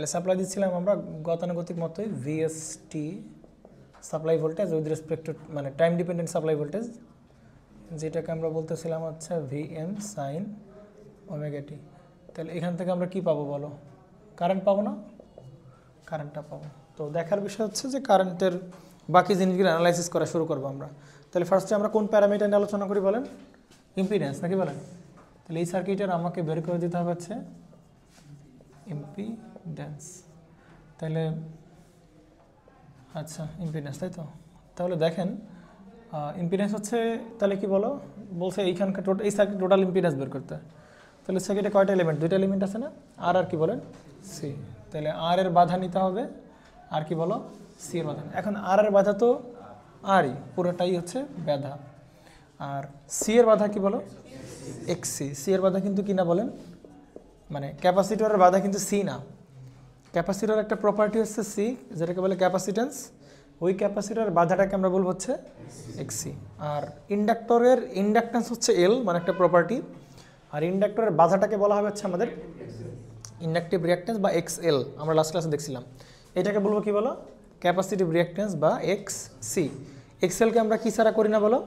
তাহলে সাপ্লাই দিচ্ছিলাম আমরা গতানুগতিক মতোই VST supply voltage with respect to মানে টাইম ডিপেন্ডেন্ট সাপ্লাই ভোল্টেজ, যেটাকে আমরা বলতেছিলাম হচ্ছে ভিএম সাইন ওমেগা টি। তাহলে এখান থেকে আমরা কি পাবো বলো? কারেন্ট পাবো না? কারেন্টটা পাবো। তো দেখার বিষয় হচ্ছে যে কারেন্টের বাকি জিনিসগুলো অ্যানালাইসিস করা শুরু করবো আমরা। তাহলে ফার্স্টে আমরা কোন প্যারামিটার নিয়ে আলোচনা করি বলেন? ইম্পিডেন্স নাকি বলেন? তাহলে এই সার্কিটের আমাকে বের করে দিতে হবে হচ্ছে ইম্পিডেন্স। তাহলে আচ্ছা ইম্পিডেন্স, তাই তো? তাহলে দেখেন ইম্পিডেন্স হচ্ছে তাহলে কি বলো বলছে এইখানকার এই সার্কিট টোটাল ইম্পিডেন্স বের করতে। তাহলে সার্কিটে কয়টা এলিমেন্ট? দুইটা এলিমেন্ট আছে না, আর কি বলেন? সি। তাহলে আর এর বাধা নিতে হবে, আর কি বলো? সি এর বাধা। এখন আর এর বাধা তো আরই পুরোটাই হচ্ছে বাধা, আর সি এর বাধা কি বলো? এক্সি। সি এর বাধা কিন্তু কি না বলেন? মানে ক্যাপাসিটরের বাধা কিন্তু সি না, ক্যাপাসিটর একটা প্রপার্টি হচ্ছে সি, যেটাকে বলে ক্যাপাসিটেন্স। ওই ক্যাপাসিটরের বাধাটাকে আমরা বলবো হচ্ছে এক্সি। আর ইন্ডাক্টরের ইন্ডাক্টেন্স হচ্ছে এল, মানে একটা প্রপার্টি। আর ইন্ডাক্টরের বাধাটাকে বলা হবে হচ্ছে আমাদের ইন্ডাকটিভ রিঅ্যাকট্যান্স বা এক্স এল। আমরা লাস্ট ক্লাসে দেখছিলাম। এটাকে বলবো কি বলো? ক্যাপাসিটিভ রিঅ্যাকট্যান্স বা এক্স সি। এক্স এলকে আমরা কী ছাড়া করি না বলো?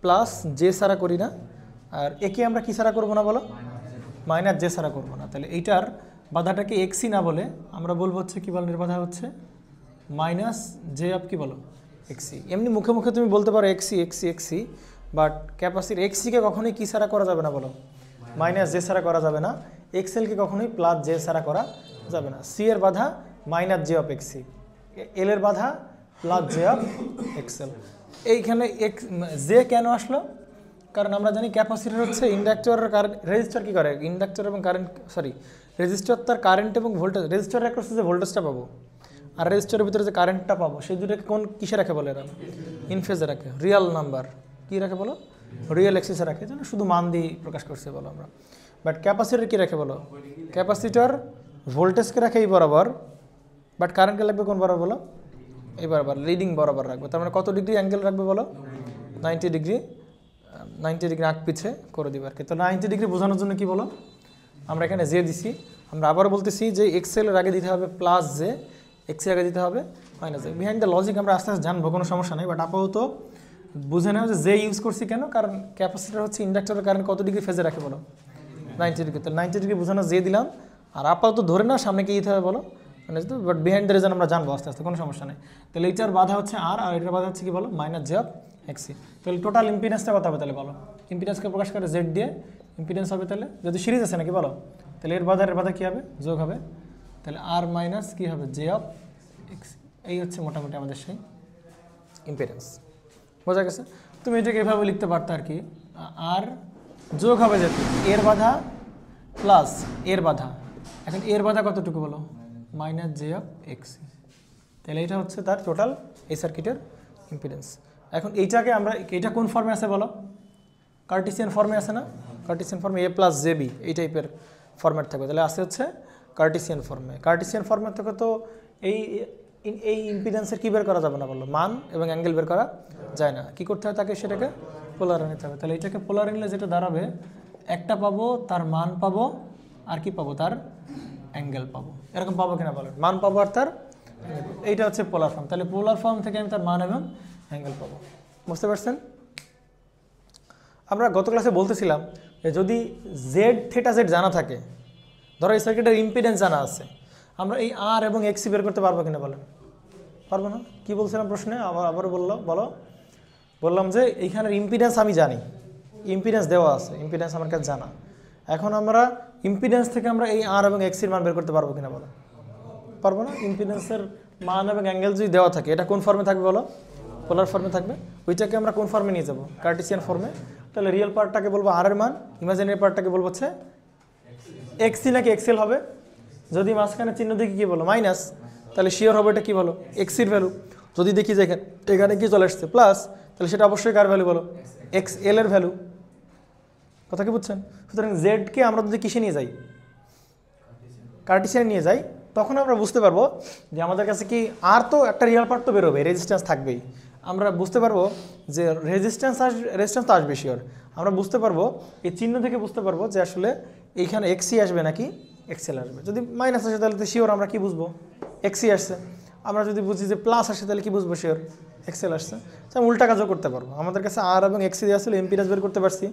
প্লাস জে ছাড়া করি না। আর একে আমরা কী ছাড়া করবো না বলো? মাইনাস জে ছাড়া করবো না। তাহলে এইটার বাধাটাকে এক্সি না বলে আমরা বলবো হচ্ছে কী বলেন? এর বাধা হচ্ছে মাইনাস জে অফ কি বলো? এক্সি। এমনি মুখে মুখে তুমি বলতে পারো এক্সি এক্সি এক্সি, বাট ক্যাপাসিটি এক্সিকে কখনোই কী ছাড়া করা যাবে না বলো? মাইনাস জে ছাড়া করা যাবে না। এক্সএলকে কখনোই প্লাস জে ছাড়া করা যাবে না। সি এর বাধা মাইনাস জে অফ এক্সি, এল এর বাধা প্লাস জে অফ এক্সএল। এইখানে জে কেন আসলো? কারণ আমরা জানি ক্যাপাসিটর হচ্ছে ইন্ডাক্টরের কারেন্ট, রেজিস্টার কী করে? ইন্ডাক্টর এবং কারেন্ট রেজিস্টার তার কারেন্ট এবং ভোল্টেজ, রেজিস্টারের একটা যে ভোল্টেজটা পাবো আর রেজিস্টারের ভিতরে যে কারেন্টটা পাবো সেই দুটোকে কোন কিসে রাখে বলে? এরা ইনফেজে রাখে, রিয়াল নাম্বার কী রাখে বলো? রিয়েল এক্সিসে রাখে, যেন শুধু মান দিয়ে প্রকাশ করছে বলো আমরা। বাট ক্যাপাসিটর কী রাখে বলো? ক্যাপাসিটর ভোল্টেজকে রাখে এই বরাবর, বাট কারেন্টকে লাগবে কোন বরাবর বলো? এই বরাবর, লিডিং বরাবর রাখবে। তার মানে কত ডিগ্রি অ্যাঙ্গেল রাখবে বলো? 90 ডিগ্রি, 90 ডিগ্রি আগ পিছে করে দিবে আর কি। তো 90 ডিগ্রি বোঝানোর জন্য কি বলো? আমরা এখানে জে দিছি। আমরা আবার বলতেছি যে এক্সএল এর আগে দিতে হবে প্লাস জে, এক্সের আগে দিতে হবে minus J. Behind the logic আমরা আস্তে আস্তে জানবো, কোনো সমস্যা নেই। বাট আপাতত বুঝে নেওয়া যে জে ইউজ করছি কেন? কারণ ক্যাপাসিটর হচ্ছে ইন্ডাক্টরের কারেন্ট কত ডিগ্রি ফেজে রাখে বলো? 90 ডিগ্রি। তাহলে 90 ডিগ্রি বোঝানো জে দিলাম। আর আপাতত ধরে নাও সামনে কি দিতে হবে বলো? মানে বাট বিহাইন্ড দ্য রিজন আমরা জানবো আস্তে আস্তে, কোনো সমস্যা নেই। তাহলে এইটার বাধা হচ্ছে আর এটার বাধা হচ্ছে কি বলো? Minus J of X C. তাহলে টোটাল ইম্পিডেন্সটা কত হবে তাহলে বলো? ইম্পিডেন্সকে প্রকাশ করে জেড দিয়ে ইম্পিডেন্স হবে। তাহলে যদি সিরিজ আছে নাকি বলো? তাহলে এর বাধা কী হবে? যোগ হবে। তাহলে আর মাইনাস কী হবে? J of X C. এই হচ্ছে মোটামুটি আমাদের সেই ইম্পিডেন্স। বোঝা গেছে? তুমি এটাকে এভাবে লিখতে পারতো আর কি, আর যোগ হবে যেহেতু এর বাধা প্লাস এর বাধা। এখন এর বাধা কতটুকু বলো? Minus J of X C. তাহলে এটা হচ্ছে তার টোটাল এই সার্কিটের ইম্পিডেন্স। এখন এইটাকে আমরা, এটা কোন ফর্মে আছে বলো? কার্টিসিয়ান ফর্মে আছে না? কার্টিসিয়ান ফর্মে এ প্লাস জে বি এই টাইপের ফর্ম্যাট থাকবে। তাহলে আসে হচ্ছে কার্টিসিয়ান ফর্মে। কার্টিসিয়ান ফর্মের থেকে তো এই ইম্পিডেন্সের কী বের করা যাবে না বললো? মান এবং অ্যাঙ্গেল বের করা যায় না। কী করতে হয় তাকে? সেটাকে পোলারে নিতে হবে। তাহলে এটাকে পোলারে নিলে যেটা দাঁড়াবে, একটা পাবো তার মান পাবো, আর কি পাবো? তার অ্যাঙ্গেল পাবো। এরকম পাবো কিনা বলেন? মান পাবো আর তার, এইটা হচ্ছে পোলার ফর্ম। তাহলে পোলার ফর্ম থেকে আমি তার মান এবং অ্যাঙ্গেল পাবো। বুঝতে পারছেন? আমরা গত ক্লাসে বলতেছিলাম যে যদি জেড থিটা জেড জানা থাকে, ধরো এই সার্কিটের ইম্পিডেন্স জানা আছে, আমরা এই আর এবং এক্সি বের করতে পারবো কিনা বলেন? পারবো না? কি বলছিলাম প্রশ্নে? আবার বললাম যে এইখানের ইম্পিডেন্স আমি জানি, ইম্পিডেন্স দেওয়া আছে, ইম্পিডেন্স আমার কাছে জানা। এখন আমরা ইম্পিডেন্স থেকে আমরা এই আর এবং এক্সির মান বের করতে পারবো কিনা বলো? পারবো না। ইম্পিডেন্সের মান এবং অ্যাঙ্গেল যদি দেওয়া থাকে, এটা কোন ফর্মে থাকবে বলো? পোলার ফর্মে থাকবে। ওইটাকে আমরা কোন ফর্মে নিয়ে যাবো? কার্টিসিয়ান ফর্মে। তাহলে রিয়েল পার্টটাকে বলবো আর এর মান, ইমাজিনারি পার্টটাকে বলবো হচ্ছে এক্সি নাকি এক্সেল হবে। যদি মাঝখানে চিহ্ন দেখি কি বলো? মাইনাস, তাহলে শিওর হবে এটা কি বলো? এক্সির ভ্যালু। যদি দেখি যে এখানে কি চলে আসছে প্লাস, তাহলে সেটা অবশ্যই কার ভ্যালু বলো? এক্স এল এর ভ্যালু। কথা কি বুঝছেন? সুতরাং জেডকে আমরা যদি কিসে নিয়ে যাই? কার্টিসিয়ানে নিয়ে যাই, তখন আমরা বুঝতে পারবো যে আমাদের কাছে কি আর তো একটা রিয়াল পার্ট তো বেরোবে, রেজিস্ট্যান্স থাকবেই। আমরা বুঝতে পারবো যে রেজিস্ট্যান্স তো আসবে শিওর। আমরা বুঝতে পারবো এই চিহ্ন থেকে বুঝতে পারবো যে আসলে এইখানে এক্সি আসবে নাকি এক্সেল আসবে। যদি মাইনাস আসে তাহলে তো শিওর আমরা কি বুঝবো, এক্সি আসছে। আমরা যদি বুঝি যে প্লাস আসে তাহলে কি বুঝবো, শিওর এক্সেল আসছে। আমি উল্টা কাজও করতে পারবো। আমাদের কাছে আর এবং এক্সি দেওয়া ছিল, ইম্পিডেন্স বের করতে পারছি,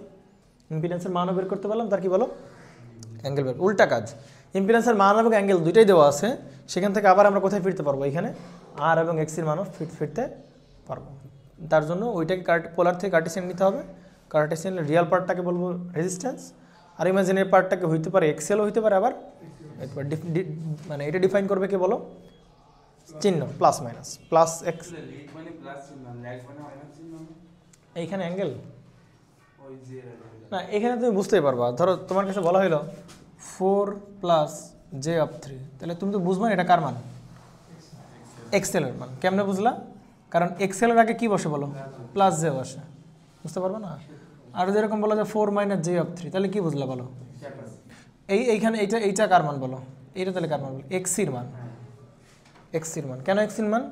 ইম্পিডেন্সের মানও বের করতে পারলাম, তার কি বলো অ্যাঙ্গেল বের। উল্টা কাজ, ইম্পিডেন্সের মান এবং অ্যাঙ্গেল দুইটাই দেওয়া আছে, সেখান থেকে আবার আমরা কোথায় ফিরতে পারবো, এখানে আর এবং এক্সির মানও ফিরতে পারবো। তার জন্য ওইটাকে পোলার থেকে কার্টেসিয়ান নিতে হবে। কার্টেসিয়ান রিয়াল পার্টটাকে বলবো রেজিস্ট্যান্স, আর ইমাজিনারি পার্টটাকে হইতে পারে এক্সেলও হইতে পারে, আবার মানে এটা ডিফাইন করবে কি বলো, চিহ্ন প্লাস মাইনাস, প্লাস এক্স এইখানে অ্যাঙ্গেল না, এখানে তুমি বুঝতেই পারবা। ধরো তোমার কাছে বলা হইলো 4 + j/3, তাহলে তুমি তো বুঝবা এটা কার মান, এক্সেলের মান। কেমনে বুঝলা, কারণ এক্সেলের আগে কি বসে বলো, প্লাস জে বসে, বুঝতে পারবো না। আর যেরকম বলো যে 4 - j/3, তাহলে কি বুঝলা বলো, এইখানে এইটা কার মান বলো, এইটা তাহলে কার মান বলো, এক্সির মান। এক্সির মান কেন এক্সির মান,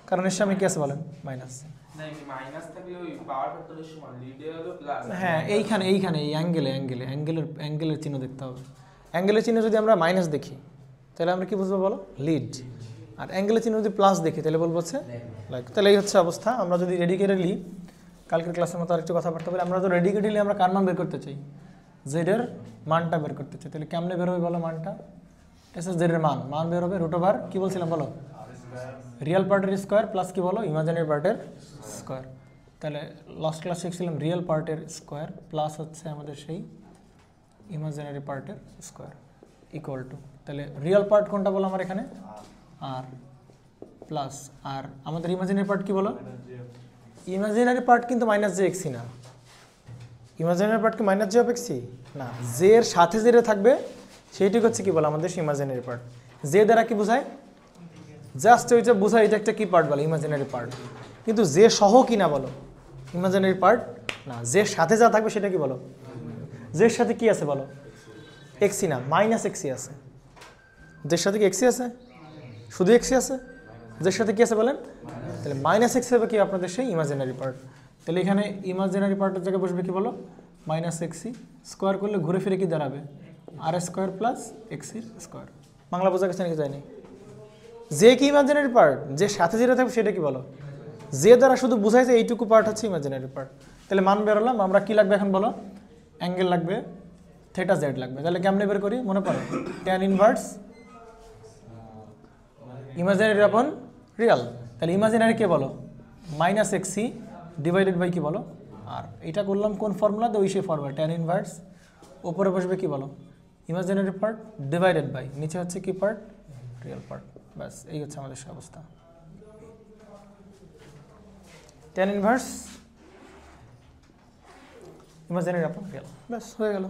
কারণ এর সামনে কি আছে বলেন, মাইনাস। হ্যাঁ এইখানে এই অ্যাঙ্গেলের চিহ্ন দেখতে হবে। অ্যাঙ্গেলের চিহ্ন যদি আমরা মাইনাস দেখি তাহলে আমরা কি বুঝবো বলো, লিড। আর অ্যাঙ্গেলের চিহ্ন যদি প্লাস দেখি তাহলে বলবো হচ্ছে লাইক। তাহলে এই হচ্ছে অবস্থা। আমরা যদি রেডিকেটেডলি কালকের ক্লাসের মতো আরেকটু কথাবার্তা বলি, আমরা তো রেডিকেটেডলি আমরা কার মান বের করতে চাই, জেডের মানটা বের করতে চাই। তাহলে কেমনে বের হবে বলো মানটা, এসে জেডের মান বের হবে √, কি বলছিলাম বলো, রিয়েল পার্টের স্কোয়ার প্লাস কি বলো, ইমাজিনারি পার্টের স্কোয়ার। তাহলে লাস্ট ক্লাস শিখছিলাম রিয়েল পার্টের স্কোয়ার প্লাস হচ্ছে আমাদের সেই ইমাজিনারি পার্টের স্কোয়ার ইকুয়াল টু, তাহলে রিয়েল পার্ট কোনটা বলো আমার এখানে, আর প্লাস, আর আমাদের ইমাজিনারি পার্ট কি বলো, ইমাজিনারি পার্ট কিন্তু -j/x না, ইমাজিনারি পার্ট কি -j/x না, জে এর সাথে যেটা থাকবে সেইটুকু হচ্ছে কি বলো আমাদের ইমাজিনারি পার্ট। জে দ্বারা কি বোঝায়, জাস্ট ওইটা বোঝায় এটা একটা কি পার্ট বলো, ইমাজিনারি পার্ট। কিন্তু যে সহ কি না বলো, ইমাজিনারি পার্ট না, যে সাথে যা থাকবে সেটা কি বলো, জের সাথে কি আছে বলো, এক্সি না, -x আছে। জের সাথে কি এক্সি আছে, শুধু এক্সি আছে, জের সাথে কি আছে বলেন, তাহলে -x হবে কি আপনাদের সেই ইমাজিনারি পার্ট। তাহলে এখানে ইমাজিনারি পার্টের জায়গায় বসবে কি বলো, -x, স্কোয়ার করলে ঘুরে ফিরে কি দাঁড়াবে, r² + x²। বাংলা বোঝা গেছে নাকি যায়নি, যে কি ইমাজিনারি পার্ট, যে সাথে যেটা থাকবে সেটা কি বলো, যে দ্বারা শুধু বোঝায় যে এইটুকু পার্ট হচ্ছে ইমাজিনারি পার্ট। তাহলে মান বেরোলাম, আমরা কি লাগবে এখন বলো, অ্যাঙ্গেল লাগবে, θz লাগবে। তাহলে কেমনে বের করি মনে পড়ে, tan ইনভার্স ইমাজিনারি আপন রিয়াল। তাহলে ইমাজিনারি কে বলো, -xc ডিভাইডেড বাই কি বলো, আর এটা করলাম কোন ফর্মুলা, তো ওই সেই ফর্মুলা, tan ইনভার্স উপরে বসবে কি বলো, ইমাজিনারি পার্ট ডিভাইডেড বাই নিচে হচ্ছে কি পার্ট, রিয়েল পার্ট। ব্যাস এই হচ্ছে আমাদের অবস্থা, tan ইনভার্স ইমাজিনারি আপন রিয়েল, ব্যাস হয়ে গেল।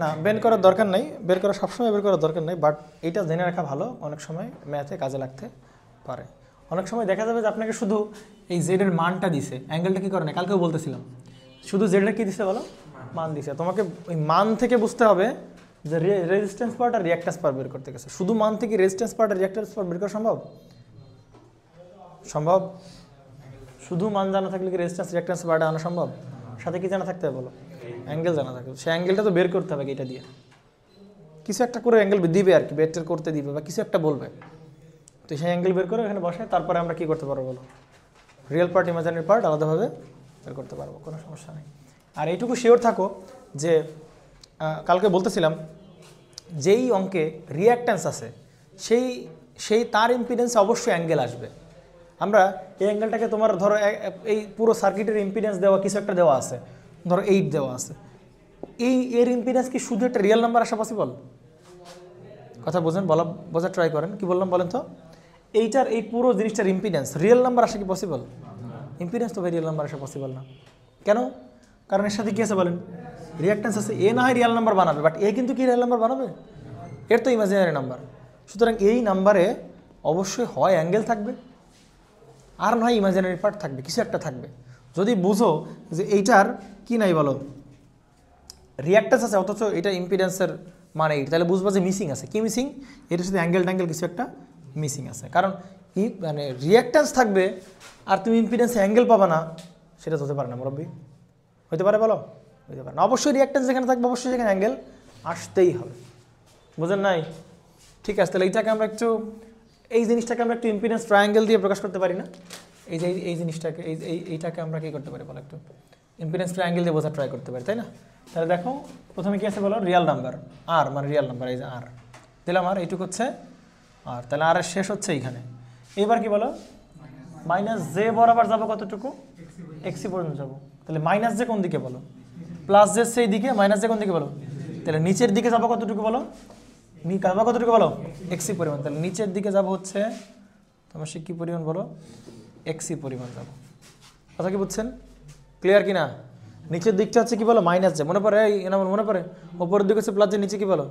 না বের করার দরকার নাই, বের করা সবসময় বের করার দরকার নেই, বাট এইটা জেনে রাখা ভালো, অনেক সময় ম্যাথে কাজে লাগতে পারে। অনেক সময় দেখা যাবে যে আপনাকে শুধু এই জেডের মানটা দিছে, অ্যাঙ্গেলটা কি করে না, কালকেও বলতেছিলাম, শুধু জেডের কি দিছে বলো, মান দিছে। তোমাকে ওই মান থেকে বুঝতে হবে যে রেজিস্ট্যান্স পার্ট আর রিঅ্যাক্ট্যান্স পার্ট বের করতে গেছে। শুধু মান থেকে রেজিস্ট্যান্স পার্ট আর রিঅ্যাক্ট্যান্স পার্ট বের করা সম্ভব, সম্ভব? শুধু মান জানা থাকলে কি রেজিস্ট্যান্স রিঅ্যাক্ট্যান্স পার্ট আনা সম্ভব? সাথে কি জানা থাকতে হবে বলো, অ্যাঙ্গেল জানা থাকবে। সেই অ্যাঙ্গেলটা তো বের করতে হবে, এটা দিয়ে কিছু একটা করে অ্যাঙ্গেল দিবে আর কি, বের করতে দিবে বা কিছু একটা বলবে, তো সেই অ্যাঙ্গেল বের করে এখানে বসে তারপরে আমরা কি করতে পারবো বলো, রিয়েল পার্ট ইমাজিনারি পার্ট আলাদাভাবে বের করতে পারবো, কোনো সমস্যা নেই। আর এইটুকু শিওর থাকো যে কালকে বলতেছিলাম যেই অঙ্কে রিঅ্যাক্ট্যান্স আছে সেই তার ইম্পিডেন্সে অবশ্যই অ্যাঙ্গেল আসবে। আমরা এই অ্যাঙ্গেলটাকে তোমার ধরো এই পুরো সার্কিটের ইম্পিডেন্স দেওয়া কিছু একটা দেওয়া আছে, ধরো 8 দেওয়া আছে, এর ইম্পিডেন্স কি শুধু একটা রিয়েল নাম্বার আসা পসিবল? কথা বোঝেন, বোঝার ট্রাই করেন, কি বললাম বলেন তো, এইটার এই পুরো জিনিসটার ইম্পিডেন্স রিয়েল নাম্বার আসা কি পসিবল? ইম্পিডেন্স তো ভাই রিয়েল নাম্বার আসা পসিবল না। কেন? কারণ এর সাথে কি আছে বলেন, রিঅ্যাক্ট্যান্স আছে। এ না হয় রিয়েল নাম্বার বানাবে, বাট এ কিন্তু কি রিয়েল নাম্বার বানাবে? এর তো ইমাজিনারি নাম্বার। সুতরাং এই নাম্বারে অবশ্যই হয় অ্যাঙ্গেল থাকবে, আর নয় ইমাজিনারি পার্ট থাকবে, কিছু একটা থাকবে। যদি বুঝো যে এইটার কি নাই বলো, রিঅ্যাক্ট্যান্স আছে অথচ এটা ইম্পিডেন্সের মানে 8, তাহলে বুঝবো যে মিসিং আছে। কি মিসিং? এটার সাথে অ্যাঙ্গেল ট্যাঙ্গেল কিছু একটা মিসিং আছে। কারণ মানে রিঅ্যাক্ট্যান্স থাকবে আর তুমি ইম্পিডেন্সে অ্যাঙ্গেল পাবা না, সেটা হতে পারে না মুরব্বী। হতে পারে বলো? হতে পারে না। অবশ্যই রিঅ্যাক্ট্যান্স যেখানে থাকবে অবশ্যই সেখানে অ্যাঙ্গেল আসতেই হবে, বুঝেন নাই? ঠিক আছে, তাহলে এইটাকে আমরা একটু, এই জিনিসটাকে আমরা একটু ইম্পিডেন্স ট্রায়াঙ্গেল দিয়ে প্রকাশ করতে পারি না? এই যে এই জিনিসটাকে এইটাকে আমরা কি করতে পারি বলো, একটু ইম্পিডেন্স ট্রায়াঙ্গেল দিয়ে বোঝার ট্রাই করতে পারি, তাই না? তাহলে দেখো প্রথমে কি আছে বলো, রিয়াল নাম্বার আর, মানে রিয়াল নাম্বার, এই যে আর দিলাম, আর এইটুকু হচ্ছে আর, তাহলে আর এর শেষ হচ্ছে এইখানে। এবার কি বলো, মাইনাস জে বরাবর যাবো কতটুকু, এক্সি পর্যন্ত যাবো। তাহলে মাইনাস জে কোন দিকে বলো, প্লাস জে সেই দিকে, মাইনাস জে কোন দিকে বলো, তাহলে নিচের দিকে যাবো কতটুকু বলো, যাবো কতটুকু বলো, এক্সি পরিমাণ। তাহলে নিচের দিকে যাবো হচ্ছে তোমার সে কী পরিমাণ বলো, এক্সি পরিমাণ যাবো। কথা কি বুঝছেন, ক্লিয়ার কি না? নিচের দিকটা হচ্ছে কি বলো, মাইনাস জে, মনে পড়ে এই আমার মনে পড়ে, ওপরের দিকে হচ্ছে প্লাস জে, নিচে কি বলো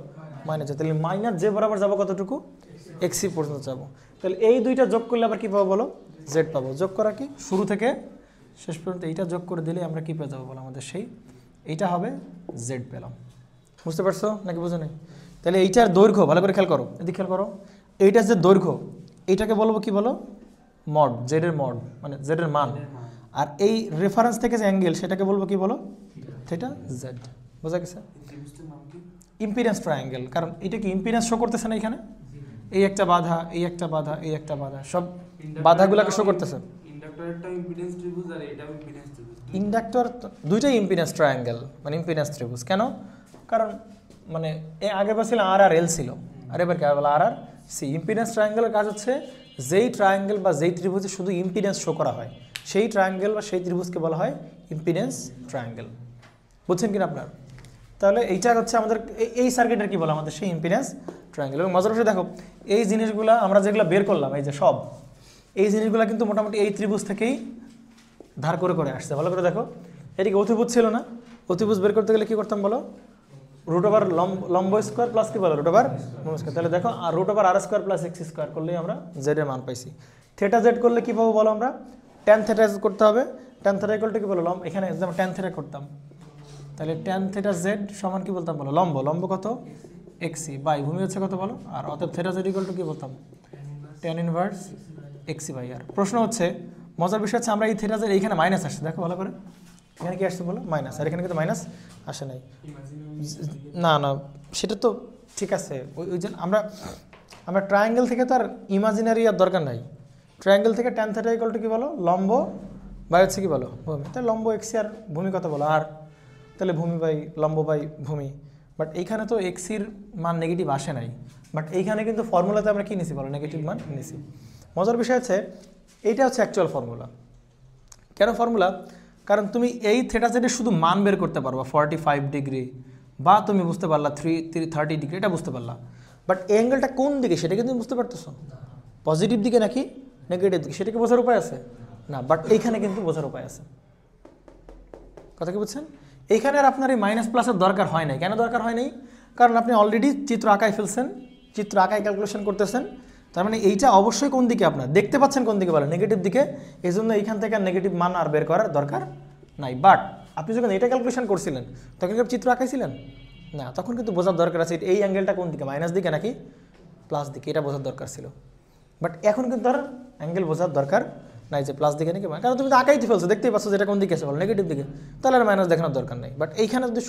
মাইনাস জে। তাহলে মাইনাস জে বরাবর যাবো কতটুকু, এক্সি পর্যন্ত যাবো। তাহলে এই দুইটা যোগ করলে আবার কি পাবো বলো, জেড পাবো। যোগ করা কি, শুরু থেকে শেষ পর্যন্ত এইটা যোগ করে দিলে আমরা কি পেয়ে যাবো বলো, আমাদের সেই এইটা হবে জেড পেলাম। বুঝতে পারছো নাকি বুঝো নাই? তাহলে এইটার দৈর্ঘ্য ভালো করে খেয়াল করো, এদিকে খেয়াল করো, এইটার যে দৈর্ঘ্য এইটাকে বলবো কি বলো, মড, জেডের মড মানে জেডের মান। আর এই রেফারেন্স থেকে যে অ্যাঙ্গেল সেটাকে বলবো কি বলো, থিটা জেড। বোঝা গেছে? ইম্পিডেন্স ট্রায়াঙ্গেল, কারণ এটা কি ইম্পিডেন্স শো করতেছে না এখানে, এই একটা বাধা, এই একটা বাধা, এই একটা বাধা, সব বাধাগুলোকে শো করতেছে। ইন্ডাক্টর দুইটাই ইম্পিডেন্স ট্রায়াঙ্গেল মানে ইম্পিডেন্স ত্রিভুজ। কেন? কারণ মানে আগে ছিল আর আর এল ছিল, আর এবার কি বলে আর আর সি। ইম্পিডেন্স ট্রায়াঙ্গেলের কাজ হচ্ছে যেই ট্রায়াঙ্গেল বা যেই ত্রিভুজে শুধু ইম্পিডেন্স শো করা হয় সেই ট্রায়াঙ্গেল বা সেই ত্রিভুজকে বলা হয় ইম্পিডেন্স ট্রায়াঙ্গেল। বুঝছেন কিনা আপনার? তাহলে এইটা হচ্ছে আমাদের এই সার্কিটের কি বলে, আমাদের সেই ইম্পিডেন্স ট্রায়াঙ্গেল। এবং মজার বিষয় দেখো, এই জিনিসগুলো আমরা যেগুলো বের করলাম, এই যে সব এই জিনিসগুলো কিন্তু মোটামুটি এই ত্রিভুজ থেকেই ধার করে করে আসছে। ভালো করে দেখো, এটিকে অতিভুজ ছিল না, অতিভুজ বের করতে গেলে কি করতাম বলো, রুট ওভার লম্ব স্কোয়ার প্লাস কি বলো, রুট ওভার লম্ব স্কোয়ার। তাহলে দেখো আর রুট ওভার আর স্কোয়ার প্লাস এক্স স্কোয়ার করলেই আমরা জেড এর মান পাইছি। থেটা জেড করলে কী পাবো বলো, আমরা ট্যান থেটা করতে হবে। ট্যান থেটা ইকুয়াল টু কি বলো, এখানে যেমন ট্যান থেটা করতাম, তাহলে ট্যান থেটা জেড সমান কি বলতাম বলো, লম্ব, লম্ব কত এক্সি বাই ভূমি হচ্ছে কত বলো আর, অতএব থেটা জেড ইকুয়াল টু কি বলতাম, ট্যান ইনভার্স এক্সি বাই আর। প্রশ্ন হচ্ছে, মজার বিষয় হচ্ছে আমরা এই থেটা জেড এইখানে মাইনাস আসছে, দেখো ভালো করে এখানে কি আসছে বলো মাইনাস, আর এখানে কিন্তু মাইনাস আসে নাই। না না সেটা তো ঠিক আছে, ওই যে আমরা ট্রায়াঙ্গেল থেকে তো আর ইমাজিনারি আর দরকার নাই। ট্রায়াঙ্গেল থেকে ট্যান থেটা ইকুয়াল টু কি বলো, লম্ব বাই হচ্ছে কি বলো ভূমি। তাহলে লম্ব এক্সি আর ভূমি কত বলো আর, তাহলে ভূমি বাই লম্ব বাই ভূমি। বাট এইখানে তো এক্সির মান নেগেটিভ আসে নাই, বাট এইখানে কিন্তু ফর্মুলাতে আমরা কী নিছি বলো, নেগেটিভ মান নিছি। মজার বিষয় আছে, এইটা হচ্ছে অ্যাকচুয়াল ফর্মুলা। কেন ফর্মুলা? কারণ তুমি এই থেটা জেডের শুধু মান বের করতে পারবা 45 ডিগ্রি, বা তুমি বুঝতে পারলা 30 ডিগ্রি, এটা বুঝতে পারলা। বাট এই অ্যাঙ্গেলটা কোন দিকে সেটা কিন্তু বুঝতে পারতেছো, পজিটিভ দিকে নাকি নেগেটিভ দিকে সেটাকে বোঝার উপায় আছে না। বাট এইখানে কিন্তু বোঝার উপায় আছে। কথা কি বুঝছেন? এইখানে আর আপনার এই মাইনাস প্লাসের দরকার হয় নাই। কেন দরকার হয় নাই? কারণ আপনি অলরেডি চিত্র আঁকায় ফেলছেন, চিত্র আঁকায় ক্যালকুলেশন করতেছেন। তার মানে এইটা অবশ্যই কোন দিকে আপনার দেখতে পাচ্ছেন, কোন দিকে বলে নেগেটিভ দিকে। এই জন্য এইখান থেকে আর নেগেটিভ মান আর বের করার দরকার নাই। বাট আপনি যখন এটা ক্যালকুলেশন করছিলেন তখন কি চিত্র আঁকাইছিলেন না, তখন কিন্তু বোঝার দরকার আছে এই অ্যাঙ্গেলটা কোন দিকে, মাইনাস দিকে নাকি প্লাস দিকে, এটা বোঝার দরকার ছিল। বাট এখন কিন্তু আর অ্যাঙ্গেল বোঝার দরকার নাই যে প্লাস দিকে নাকি, কারণ তুমি তো আঁকাইতে ফেলছো, দেখতেই পাচ্ছ যেটা কোন দিকে আছে বলো নেগেটিভ দিকে, তাহলে আর মাইনাস দেখানোর দরকার নেই। বাট এইখানে যদি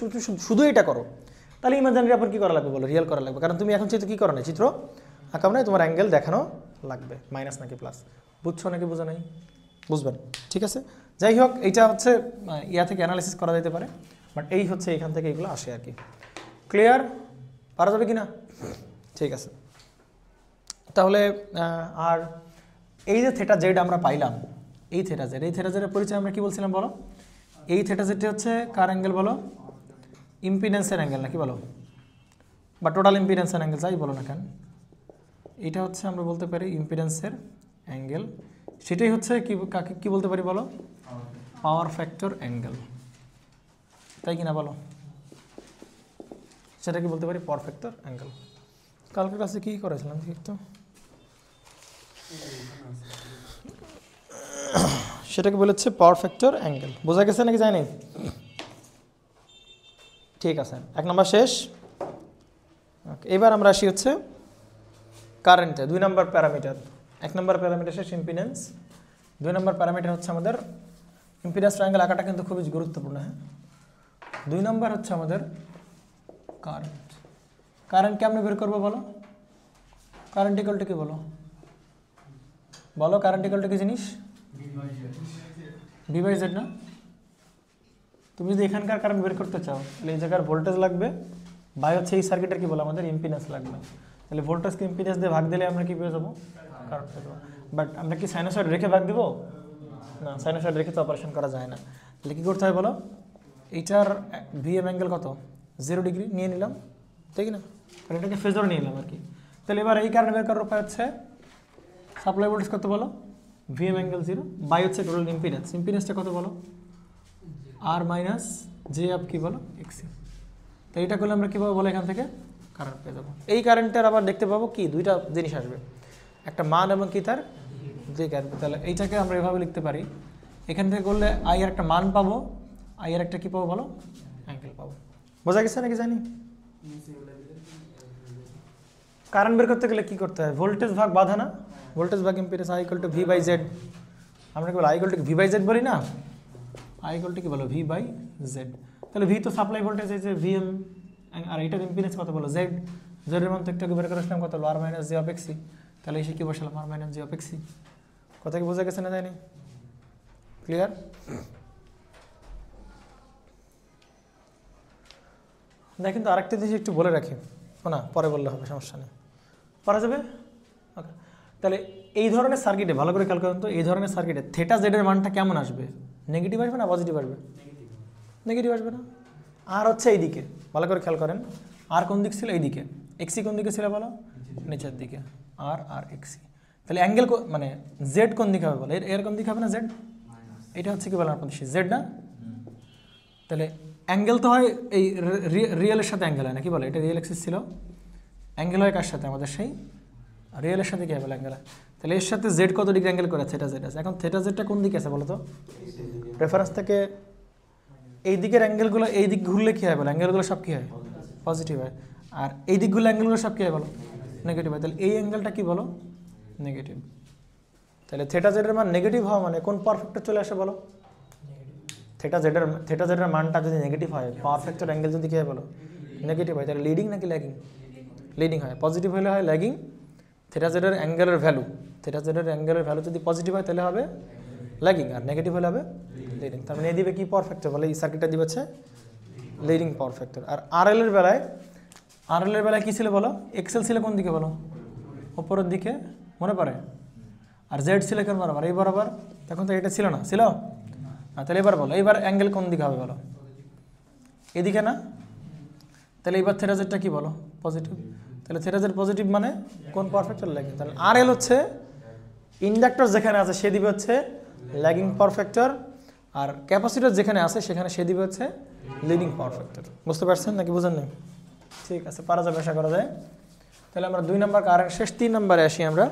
শুধু এটা করো তাহলে ইমাজিনারি আপনার কী করা লাগবে বলো, রিয়েল করা লাগবে। কারণ তুমি এখন চিত্র কী করো নাই, চিত্র আঁকাও নাই, তোমার অ্যাঙ্গেল দেখানো লাগবে মাইনাস নাকি প্লাস। বুঝছো নাকি বোঝো নাই? বুঝবেন, ঠিক আছে। যাই হোক, এইটা হচ্ছে ইয়া থেকে অ্যানালিসিস করা যেতে পারে, বাট এই হচ্ছে এখান থেকে এগুলো আসে আর কি। ক্লিয়ার? পারা যাবে কি না? ঠিক আছে। তাহলে আর এই যে থেটা জেড আমরা পাইলাম, এই থেটা জেডের পরিচয় আমরা কি বলছিলাম বলো, এই থেটা জেডটি হচ্ছে কার অ্যাঙ্গেল বলো, ইম্পিডেন্সের অ্যাঙ্গেল নাকি বলো, বা টোটাল ইম্পিডেন্সের অ্যাঙ্গেল যাই বলো না কেন, এটা হচ্ছে আমরা বলতে পারি ইম্পিডেন্সের অ্যাঙ্গেল। সেটাই হচ্ছে কি, কাকে কী বলতে পারি বলো, পাওয়ার ফ্যাক্টর অ্যাঙ্গেল, তাই কিনা বলো, সেটা কি বলতে পারি পাওয়ার ফ্যাক্টর অ্যাঙ্গেল। কালকের ক্লাসে কী করেছিলাম একটু, সেটাকে বলেছে পাওয়ার ফ্যাক্টর অ্যাঙ্গেল। বোঝা গেছে নাকি যায়নি? ঠিক আছে, 1 নম্বর শেষ। এবার আমরা আসি হচ্ছে কারেন্টে, 2 নম্বর প্যারামিটার। 1 নম্বর প্যারামিটার শেষ ইম্পিডেন্স, 2 নম্বর প্যারামিটার হচ্ছে আমাদের ইম্পিডেন্স ট্রায়াঙ্গেল আঁকাটা কিন্তু খুবই গুরুত্বপূর্ণ। হ্যাঁ, 2 নম্বর হচ্ছে আমাদের কারেন্ট। কারেন্ট কেমনে বের করবো বলো? কারেন্ট ইকুয়াল টু কি বলো? বলো কারেন্ট ইকুয়াল টু কি জিনিস? ভি বাই জেড না? তুমি যদি এখানকার কারেন্ট বের করতে চাও তাহলে এই জায়গার ভোল্টেজ লাগবে, বাই হচ্ছে এই সার্কিটের কি বলো আমাদের ইম্পিডেন্স লাগবে। তাহলে ভোল্টেজকে ইম্পিডেন্স দিয়ে ভাগ দিলে আমরা কি পেয়ে যাবো? কারেন্ট পেয়ে যাবো। বাট আমরা কি সাইনোসয়েড রেখে ভাগ দিব? না, সাইনোসয়েড রেখে তো অপারেশন করা যায় না। তাহলে কী করতে হয় বলো? এইটার ভিএম অ্যাঙ্গেল কত? 0 ডিগ্রি নিয়ে নিলাম, ঠিক না? তাহলে এটাকে ফেজর নিয়ে নিলাম আর কি। তাহলে এবার এই কারেন্ট বের করার উপায় হচ্ছে সাপ্লাই ভোল্টেজ কত বলো? ভিএম অ্যাঙ্গেল 0 বাই হচ্ছে টোটাল ইম্পিডেন্স। ইম্পিডেন্সটা কত বলো? আর মাইনাস জে অফ কি বলো? এক্সি। তো এইটা করলে আমরা কী পাবো বলো? এখান থেকে কারেন্ট পেয়ে যাবো। এই কারেন্টের আবার দেখতে পাবো কি দুইটা জিনিস আসবে, একটা মান এবং কি তার দিক আসবে। তাহলে এইটাকে আমরা এভাবে লিখতে পারি, এখান থেকে করলে আই এর একটা মান পাবো, আই এর একটা কী পাবো বলো? অ্যাঙ্গেল পাবো। বোঝা গেছে নাকি জানি? কারেন্ট বের করতে গেলে কী করতে হয়? ভোল্টেজ ভাগ বাধা না? ভোল্টেজ ভাগ impedance I equal to V by Z. আমরা কি বলি I equal to V by Z বলি না? আই ইকুয়াল টু কি বলো? V by Z. তাহলে ভি তো সাপ্লাই ভোল্টেজ এই যে ভিএম, আর এটার ইম্পিডেন্স কত বলো? জেড। জেডের মান তো একটু বের করে আসলাম কত হলো? আর মাইনাস জি অফ এক্সি। তাহলে এসে কি বসালাম? আর মাইনাস জি অফ এক্সি। কথা কি বোঝা গেছে না জানি? ক্লিয়ার? দেখেন তো আরেকটা জিনিস একটু বলে রাখি, না পরে বললে হবে, সমস্যা নেই, পারা যাবে। ওকে, তাহলে এই ধরনের সার্কিটে ভালো করে খেয়াল করেন তো, এই ধরনের সার্কিটে থেটা জেডের মানটা কেমন আসবে? নেগেটিভ আসবে না পজিটিভ আসবে? নেগেটিভ আসবে না? আর হচ্ছে এইদিকে ভালো করে খেয়াল করেন, আর কোন দিক ছিল? এইদিকে। এক্সি কোন দিকে ছিল বলো? নিচের দিকে। আর আর এক্সি। তাহলে অ্যাঙ্গেল মানে জেড কোন দিকে হবে বলো? এর কোন দিকে হবে না জেড? এটা হচ্ছে কি বলো আপনাদের জেড না? তাহলে অ্যাঙ্গেল তো হয় এই রিয়েলের সাথে অ্যাঙ্গেল হয় না, কি বলে? এটা রিয়েল এক্সিস ছিল, অ্যাঙ্গেল হয় কার সাথে? আমাদের সেই রিয়েলের সাথে কি হবে অ্যাঙ্গেল হয়। তাহলে এর সাথে জেড কত ডিগ্রি অ্যাঙ্গেল করে? থেটা জেড আছে। এখন থেটা জেডটা কোন দিকে আছে বলো তো? রেফারেন্স থেকে এই দিকের অ্যাঙ্গেলগুলো এই দিক ঘুরলে কী হয় বলো? অ্যাঙ্গেলগুলো সব কী হয়? পজিটিভ হয়। আর এই দিকগুলো অ্যাঙ্গেলগুলো সব কী হয় বলো? নেগেটিভ হয়। তাহলে এই অ্যাঙ্গেলটা কী বলো? নেগেটিভ। তাহলে থেটা জেডের মান নেগেটিভ হওয়া মানে কোন পাওয়ার ফ্যাক্টর চলে আসে বলো? থেটা জেডের মানটা যদি নেগেটিভ হয়, পাওয়ার ফ্যাক্টর অ্যাঙ্গেল যদি কী হয় বলো? নেগেটিভ হয়, তাহলে লিডিং নাকি ল্যাগিং? লিডিং হয়। পজিটিভ হলে হয় ল্যাগিং। থেটা জেডের অ্যাঙ্গেলের ভ্যালু যদি পজিটিভ হয় তাহলে হবে ল্যাগিং, আর নেগেটিভ হলে হবে লিডিং। তার মানে দিবে কি পাওয়ার ফ্যাক্টর বলে? এই সার্কিটটা দিবে হচ্ছে লিডিং পাওয়ার ফ্যাক্টর। আর আরএল এর বেলায় কী ছিল বলো? এক্সেল ছিল কোন দিকে বলো? ওপরের দিকে, মনে পড়ে? আর জেড ছিল কেন বরাবর? এই বরাবর। তখন তো এটা ছিল না, ছিল? তাহলে এবার বলো, এইবার অ্যাঙ্গেল কোন দিকে হবে বলো? এদিকে না? তাহলে এইবার থেটা জেডটা কি বলো? পজিটিভ। তাহলে থেটা জেড পজিটিভ মানে কোন পাওয়ার ফ্যাক্টর? ল্যাগিং। তাহলে আর এল হচ্ছে ইন্ডাক্টর যেখানে আছে সে দিবে হচ্ছে ল্যাগিং পাওয়ার ফ্যাক্টর, আর ক্যাপাসিটর যেখানে আছে সেখানে সে দিবে হচ্ছে লিডিং পাওয়ার ফ্যাক্টর। বুঝতে পারছেন নাকি বুঝেন না? ঠিক আছে, পারা যাবে, আশা করা যায়। তাহলে আমরা 2 নম্বর কারেন্ট শেষ, 3 নম্বরে আসি আমরা,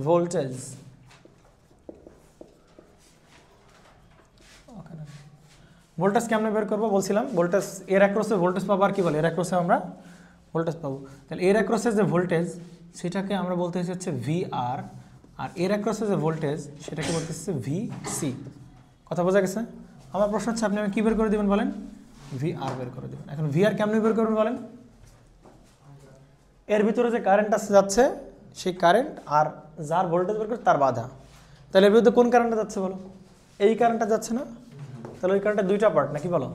ভোল্টেজ। ভোল্টেজ কেমনে বের করবো বলছিলাম? ভোল্টেজ এর অ্যাক্রসে ভোল্টেজ পাবো, আর কি বলে? এর অ্যাক্রসে আমরা ভোল্টেজ পাবো। তাহলে এর অ্যাক্রসে যে ভোল্টেজ সেটাকে আমরা বলতে হচ্ছে ভিআর, আর এর অ্যাক্রসে যে ভোল্টেজ সেটাকে বলতে হচ্ছে ভিসি। কথা বোঝা গেছে? আমার প্রশ্ন হচ্ছে আপনি কী বের করে দেবেন বলেন? ভিআর বের করে দেবেন। এখন ভিআর কেমনে বের করবেন বলেন? এর ভিতরে যে কারেন্ট আসতে যাচ্ছে সেই কারেন্ট আর যার ভোল্টেজ বের করে তার বাধা। তাহলে এর বিরুদ্ধে কোন কারেন্টটা যাচ্ছে বলো? এই কারেন্টটা যাচ্ছে না? তাহলে ওই কারেন্টের 2টা পার্ট নাকি বলো?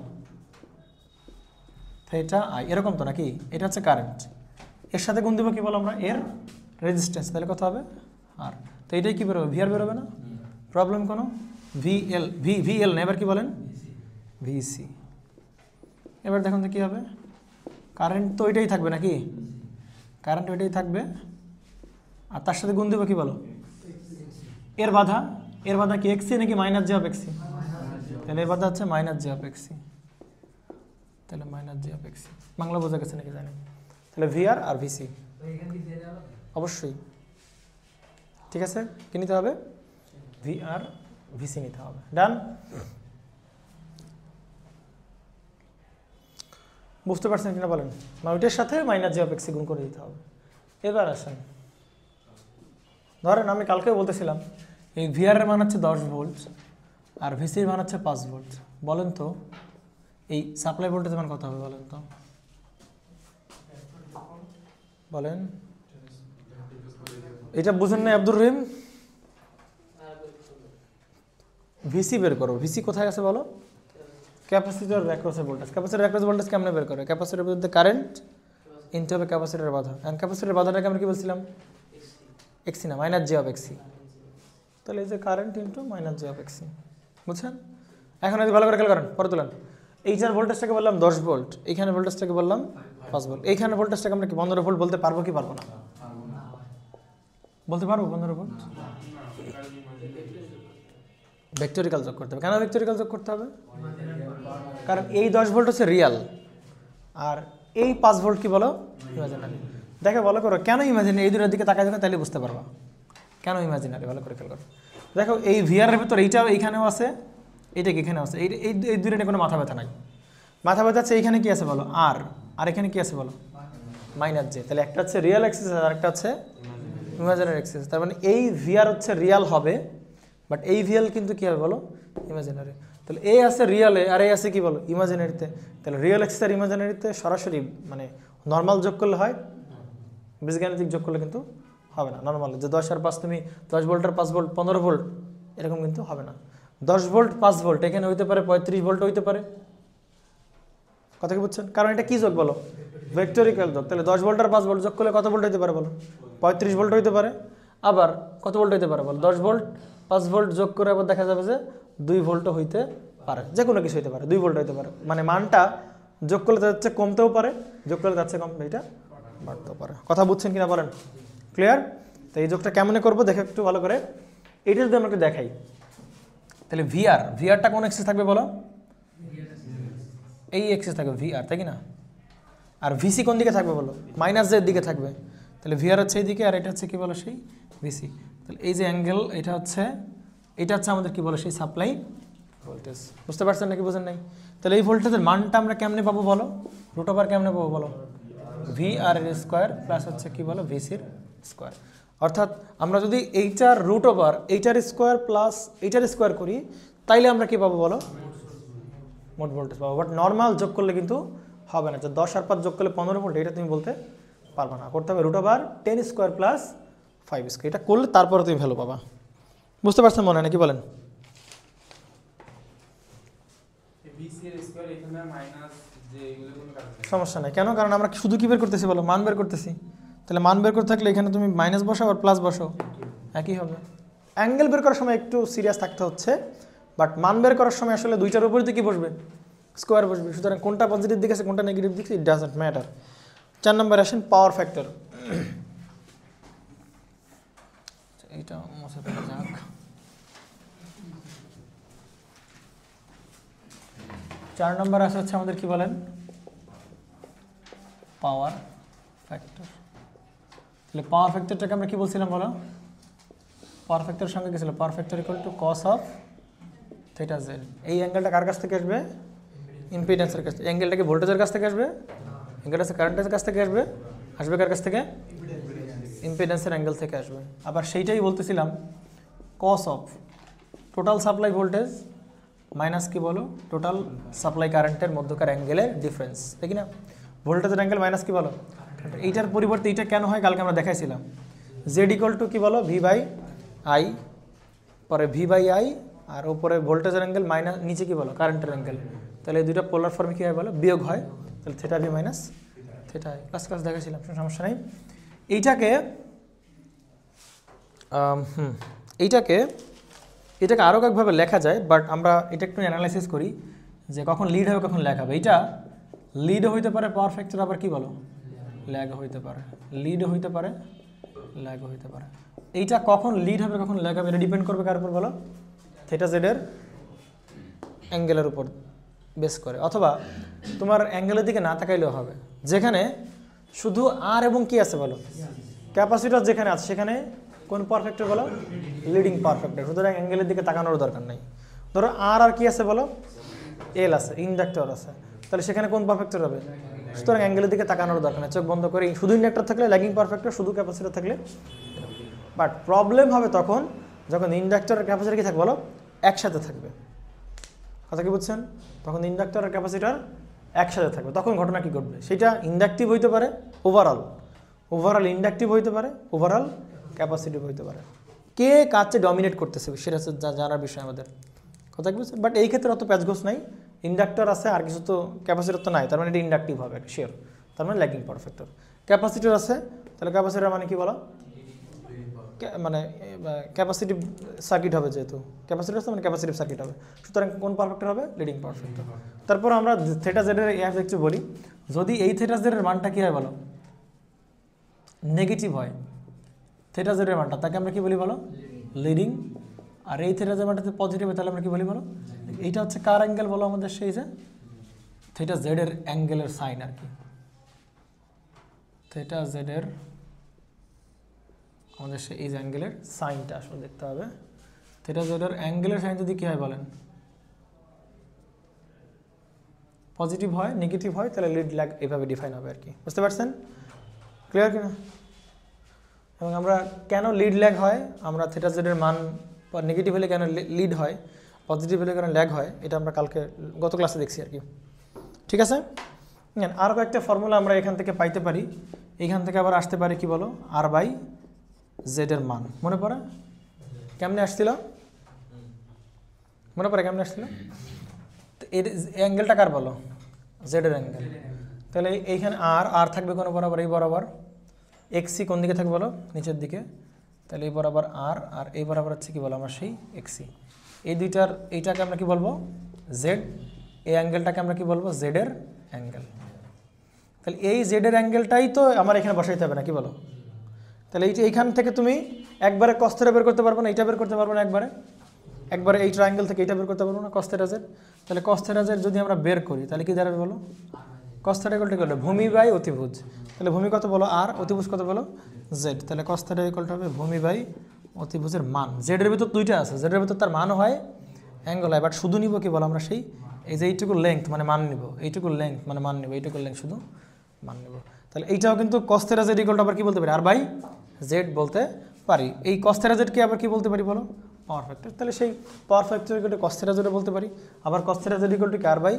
এটা এরকম তো নাকি? এটা হচ্ছে কারেন্ট, এর সাথে গুণ দেবো কি বলো আমরা? এর রেজিস্ট্যান্স। তাহলে কত হবে? আর। তো এটাই কী বেরোবে? ভিআর বেরোবে না? প্রবলেম কোনো? ভিএল না, এবার কি বলেন? ভিসি। এবার দেখুন তো কী হবে? কারেন্ট তো ওইটাই থাকবে নাকি? কারেন্ট ওইটাই থাকবে, আর তার সাথে গুণ দেবো কি বলো? এর বাধা কি এক্সি নাকি মাইনাস জি অফ এক্সি? তাহলে এর বাধা হচ্ছে মাইনাস জি অফ এক্সি। তাহলে মাইনাস জি অফ এক্সি। বাংলা বোঝা গেছে নাকি জানি? তাহলে ভিআর আর ভিসি অবশ্যই, ঠিক আছে। কি নিতে হবে? ভিআর ভিসি নিতে হবে। ডান? বুঝতে পারছেন কিনা বলেন? ওইটার সাথে মাইনাস জি অফ এক্সি গুণ করে দিতে হবে। এবার আসেন, ধরেন আমি কালকেও বলতেছিলাম এই ভিআর এর মান হচ্ছে 10 ভোল্ট আর ভিসির মান হচ্ছে 5 ভোল্ট। বলেন তো এই সাপ্লাই ভোল্টেজ মান কত হবে বলেন তো? বলেন, এটা বুঝেন না আব্দুর রহিম? ভিসি বের করো। ভিসি কোথায় আছে বলো? ক্যাপাসিটর অ্যাক্রসের ভোল্টেজ। ক্যাপাসিটর অ্যাক্রস ভোল্টেজ কেমনে বের করে? ক্যাপাসিটরের বিরুদ্ধে কারেন্ট ইনটু হবে ক্যাপাসিটরের বাধা। এন্ড ক্যাপাসিটরের বাধাটাকে আমরা কি বলছিলাম? এক্সি না, মাইনাস জে অফ এক্সি। তাহলে এই যে current into minus J of X C, বুঝছেন? এখন যদি ভালো করে খেয়াল করেন, পরে তুলেন। এইখানে ভোল্টেজটাকে বললাম 10 ভোল্ট, এইখানে ভোল্টেজটাকে বললাম 5 ভোল্ট। এইখানে ভোল্টেজটাকে আমরা কি 15 ভোল্ট বলতে পারবো কি পারবো না? বলতে পারবো 15 ভোল্ট। ভেক্টরিক্যাল যোগ করতে হবে। কেন ভেক্টরিক্যাল যোগ করতে হবে? কারণ এই 10 ভোল্ট হচ্ছে রিয়াল, আর এই 5 ভোল্ট কি বলো? ইমাজিনারি। দেখে ভালো করো, কেন ইমাজিনারি? এই দুটোর দিকে তাকায় দেখো, তাহলে বুঝতে পারবা কেন ইমাজিনারি। ভালো করে খেয়াল করো, দেখো এই ভিআরের ভিতর এইটাও এইখানেও আছে, এইটা এখানেও আছে। এই দুটো নিয়ে কোনো মাথা ব্যথা নাই। মাথা ব্যথা আছে এইখানে কি আছে বলো? আর এখানে কি আছে বলো? Minus J. তাহলে একটা হচ্ছে রিয়েল অ্যাক্সিস আর একটা হচ্ছে ইমাজিনারি অ্যাক্সিস। তার মানে এই ভিআর হচ্ছে রিয়াল হবে, বাট এই ভিএল কিন্তু কি হবে বলো? ইমাজিনারি। তাহলে এ আছে রিয়ালে আর এ আছে কি বলো? ইমাজিনারিতে। তাহলে রিয়েল অ্যাক্সিস আর ইমাজিনারিতে সরাসরি মানে নর্মাল যোগ করলে হয়, বীজগাণিতিক যোগ করলে কিন্তু হবে না। নর্মাল যে 10 আর 5 তুমি 10 ভোল্ট আর 5 ভোল্ট 15 ভোল্ট এরকম কিন্তু হবে না। 10 ভোল্ট 5 ভোল্ট এখানে হইতে পারে 35 ভোল্ট হইতে পারে। কথা কি বুঝছেন? কারণ এটা কি যোগ বলো? ভেক্টরিক্যাল যোগ। তাহলে 10 ভোল্ট আর 5 ভোল্ট যোগ করলে কত ভোল্ট হইতে পারে বলো? 35 ভোল্ট হইতে পারে। আবার কত ভোল্ট হইতে পারে বলো? 10 ভোল্ট 5 ভোল্ট যোগ করে আবার দেখা যাবে যে 2 ভোল্টও হইতে পারে। যে কোনো কিছু হইতে পারে, 2 ভোল্ট হইতে পারে। মানে মানটা যোগ করলে তার হচ্ছে কমতেও পারে, যোগ করলে তার হচ্ছে কম, এটা বাড়তেও পারে। কথা বুঝছেন কিনা বলেন? ক্লিয়ার? তো এই যোগটা কেমনে করবো দেখো একটু ভালো করে। এইটা যদি আমরা একটু দেখাই, তাহলে ভিআরটা কোন এক্সিস থাকবে বলো? এই এক্সিস থাকবে ভিআর, তাই কি না? আর ভিসি কোন দিকে থাকবে বলো? মাইনাস জের দিকে থাকবে। তাহলে ভিআর হচ্ছে এই দিকে, আর এটা হচ্ছে কি বলো? সেই ভিসি। তাহলে এই যে অ্যাঙ্গেল এটা হচ্ছে আমাদের কি বলো? সেই সাপ্লাই ভোল্টেজ। বুঝতে পারছেন নাকি বুঝেন নাই? তাহলে এই ভোল্টেজের মানটা আমরা কেমনে পাবো বলো? রুট ওভার কেমনে পাবো বলো? ভিআর এর স্কোয়ার প্লাস হচ্ছে কি বলো? ভিসির স্কোয়ার। অর্থাৎ আমরা যদি এইটার রুট ওভার এইটার স্কোয়ার প্লাস এইটার স্কোয়ার করি, তাইলে আমরা কি পাবো বলো? মোট ভোল্টেজ পাবো। বাট নর্মাল যোগ করলে কিন্তু হবে না। যে 10 আর 5 যোগ করলে 15 ভোল্ট, এটা তুমি বলতে পারবে না। করতে হবে root over 10 square plus 5 square. এটা করলে তারপরে তুমি ভ্যালু পাবা। বুঝতে পারছেন মনে হয় নাকি বলেন? সমস্যা নাই। কেন? কারণ আমরা শুধু কি বের করতেছি বলো? মান বের করতেছি। তাহলে মান বের করতে থাকলে এখানে তুমি মাইনাস বসাও আর প্লাস বসাও, একই হবে। অ্যাঙ্গেল বের করার সময় একটু সিরিয়াস থাকতে হচ্ছে, বাট মান বের করার সময় আসলে দুইটার উপরে কি বসবে? স্কোয়ার বসবে। সুতরাং কোনটা পজিটিভ দিক আছে কোনটা নেগেটিভ দিক, ইট ডাজন্ট ম্যাটার। 4 নম্বরে আসেন পাওয়ার ফ্যাক্টর। এইটা মুছে ফেলা যাক। চার নম্বর আসে হচ্ছে আমাদের কি বলেন? পাওয়ার ফ্যাক্টর। তাহলে পাওয়ার ফ্যাক্টরটাকে আমরা কি বলছিলাম বলো? পাওয়ার ফ্যাক্টরের সঙ্গে কি ছিল? Power factor equal to cos of theta Z. এই অ্যাঙ্গেলটা কার কাছ থেকে আসবে? ইম্পিডেন্সের কাছ থেকে। অ্যাঙ্গেলটা কি ভোল্টেজের কাছ থেকে আসবে? অ্যাঙ্গেলটা কারেন্টের কাছ থেকে আসবে। আসবে কার কাছ থেকে? ইম্পিডেন্সের অ্যাঙ্গেল থেকে আসবে। আবার সেইটাই বলতেছিলাম, cos of total supply voltage minus কি বলো? টোটাল সাপ্লাই কারেন্টের মধ্যকার অ্যাঙ্গেলের ডিফারেন্স, তাই কি না? ভোল্টেজের অ্যাঙ্গেল মাইনাস কি বলো? এইটার পরিবর্তে এইটা কেন হয় কালকে আমরা দেখাইছিলাম। জেড ইকুয়াল টু কি বলো? ভি বাই আই, পরে ভি বাই আই, আর ওপরে ভোল্টেজের অ্যাঙ্গেল মাইনাস, নিচে কি বলো? কারেন্টের অ্যাঙ্গেল। তাহলে এই দুইটা পোলার ফর্মে কী হয় বলো? বিয়োগ হয়। তাহলে theta V minus theta I. Class দেখাইছিলাম, সমস্যা নেই। এইটাকে আরও কয়েকভাবে লেখা যায়, বাট আমরা এটা একটু অ্যানালাইসিস করি যে কখন লিড হবে কখন ল্যাগ হবে। এইটা লিডও হইতে পারে পাওয়ার ফ্যাক্টর, আবার কি বলো? ল্যাগও হইতে পারে। লিডও হইতে পারে, ল্যাগও হইতে পারে। এইটা কখন লিড হবে কখন ল্যাগ হবে এটা ডিপেন্ড করবে কার উপর বলো? থেটা জেডের অ্যাঙ্গেলের উপর বেস করে। অথবা তোমার অ্যাঙ্গেলের দিকে না তাকাইলেও হবে, যেখানে শুধু আর এবং কি আছে বলো? ক্যাপাসিটর যেখানে আছে সেখানে কোন পাওয়ার ফ্যাক্টর বলো? Leading power factor. সুতরাং অ্যাঙ্গেলের দিকে তাকানোর দরকার নেই। ধরো আর কি আছে বলো? এল আছে, ইন্ডাক্টর আছে। তাহলে সেখানে কোন পাওয়ার ফ্যাক্টর হবে? সুতরাং অ্যাঙ্গেলের দিকে তাকানোর দরকার নেই। চোখ বন্ধ করে শুধু ইন্ডাক্টর থাকলে ল্যাগিং পাওয়ার ফ্যাক্টর, শুধু ক্যাপাসিটর থাকলে। বাট প্রবলেম হবে তখন যখন ইন্ডাক্টর আর ক্যাপাসিটর কি থাকবে বলো? একসাথে থাকবে। কথা কি বুঝছেন? তখন ইন্ডাক্টর আর ক্যাপাসিটর একসাথে থাকবে, তখন ঘটনা কি ঘটবে? সেটা ইন্ডাকটিভ হইতে পারে, ওভারঅল ইন্ডাকটিভ হইতে পারে, ওভারঅল ক্যাপাসিটিভ হইতে পারে। কে কাজে ডমিনেট করতেছে সেটা হচ্ছে জানার বিষয় আমাদের, কথা কি বুঝছেন? বাট এই ক্ষেত্রে অত প্যাচগোছ নাই, ইন্ডাক্টর আছে আর কিছু তো ক্যাপাসিটর তো নাই, তার মানে এটা ইন্ডাকটিভ হবে শিওর, তার মানে ল্যাগিং পাওয়ার ফ্যাক্টর। ক্যাপাসিটর আছে, তাহলে ক্যাপাসিটর মানে কি বলো, মানে ক্যাপাসিটিভ সার্কিট হবে, যেহেতু ক্যাপাসিটর আছে মানে ক্যাপাসিটিভ সার্কিট হবে, সুতরাং কোন পাওয়ার ফ্যাক্টর হবে, লিডিং পাওয়ার ফ্যাক্টর। তারপর আমরা থেটা জেড এর একটু বলি, যদি এই থেটা জেড এর মানটা কি হয় বলো, নেগেটিভ হয়, থেটা জেড এর মানটা, তাকে আমরা কি বলি বলো, লিডিং। আর এই থেটা জেড মানটাতে পজিটিভ হয়, তাহলে আমরা কি বলি বলো, এইটা হচ্ছে কার অ্যাঙ্গেল বলো আমাদের, সেই যে থেটা জেড এর অ্যাঙ্গেলের সাইন আর কি, থেটা জেড এর আমাদের সেই এই অ্যাঙ্গেলের সাইনটা আসলে দেখতে হবে। থেটা জেড এর অ্যাঙ্গেলের সাইন যদি কি হয় বলেন, পজিটিভ হয়, নেগেটিভ হয়, তাহলে লিড ল্যাগ এভাবে ডিফাইন হবে আর কি, বুঝতে পারছেন? ক্লিয়ার কিনা? এবং আমরা কেন লিড ল্যাগ হয়, আমরা থেটা জেড এর মান নেগেটিভ হলে কেন লিড হয়, পজিটিভ হলে কেন ল্যাগ হয়, এটা আমরা কালকে গত ক্লাসে দেখছি আর কি, ঠিক আছে? আরও কয়েকটা ফর্মুলা আমরা এখান থেকে পাইতে পারি, এইখান থেকে আবার আসতে পারে কি বলো, আর বাই জেড এর মান, মনে পড়ে কেমনে আসছিল, মনে পড়ে কেমনে আসছিল? এর অ্যাঙ্গেলটা কার বলো, জেড এর অ্যাঙ্গেল, তাহলে এইখানে আর আর থাকবে কোনো বরাবর, এই বরাবর, এক্সি কোন দিকে থাকবে বলো, নিচের দিকে, তাহলে এই বরাবর আর, আর এই বরাবর হচ্ছে কি বলো আমার সেই এক্সি, এই দুইটার এইটাকে আমরা কি বলবো, জেড, এই অ্যাঙ্গেলটাকে আমরা কি বলবো, জেড এর অ্যাঙ্গেল। তাহলে এই জেড এর অ্যাঙ্গেলটাই তো আমার এখানে বসাইতে হবে না, কি বলো? তাহলে এইখান থেকে তুমি একবারে কস থেটা বের করতে পারবো না, এইটা বের করতে পারবো না, একবারে এই ট্রায়াঙ্গেল থেকে এইটা বের করতে পারবো না, কস থেটা জেড। তাহলে কস থেটা জেড যদি আমরা বের করি তাহলে কি দাঁড়াবে বলো, কস থেটা ইকুয়াল টু কি হলো, ভূমি বাই অতিভুজ, তাহলে ভূমি কত বলো আর, অতিভুজ কত বলো জেড, তাহলে কস থেটা ইকুয়াল টু হবে ভূমি বাই অতিভুজের মান। জেড এর ভিতর দুইটা আছে, জেড এর ভিতর তার মানও হয় অ্যাঙ্গেল হয়, বাট শুধু নিব কি বলো আমরা সেই এই যে এইটুকু লেংথ মানে মান নিব, এইটুকু লেংথ মানে মান নিব, এইটুকু লেংথ শুধু মান নিব। তাহলে এইটাও কিন্তু কস থেটা জেড ইকুয়াল টু আবার কি বলতে পারি, আর বাই জেড বলতে পারি। এই কস থেটা জেডকে আবার কি বলতে পারি বলো, পাওয়ার ফ্যাক্টর, তাহলে সেই power factor equal to cos theta Z বলতে পারি, আবার cos theta Z equal to কি আর বাই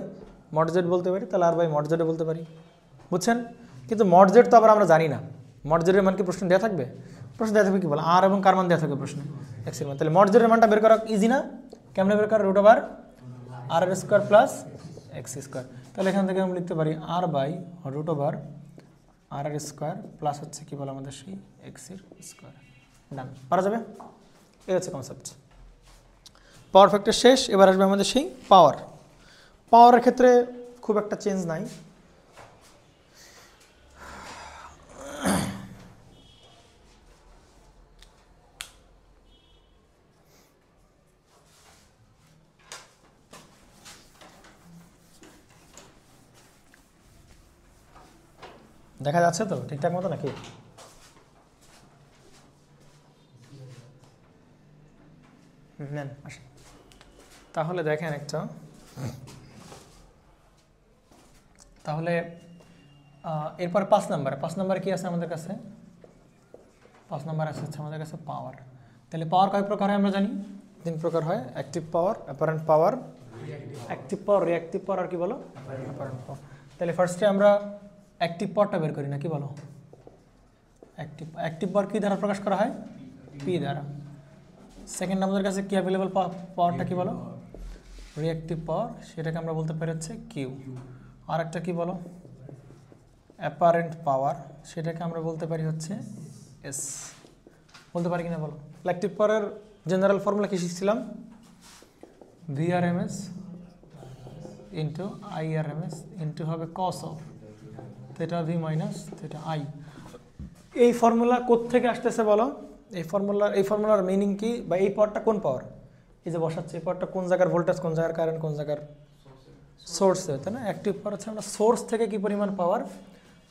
মড জেড বলতে পারি, তাহলে আর বাই মড জেড বলতে পারি, বুঝছেন? কিন্তু মড জেড তো আবার আমরা জানি না, মড জেডের মান কি প্রশ্ন দেওয়া থাকবে, প্রশ্ন দেওয়া থাকবে কি বলো, আর এবং কার মান দেওয়া থাকবে প্রশ্নে, এক্স এর মান। তাহলে মড জেডের মানটা বের করা ইজি না, কেমনে বের করা, রুট ওভার আর এর স্কোয়ার প্লাস এক্স স্কোয়ার, তাহলে এখান থেকে আমরা লিখতে পারি আর বাই রুট ওভার আর এর স্কোয়ার প্লাস হচ্ছে কি বলো আমাদের সেই এক্স এর স্কোয়ার, ডান, পারা যাবে? এই হচ্ছে কনসেপ্ট। পাওয়ার ফ্যাক্টর শেষ, এবার আসবে আমাদের সেই পাওয়ার। পাওয়ারের ক্ষেত্রে খুব একটা চেঞ্জ নাই, দেখা যাচ্ছে তো ঠিকঠাক মতো নাকি? নেন আসেন, তাহলে দেখেন একটা, তাহলে এরপর 5 নাম্বার কি আছে আমাদের কাছে, 5 নাম্বার আছে হচ্ছে আমাদের কাছে পাওয়ার। তাহলে পাওয়ার কয় প্রকার হয় আমরা জানি, 3 প্রকার হয়, active power, apparent power, active power, reactive power আর কি বলো, অ্যাপারেন্ট পাওয়ার। তাহলে ফার্স্টে আমরা অ্যাক্টিভ পাওয়ারটা বের করি না, কি বলো, অ্যাক্টিভ পাওয়ার কি দ্বারা প্রকাশ করা হয়, পি দ্বারা। সেকেন্ড আমাদের কাছে কি অ্যাভেলেবল পাওয়ারটা কি বলো, রিঅ্যাক্টিভ পাওয়ার, সেটাকে আমরা বলতে পারি হচ্ছে কিউ। আর একটা কি বলো, অ্যাপারেন্ট পাওয়ার, সেটাকে আমরা বলতে পারি হচ্ছে এস, বলতে পারি কিনা বলো। অ্যাক্টিভ পাওয়ারের জেনারেল ফর্মুলা কি শিখছিলাম, ভিআরএমএস ইন্টু আইআরএমএস ইন্টু হবে cos of theta V minus theta I. এই ফর্মুলা কোত্থেকে আসতেছে বলো, এই ফর্মুলার মিনিং কি, বা এই পাওয়ারটা কোন পাওয়ার, এই যে বসাচ্ছে এই পাওয়ারটা কোন জায়গার ভোল্টেজ, কোন জায়গার কারেন্ট, কোন জায়গার সোর্সে, তাই না? অ্যাক্টিভ পাওয়ার হচ্ছে আমরা সোর্স থেকে কি পরিমাণ পাওয়ার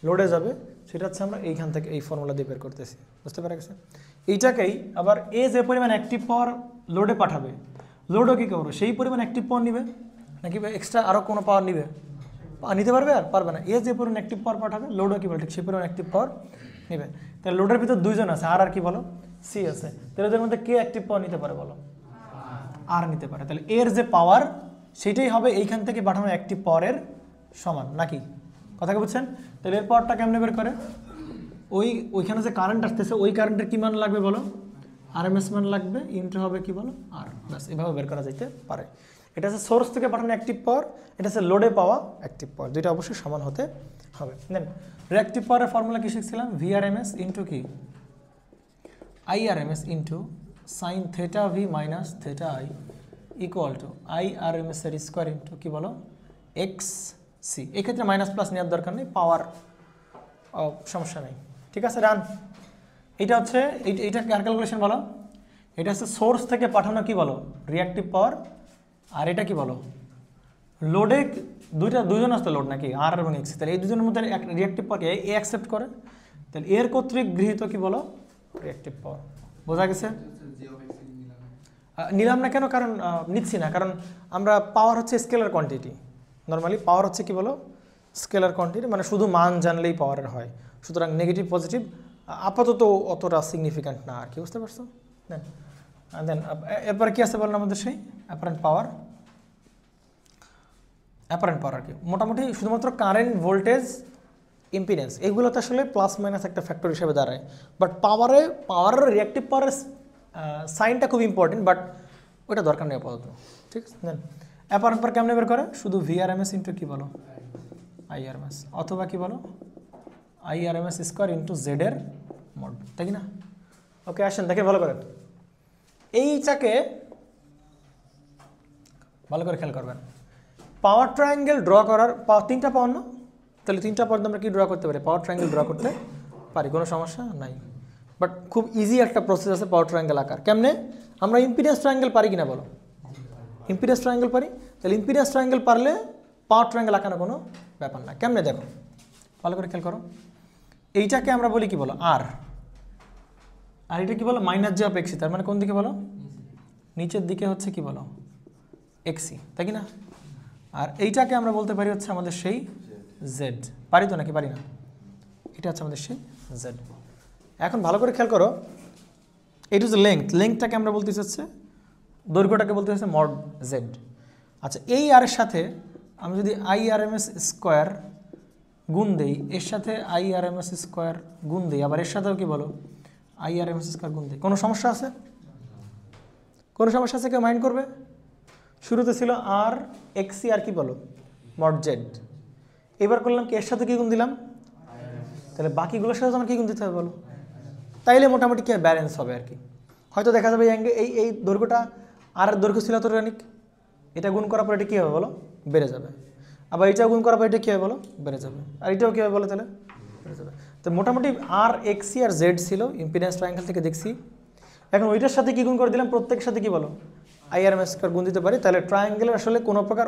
লোডে যাবে সেটা হচ্ছে আমরা এইখান থেকে এই ফর্মুলা দিয়ে বের করতেছি, বুঝতে পারা গেছে? এইটাকেই আবার এ যে পরিমাণ অ্যাক্টিভ পাওয়ার লোডে পাঠাবে, লোডও কী করবো, সেই পরিমাণ অ্যাক্টিভ পাওয়ার নিবে নাকি এক্সট্রা আরও কোনো পাওয়ার নিবে, নিতে পারবে আর পারবে না, এ যে পরিমাণ অ্যাক্টিভ পাওয়ার পাঠাবে লোডও কী বলে ঠিক সেই পরিমাণ অ্যাক্টিভ পাওয়ার নেবে। তাহলে লোডের ভিতর দুইজন আছে, আর কি বলো, সি আছে, তাহলে ওদের মধ্যে কে অ্যাক্টিভ পাওয়ার নিতে পারে বলো, আর নিতে পারে। তাহলে এর যে পাওয়ার সেটাই হবে এইখান থেকে পাঠানো অ্যাক্টিভ পাওয়ারের সমান, নাকি? কথাকে বুঝছেন? তাহলে এর পাওয়ারটা কেমনে বের করে, ওইখানে যে কারেন্ট আসতেছে ওই কারেন্টের কি মান লাগবে বলো, আরএমএস মান লাগবে, ইনটু হবে কি বলো আর, ব্যাস এভাবে বের করা যাইতে পারে। এটা হচ্ছে সোর্স থেকে পাঠানো অ্যাক্টিভ পাওয়ার, এটা হচ্ছে লোডে পাওয়া অ্যাক্টিভ পাওয়ার, দুইটা অবশ্যই সমান হতে হবে। দেন রিঅ্যাক্টিভ পাওয়ারের ফর্মুলা কি শিখছিলাম, ভিআরএমএস ইনটু কি IRMS into sine theta V minus theta I equal two IRMS এর স্কোয়ার ইনটু কি বলো এক্স সি। এক্ষেত্রে মাইনাস প্লাস নেওয়ার দরকার নেই, পাওয়ার সমস্যা নেই, ঠিক আছে রান। এটা হচ্ছে এইটা কার ক্যালকুলেশন বলো, এটা হচ্ছে সোর্স থেকে পাঠানো কি বলো রিঅ্যাক্টিভ পাওয়ার, আর এটা কি বলো লোডে দুজন আসতে লোড নাকি আর এবং এক্স, তাহলে এই দুজনের মধ্যে রিঅ্যাক্টিভ পাওয়ার এ অ্যাকসেপ্ট করে, তাহলে এর কর্তৃক গৃহীত কি বলো রিঅ্যাক্টিভ পাওয়ার। বোঝা গেছে? নিলাম না কেন, কারণ নিচ্ছি না, কারণ আমরা পাওয়ার হচ্ছে স্কেলার কোয়ান্টিটি, নর্মালি পাওয়ার হচ্ছে কি বলো স্কেলার কোয়ান্টিটি, মানে শুধু মান জানলেই পাওয়ারের হয়, সুতরাং নেগেটিভ পজিটিভ আপাতত অতটা সিগনিফিক্যান্ট না আর কি, বুঝতে পারছো? দেন এরপরে কি আছে বলেন আমাদের সেই অ্যাপারেন্ট পাওয়ার আর কি মোটামুটি শুধুমাত্র কারেন্ট, ভোল্টেজ, ইম্পিডেন্স এগুলোতে আসলে প্লাস মাইনাস একটা ফ্যাক্টর হিসেবে দাঁড়ায়, বাট পাওয়ারের রিঅ্যাক্টিভ পাওয়ারের সাইনটা খুব ইম্পর্টেন্ট, বাট ওইটা দরকার নেই আপাতত, ঠিক আছে? দেন অ্যাপারেন্ট পাওয়ার কেমনে বের করে, শুধু ভিআরএমএস ইন্টু কি বলো আইআরএমএস, অথবা কি বলো আইআরএমএস স্কোয়ার ইন্টু জেড এর মড, তাই না? ওকে আসেন দেখে ভালো করেন, এইটাকে ভালো করে খেয়াল করবেন। পাওয়ার ট্রায়াঙ্গেল ড্র করার তিনটা পাওয়ার না, তাহলে তিনটা পাওয়ার আমরা কি ড্র করতে পারি, পাওয়ার ট্রায়াঙ্গেল ড্র করতে পারি, কোনো সমস্যা নাই, বাট খুব ইজি একটা প্রসেস আছে পাওয়ার ট্রায়াঙ্গেল আকার। কেমনে আমরা ইম্পিডেন্স ট্রায়াঙ্গেল পারি কিনা বলো, ইম্পিডেন্স ট্রায়াঙ্গেল পারি, তাহলে ইম্পিডেন্স ট্রায়াঙ্গেল পারলে পাওয়ার ট্রায়াঙ্গেল আঁকানো কোনো ব্যাপার না। কেমনে দেখো ভালো করে খেয়াল করো, এইটাকে আমরা বলি কি বলো আর এটা কি বলো মাইনাস জে অফ এক্সি, তার মানে কোন দিকে বলো নিচের দিকে হচ্ছে কি বলো এক্সি, তাই কি না? আর এইটাকে আমরা বলতে পারি হচ্ছে আমাদের সেই জেড, পারি তো নাকি পারি না, এটা হচ্ছে আমাদের সেই জেড। এখন ভালো করে খেয়াল করো, এটা হচ্ছে লেংথটাকে আমরা বলতে হচ্ছে, দৈর্ঘ্যটাকে বলতে হচ্ছে মড জেড। আচ্ছা এই আর এর সাথে আমি যদি আইআরএমএস স্কোয়ার গুণ দেই, এর সাথে আইআরএমএস স্কোয়ার গুণ দেই, আবার এর সাথেও কি বলো আইআরএমএস স্কোয়ার গুণ দেই, কোনো সমস্যা আছে? কোনো সমস্যা আছে? কেউ মাইন্ড করবে? শুরুতে ছিল আর এক্সি আর কি বলো মড জেড, এবার করলাম কি এর সাথে কি গুণ দিলাম, তাহলে বাকিগুলোর সাথে তোমার কি গুণ দিতে হবে বলো, তাইলে মোটামুটি কি ব্যালেন্স হবে আর কি। হয়তো দেখা যাবে এই দৈর্ঘ্যটা আর দৈর্ঘ্য ছিল তৈরানিক, এটা গুণ করার পর এটা কী হবে বলো বেড়ে যাবে, আবার এটাও গুণ করার পর এটা কী হবে বলো বেড়ে যাবে, আর এটাও কী হবে বলো তাহলে বেড়ে যাবে। তো মোটামুটি আর এক্সি আর জেড ছিল ইম্পিডেন্স ট্রায়াঙ্গেল থেকে দেখছি, এখন ওইটার সাথে কী গুণ করে দিলাম, প্রত্যেকের সাথে কী বলো আইআরএমএস স্কোয়ার গুণ দিতে পারি, তাহলে ট্রায়াঙ্গেলের আসলে কোনো প্রকার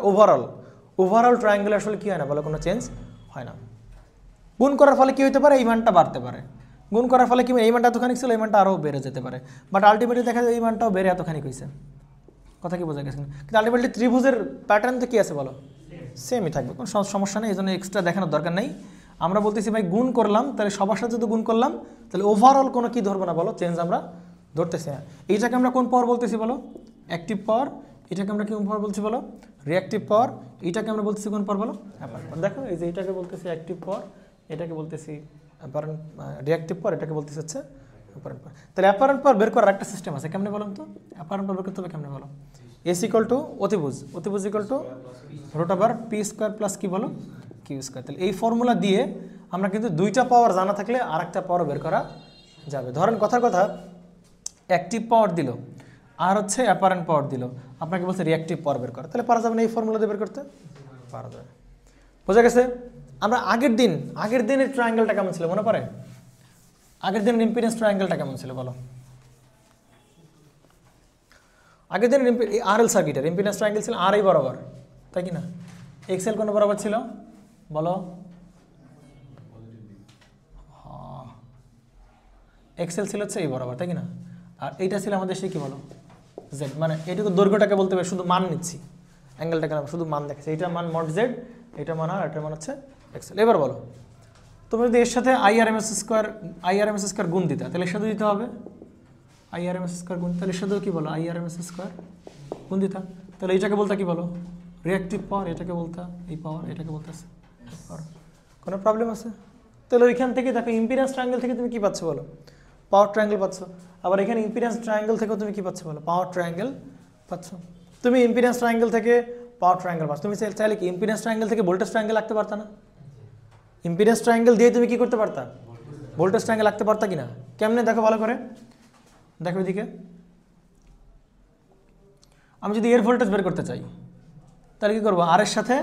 ওভারঅল ট্রায়াঙ্গেলের আসলে কী হয় না বলো কোনো চেঞ্জ হয় না। গুণ করার ফলে কী হতে পারে, এই মানটা বাড়তে পারে, গুণ করার ফলে কি এই মানটা এতখানি ছিল এই মানটা আরও বেড়ে যেতে পারে, বাট আলটিমেটলি দেখা যায় এই মানটাও বেড়ে এতখানি হয়েছে, কথা কি বোঝা গেছে? কিন্তু আলটিমেটলি ত্রিভুজের প্যাটার্ন তো কী আছে বলো সেমই থাকবে, কোনো সমস্যা নেই, এই জন্য এক্সট্রা দেখানোর দরকার নেই। আমরা বলতেছি ভাই গুণ করলাম, তাহলে সবার সাথে যদি গুণ করলাম তাহলে ওভারঅল কোনো কি ধরবো না বলো চেঞ্জ আমরা ধরতেছি না। এইটাকে আমরা কোন পাওয়ার বলতেছি বলো অ্যাক্টিভ পাওয়ার, এটাকে আমরা কোন পাওয়ার বলছি বলো রিঅ্যাক্টিভ পাওয়ার, এইটাকে আমরা বলতেছি কোন পাওয়ার বলো অ্যাপারেন্ট পাওয়ার। দেখো এই যে এইটাকে বলতেছি অ্যাক্টিভ পাওয়ার, এটাকে বলতেছি অ্যাপারেন্ট রিঅ্যাক্টিভ পাওয়ার, এটাকে বলতেছি হচ্ছে অ্যাপারেন্ট পাওয়ার। তাহলে অ্যাপারেন্ট পাওয়ার বের করার একটা সিস্টেম আছে, কেমনে বলুন তো অ্যাপারেন্ট পাওয়ার বের করতে হবে কেমনে বলো, এস ইকুয়াল টু অতিভুজ equal to root over P square plus কি বলো কিউ স্কোয়ার। তাহলে এই ফর্মুলা দিয়ে আমরা কিন্তু দুইটা পাওয়ার জানা থাকলে আর একটা পাওয়ার বের করা যাবে। ধরেন কথার কথা অ্যাক্টিভ পাওয়ার দিল আর হচ্ছে অ্যাপারেন্ট পাওয়ার দিল, আপনাকে বলছে রিঅ্যাক্টিভ পাওয়ার বের করা, তাহলে পারা যাবে না এই ফর্মুলা দিয়ে বের করতে পারা যাবে। বোঝা গেছে? আমরা আগের দিনের ট্রায়াঙ্গেলটা কেমন ছিল মনে পড়ে? আগের দিনের ইম্পিডেন্স ট্রায়াঙ্গেলটা কেমন ছিল বলো? আগের দিনের আরএল সার্কিটের ইম্পিডেন্স ট্রায়াঙ্গেল ছিল আর এই বরাবর, তাই কি না? এক্সেল কোন বরাবর ছিল বলো? এক্সেল ছিল হচ্ছে এই বরাবর, তাই কি না? আর এইটা ছিল আমাদের সেই কি বলো জেড, মানে এইটুকু দৈর্ঘ্যটাকে বলতে হবে, শুধু মান নিচ্ছি, অ্যাঙ্গেলটাকে শুধু মান দেখছি, এইটার মান মড জেড, এটা মান আর এটার মান হচ্ছে এক্সেল। এবার বলো তুমি যদি এর সাথে আইআরএমএস স্কোয়ার গুণ দিতে, তাহলে এর সাথে দিতে হবে আইআরএমএস স্কোয়ার গুণ, তাহলে এর সাথেও কি বলো আইআরএমএস স্কোয়ার গুণ দিতা, তাহলে এইটাকে বলতে কি বলো রিঅ্যাক্টিভ পাওয়ার, এটাকে বলতে এই পাওয়ার, এটাকে বলতেছে পাওয়ার। কোনো প্রবলেম আছে? তো তাহলে ওইখান থেকে দেখো ইম্পিডেন্স ট্রায়াঙ্গেল থেকে তুমি কি পাচ্ছ বলো, পাওয়ার ট্রায়াঙ্গেল পাচ্ছ। আবার এখানে ইম্পিডেন্স ট্রায়াঙ্গেল থেকেও তুমি কি পাচ্ছ বলো, পাওয়ার ট্রায়াঙ্গেল পাচ্ছ। তুমি ইম্পিডেন্স ট্রায়াঙ্গেল থেকে পাওয়ার ট্রায়াঙ্গেল পাচ্ছ। তুমি চাইলে কি ইম্পিডেন্স ট্রায়াঙ্গেল থেকে ভোল্টেজ ট্রায়াঙ্গেল রাখতে পারতা না? ইম্পিডেন্স ট্রায়াঙ্গেল দিয়ে তুমি কি করতে পারতা, ভোল্টেজ ট্রায়াঙ্গেল রাখতে পারতা কিনা? কেমনে দেখো ভালো করে, দেখো এদিকে। আমি যদি এর ভোল্টেজ বের করতে চাই তাহলে কি করবো, আর এর সাথে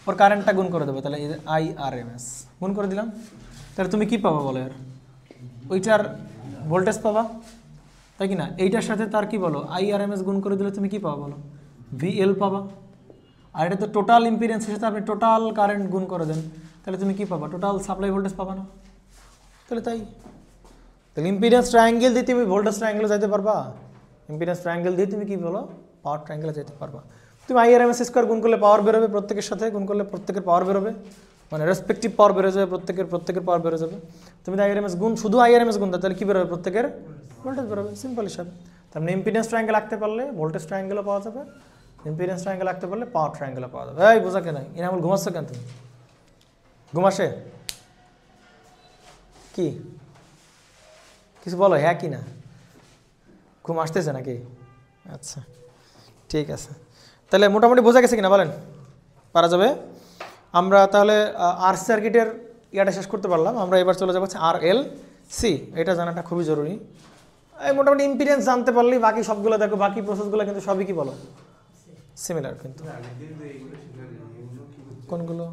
ওর কারেন্টটা গুণ করে দেবো, তাহলে IRMS গুণ করে দিলাম। তাহলে তুমি কি পাবা বলো, এর ওইটার ভোল্টেজ পাবা, তাই কি না? এইটার সাথে তার কি বলো IRMS গুণ করে দিলে তুমি কি পাবা বলো, VL পাবা। আর এটা তো টোটাল ইম্পিডেন্সের সাথে আপনি টোটাল কারেন্ট গুণ করে দেন, তাহলে তুমি কি পাবা, টোটাল সাপ্লাই ভোল্টেজ পাবা না? তাহলে তাহলে ইম্পিডেন্স ট্রায়াঙ্গেল দিয়ে তুমি ভোল্টেজ ট্রায়াঙ্গেলে যাইতে পারবা, ইম্পিডেন্স ট্রায়াঙ্গেল দিয়ে তুমি কি বলো, পাওয়ার ট্রায়াঙ্গেলে যেতে পারবা। তুমি IRMS স্কোয়ার গুণ করলে পাওয়ার বেরোবে, প্রত্যেকের সাথে গুণ করলে প্রত্যেকের পাওয়ার বেরোবে, মানে রেসপেক্টিভ পাওয়ার বেরো যাবে, প্রত্যেকের পাওয়ার বেরো যাবে। তুমি IRMS গুণ, শুধু IRMS গুণ দাও, তাহলে কি বেরোবে, প্রত্যেকের ভোল্টেজ বেরোবে, সিম্পল হিসাব। তার মানে ইম্পিডেন্স ট্রায়াঙ্গেল আঁকতে পারলে ভোল্টেজ ট্রায়াঙ্গেলও পাওয়া যাবে, ইম্পিডেন্স ট্রায়াঙ্গেল আঁকতে পারলে পাওয়ার ট্রায়াঙ্গেলও পাওয়া যাবে। এই বোঝা কেন এনামুল ঘুমাচ্ছ কেন তুমি, ঘুমাসে কি কিছু বলো, হ্যাঁ কি না, ঘুম আসতেছে নাকি? আচ্ছা ঠিক আছে, তাহলে মোটামুটি বোঝা গেছে কিনা বলেন, পারা যাবে। আমরা তাহলে RC সার্কিটের ইয়াটা শেষ করতে পারলাম। আমরা এবার চলে যাবো RLC, এটা জানাটা খুবই জরুরি। এই মোটামুটি ইম্পিডেন্স জানতে পারলেই বাকি সবগুলো দেখো, বাকি প্রসেসগুলো কিন্তু সবই কি বলো, সিমিলার। কিন্তু কোনগুলো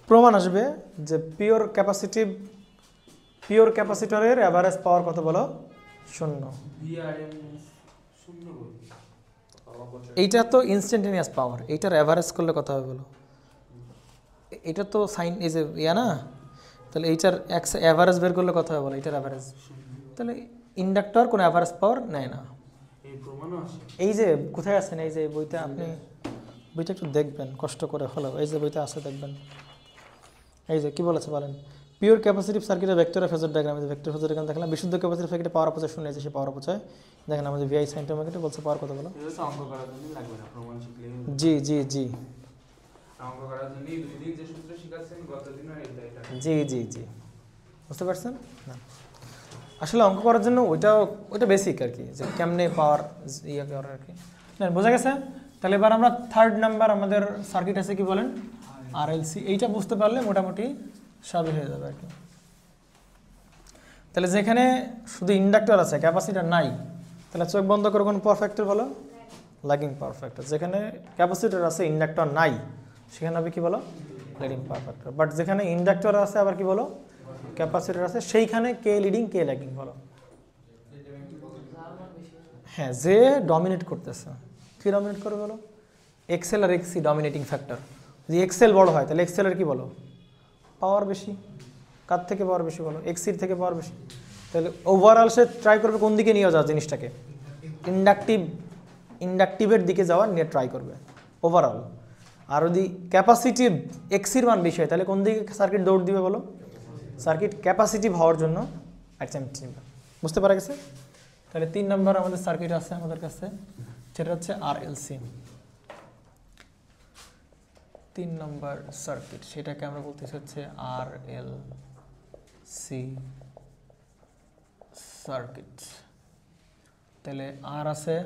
প্রমাণ আসবে যে পিওর ক্যাপাসিটরের অ্যাভারেজ পাওয়ার কত বলো, 0। এইটা তো ইনস্ট্যান্টেনিয়াস পাওয়ার, এইটার অ্যাভারেজ করলে কত হবে বলো, এটা তো সাইন এই যে ইয়া না, তাহলে এইটার অ্যাভারেজ বের করলে কত হবে বলো, এইটার অ্যাভারেজ। তাহলে ইন্ডাক্টর কোনো অ্যাভারেজ পাওয়ার নেয় না। এই যে কোথায় আছেন, এই যে বইতে, আপনি বইটা একটু দেখবেন কষ্ট করে হলো, এই যে বইটা আছে দেখবেন, এই যে কি বলেছে বলেন, পিওর ক্যাপাসিটিভ সার্কিটের vector phasor diagram, vector phasor diagram দেখলাম। বিশুদ্ধ ক্যাপাসিটিভ সার্কিটে পাওয়ার অপচয় শূন্য, আছে সে পাওয়ার অপচয় দেখেন আমাদের VI সাইন টোমেকেটে বলছে পাওয়ার কত বলো, জি জি জি জি জি জি বুঝতে পারছেন না? আসলে অঙ্ক করার জন্য ওইটা বেসিক আর কি, যে কেমনে পাওয়ার ইয়ে করার আর কি, বোঝা গেছে। তাহলে এবার আমরা 3rd নাম্বার আমাদের সার্কিট আছে কি বলেন, RLC। এইটা বুঝতে পারলে মোটামুটি সবই হয়ে যাবে আর কি। তাহলে যেখানে শুধু ইন্ডাক্টর আছে, ক্যাপাসিটর নাই, তাহলে চোখ বন্ধ করে কোন পাওয়ার ফ্যাক্টর বলো, ল্যাগিং পাওয়ার ফ্যাক্টর। যেখানে ক্যাপাসিটর আছে ইন্ডাক্টর নাই, সেখানে হবে কি বলো, লিডিং পাওয়ার ফ্যাক্টর। বাট যেখানে ইন্ডাক্টর আছে আবার কি বলো, ক্যাপাসিটর আছে, সেইখানে কে লিডিং কে ল্যাগিং বলো। হ্যাঁ, যে ডমিনেট করতেছে, কি ডমিনেট করবে বলো, XL আর XC ডমিনেটিং ফ্যাক্টর। যদি XL বড় হয় তাহলে XL এর কি বলো, পাওয়ার বেশি। কার থেকে পাওয়ার বেশি বলো, XCর থেকে পাওয়ার বেশি। তাহলে ওভারঅল সে ট্রাই করবে কোন দিকে নিয়ে যাওয়ার জিনিসটাকে, ইন্ডাকটিভের দিকে যাওয়ার নিয়ে ট্রাই করবে ওভারঅল। আর যদি ক্যাপাসিটিভ XCর মান বেশি হয় তাহলে কোন দিকে সার্কিট দৌড় দিবে বলো, সার্কিট ক্যাপাসিটিভ হওয়ার জন্য অ্যাটেম্পট নিবে। বুঝতে পারা গেছে? তাহলে 3 নম্বর আমাদের সার্কিট আছে আমাদের কাছে, সেটা হচ্ছে RLC। 3 নম্বর সার্কিট, সেটাকে আমরা বলতেছি হচ্ছে RLC সার্কিট। তাহলে আর আছে,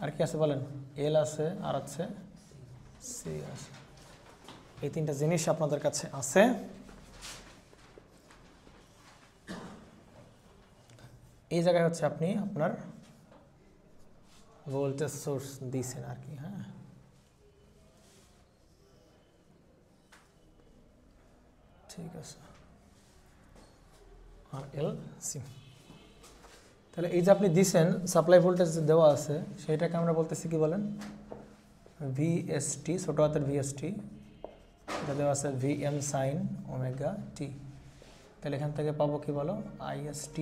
আর কি আছে বলেন, L আছে, আর আছে C আছে। এই 3টা জিনিস আপনাদের কাছে আছে। এই জায়গায় হচ্ছে আপনি আপনার ভোল্টেজ সোর্স দিয়েছেন আর কি। হ্যাঁ, ঠিক আছে, RLC। তাহলে এই যে আপনি দিছেন সাপ্লাই ভোল্টেজ দেওয়া আছে, সেটাকে আমরা বলতেছি কি বলেন, VST, ছোট হাতের VST। এটা দেওয়া আছে VM sin ওমেগা t। তাহলে এখান থেকে পাবো কি বলো, IST,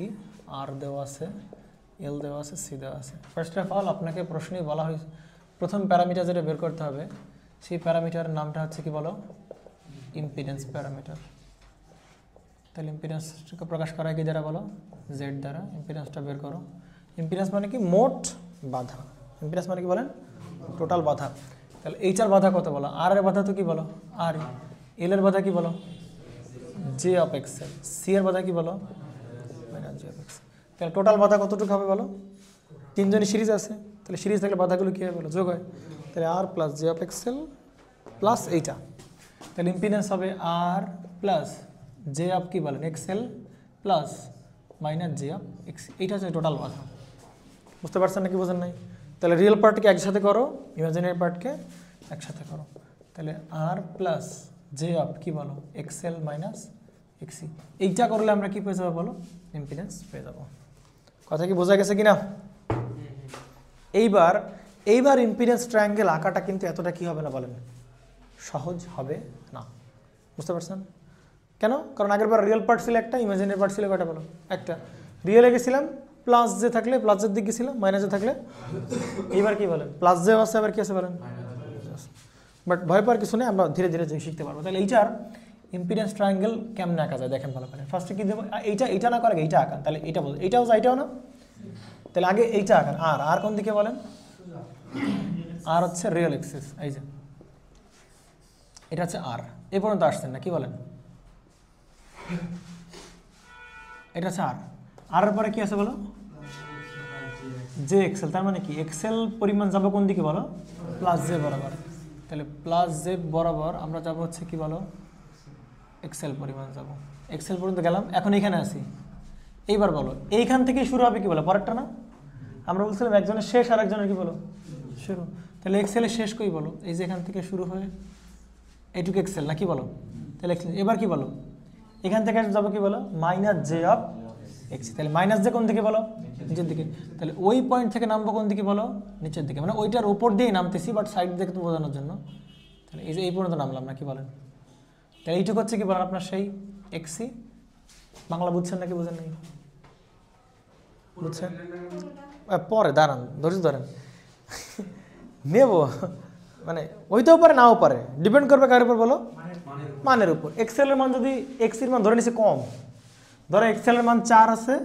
R দেওয়া আছে, L দেওয়া আছে, C দেওয়া আছে। ফার্স্ট অফ অল আপনাকে প্রশ্নেই বলা হয়েছে প্রথম প্যারামিটার যেটা বের করতে হবে, সেই প্যারামিটার নামটা হচ্ছে কি বলো, ইম্পিডেন্স প্যারামিটার। তাহলে ইম্পিডেন্সকে প্রকাশ করা কি দ্বারা বলো, Z দ্বারা। ইম্পিডেন্সটা বের করো। ইম্পিডেন্স মানে কি, মোট বাধা। ইম্পিডেন্স মানে কি বলেন, টোটাল বাধা। তাহলে এইচআর বাধা কত বলো? আর এর বাধা তো কি বলো? আর। এল এর বাধা কি বলো? J of Excel. সি এর বাধা কি বলো? Minus J of XL. তাহলে টোটাল বাধা কতটুকু হবে বলো? তিনজনই সিরিজ আছে, তাহলে সিরিজ থাকলে বাধাগুলো কী হবে বলো? যোগ হয়। তাহলে R plus J of X L plus এইটা, তাহলে ইম্পিডেন্স হবে আর প্লাস জে অফ কি বলেন XL plus minus J of X. এইটা হচ্ছে টোটাল বাধা। বুঝতে পারছেন নাকি বোঝেন নাই? তাহলে রিয়েল পার্টকে একসাথে করো, ইমাজিনারি পার্টকে একসাথে করো। তাহলে আর প্লাস জে অফ কি বলো? X L minus X C. এইটা করলে আমরা কি পেয়ে যাবো বলো? ইম্পিডেন্স পেয়ে যাবো। কথা কি বোঝা গেছে কিনা? এইবার ইম্পিডেন্স ট্রায়াঙ্গেল আঁকাটা কিন্তু এতটা কি হবে না বলেন? সহজ হবে না। বুঝতে পারছেন কেন? কারণ আগের বার রিয়েল পার্ট ছিল একটা, ইমাজিনারি পার্ট ছিল কয়টা বলো? একটা। রিয়েলে গেছিলাম প্লাস জে থাকলে প্লাসের দিক গেছিলাম, মাইনাসে থাকলে এইবার কি বলেন? প্লাস জে আছে, আবার কি আছে বলেন? বাট ভয় পাওয়ার কিছু নেই, আমরা ধীরে ধীরে শিখতে পারবো। তাহলে এইটার ইম্পিডেন্স ট্রায়াঙ্গেল কেমনে আঁকা যায় দেখেন ভালো করে। ফার্স্টে কি দেবো? এইটা না করে এইটা আঁকান। তাহলে এইটা বল, এইটাও এইটাও না, তাহলে আগে এইটা আঁকান। আর কোন দিকে বলেন? আর হচ্ছে রিয়েল এক্সিস। এই যে এটা হচ্ছে আর, এই পর্যন্ত আসছেন না? কি বলেন? এটা হচ্ছে আর এর পরে কি আছে বলো? J XL. তার মানে কি এক্সেল পরিমাণ যাবো কোন দিকে বলো? প্লাস জে বরাবর। তাহলে প্লাস জে বরাবর আমরা যাবো হচ্ছে কি বলো? এক্সেল পরিমাণ যাব। এক্সেল পর্যন্ত গেলাম, এখন এখানে আসি। এইবার বলো এইখান থেকে শুরু হবে কি বলো? পরেরটা না? আমরা বলছিলাম একজনের শেষ আর একজনের কি বলো? শুরু। তাহলে এক্সেলের শেষ কই বলো? এই যে এখান থেকে শুরু হয়ে এইটুকু এক্সেল না কি বলো? তাহলে এবার কি বলো? এখান থেকে যাবো কি বলো? Minus J of x. তাহলে মাইনাস জে কোন দিকে বলো? নিচের দিকে। তাহলে ওই পয়েন্ট থেকে নামবো কোন দিকে বলো? নিচের দিকে। মানে ওইটার উপর দিয়েই নামতেছি, বাট সাইড দিকে তো বোঝানোর জন্য। তাহলে এই যে এই পর্যন্ত নামলাম না কি বলেন? তাহলে এইটুকু হচ্ছে কি বলেন আপনার সেই এক্সি। বাংলা বুঝছেন নাকি বুঝেন নাই? বুঝছেন? পরে দাঁড়ান, ধৈর্য ধরেন, নেব। মানে ওইটাও পারে নাও পারে, ডিপেন্ড করবে কার উপর বলো? মানের উপর। এক্সেলের মান যদি এক্সির মান ধরে নিচ্ছে কম, ধরো এক্সেলের মান 4 আছে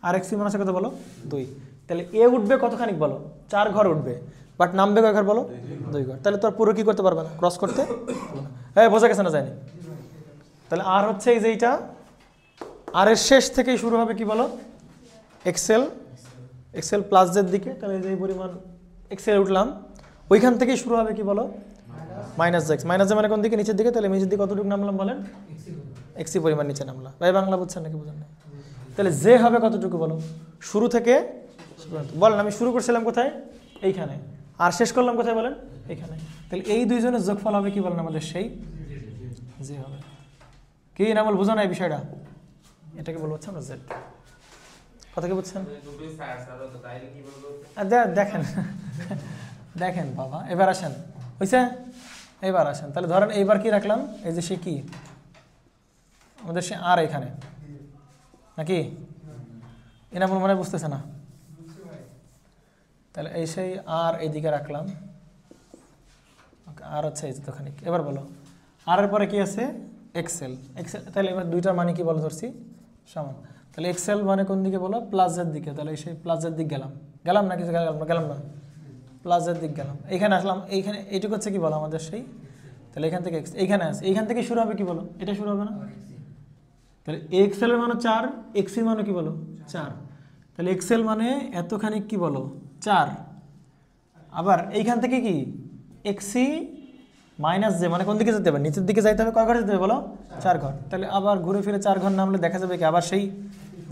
আর এক্সির মান আছে কত বলো? 2। তাহলে এ উঠবে কতখানিক বলো? 4 ঘর উঠবে, বাট নামবে কয় ঘর বলো? 2 ঘর। তাহলে তো আর পুরো কি করতে পারবে না, ক্রস করতে। হ্যাঁ বোঝা গেছে না? যায়নি? তাহলে আর হচ্ছে এই যে এইটা, আর এর শেষ থেকেই শুরু হবে কি বলো? এক্সেল প্লাস জের দিকে। তাহলে এই যে পরিমাণ এক্সেল উঠলাম, ওইখান থেকেই শুরু হবে কি বলো? Minus J x. Minus J মানে কোন দিকে? নিচের দিকে। তাহলে নিচের দিকে কতটুকু নামলাম বলেন? এক্সি পরিমাণ নিচে নামলাম। ভাই বাংলা বুঝছেন নাকি বুঝেন না? তাহলে জে হবে কতটুকু বলো? শুরু থেকে বলেন। আমি শুরু করছিলাম কোথায়? এইখানে। আর শেষ করলাম কোথায় বলেন? এইখানে। তাহলে এই দুইজনের যোগফল হবে কি বলেন আমাদের? সেই জে হবে। কি না বল? বুঝো না এই বিষয়টা? এটাকে বলবো হচ্ছে আমরা জেড। কথা কি বুঝছেন? দেখেন দেখেন বাবা, এবার আসেন। হয়েছে? এবার আসেন। তাহলে ধরেন এইবার কি রাখলাম? এই যে সে কি আমাদের সে আর এখানে নাকি? এনামুল মনে বুঝতেছে না? তাহলে এই সেই আর এইদিকে রাখলাম, আর হচ্ছে এই যে তো খানিক। এবার বলো আর এর পরে কি আছে? এক্সেল। তাহলে এবার দুইটার মানে কি বলো ধরছি? সমান। তাহলে এক্সেল মানে কোন দিকে বলো? প্লাসের দিকে। তাহলে সেই প্লাসের দিক গেলাম না? কিছু গেলাম না? প্লাসের দিক গেলাম, এইখানে আসলাম। এইখানে এইটুকু হচ্ছে কি বলো আমাদের সেই? তাহলে এখান থেকে এইখানে আসে, এইখান থেকে শুরু হবে কি বলো? এটা শুরু হবে না? তাহলে এক্সেলের মানে 4, এক্সির মানে কি বলো? 4। তাহলে এক্সেল মানে এতখানি কি বলো? 4। আবার এইখান থেকে কি এক্সি মাইনাস জে মানে কোন দিকে যেতে হবে? নিচের দিকে যাইতে হবে। কয় ঘর যেতে হবে বলো? 4 ঘর। তাহলে আবার ঘুরে ফিরে 4 ঘর নামলে দেখা যাবে কি আবার সেই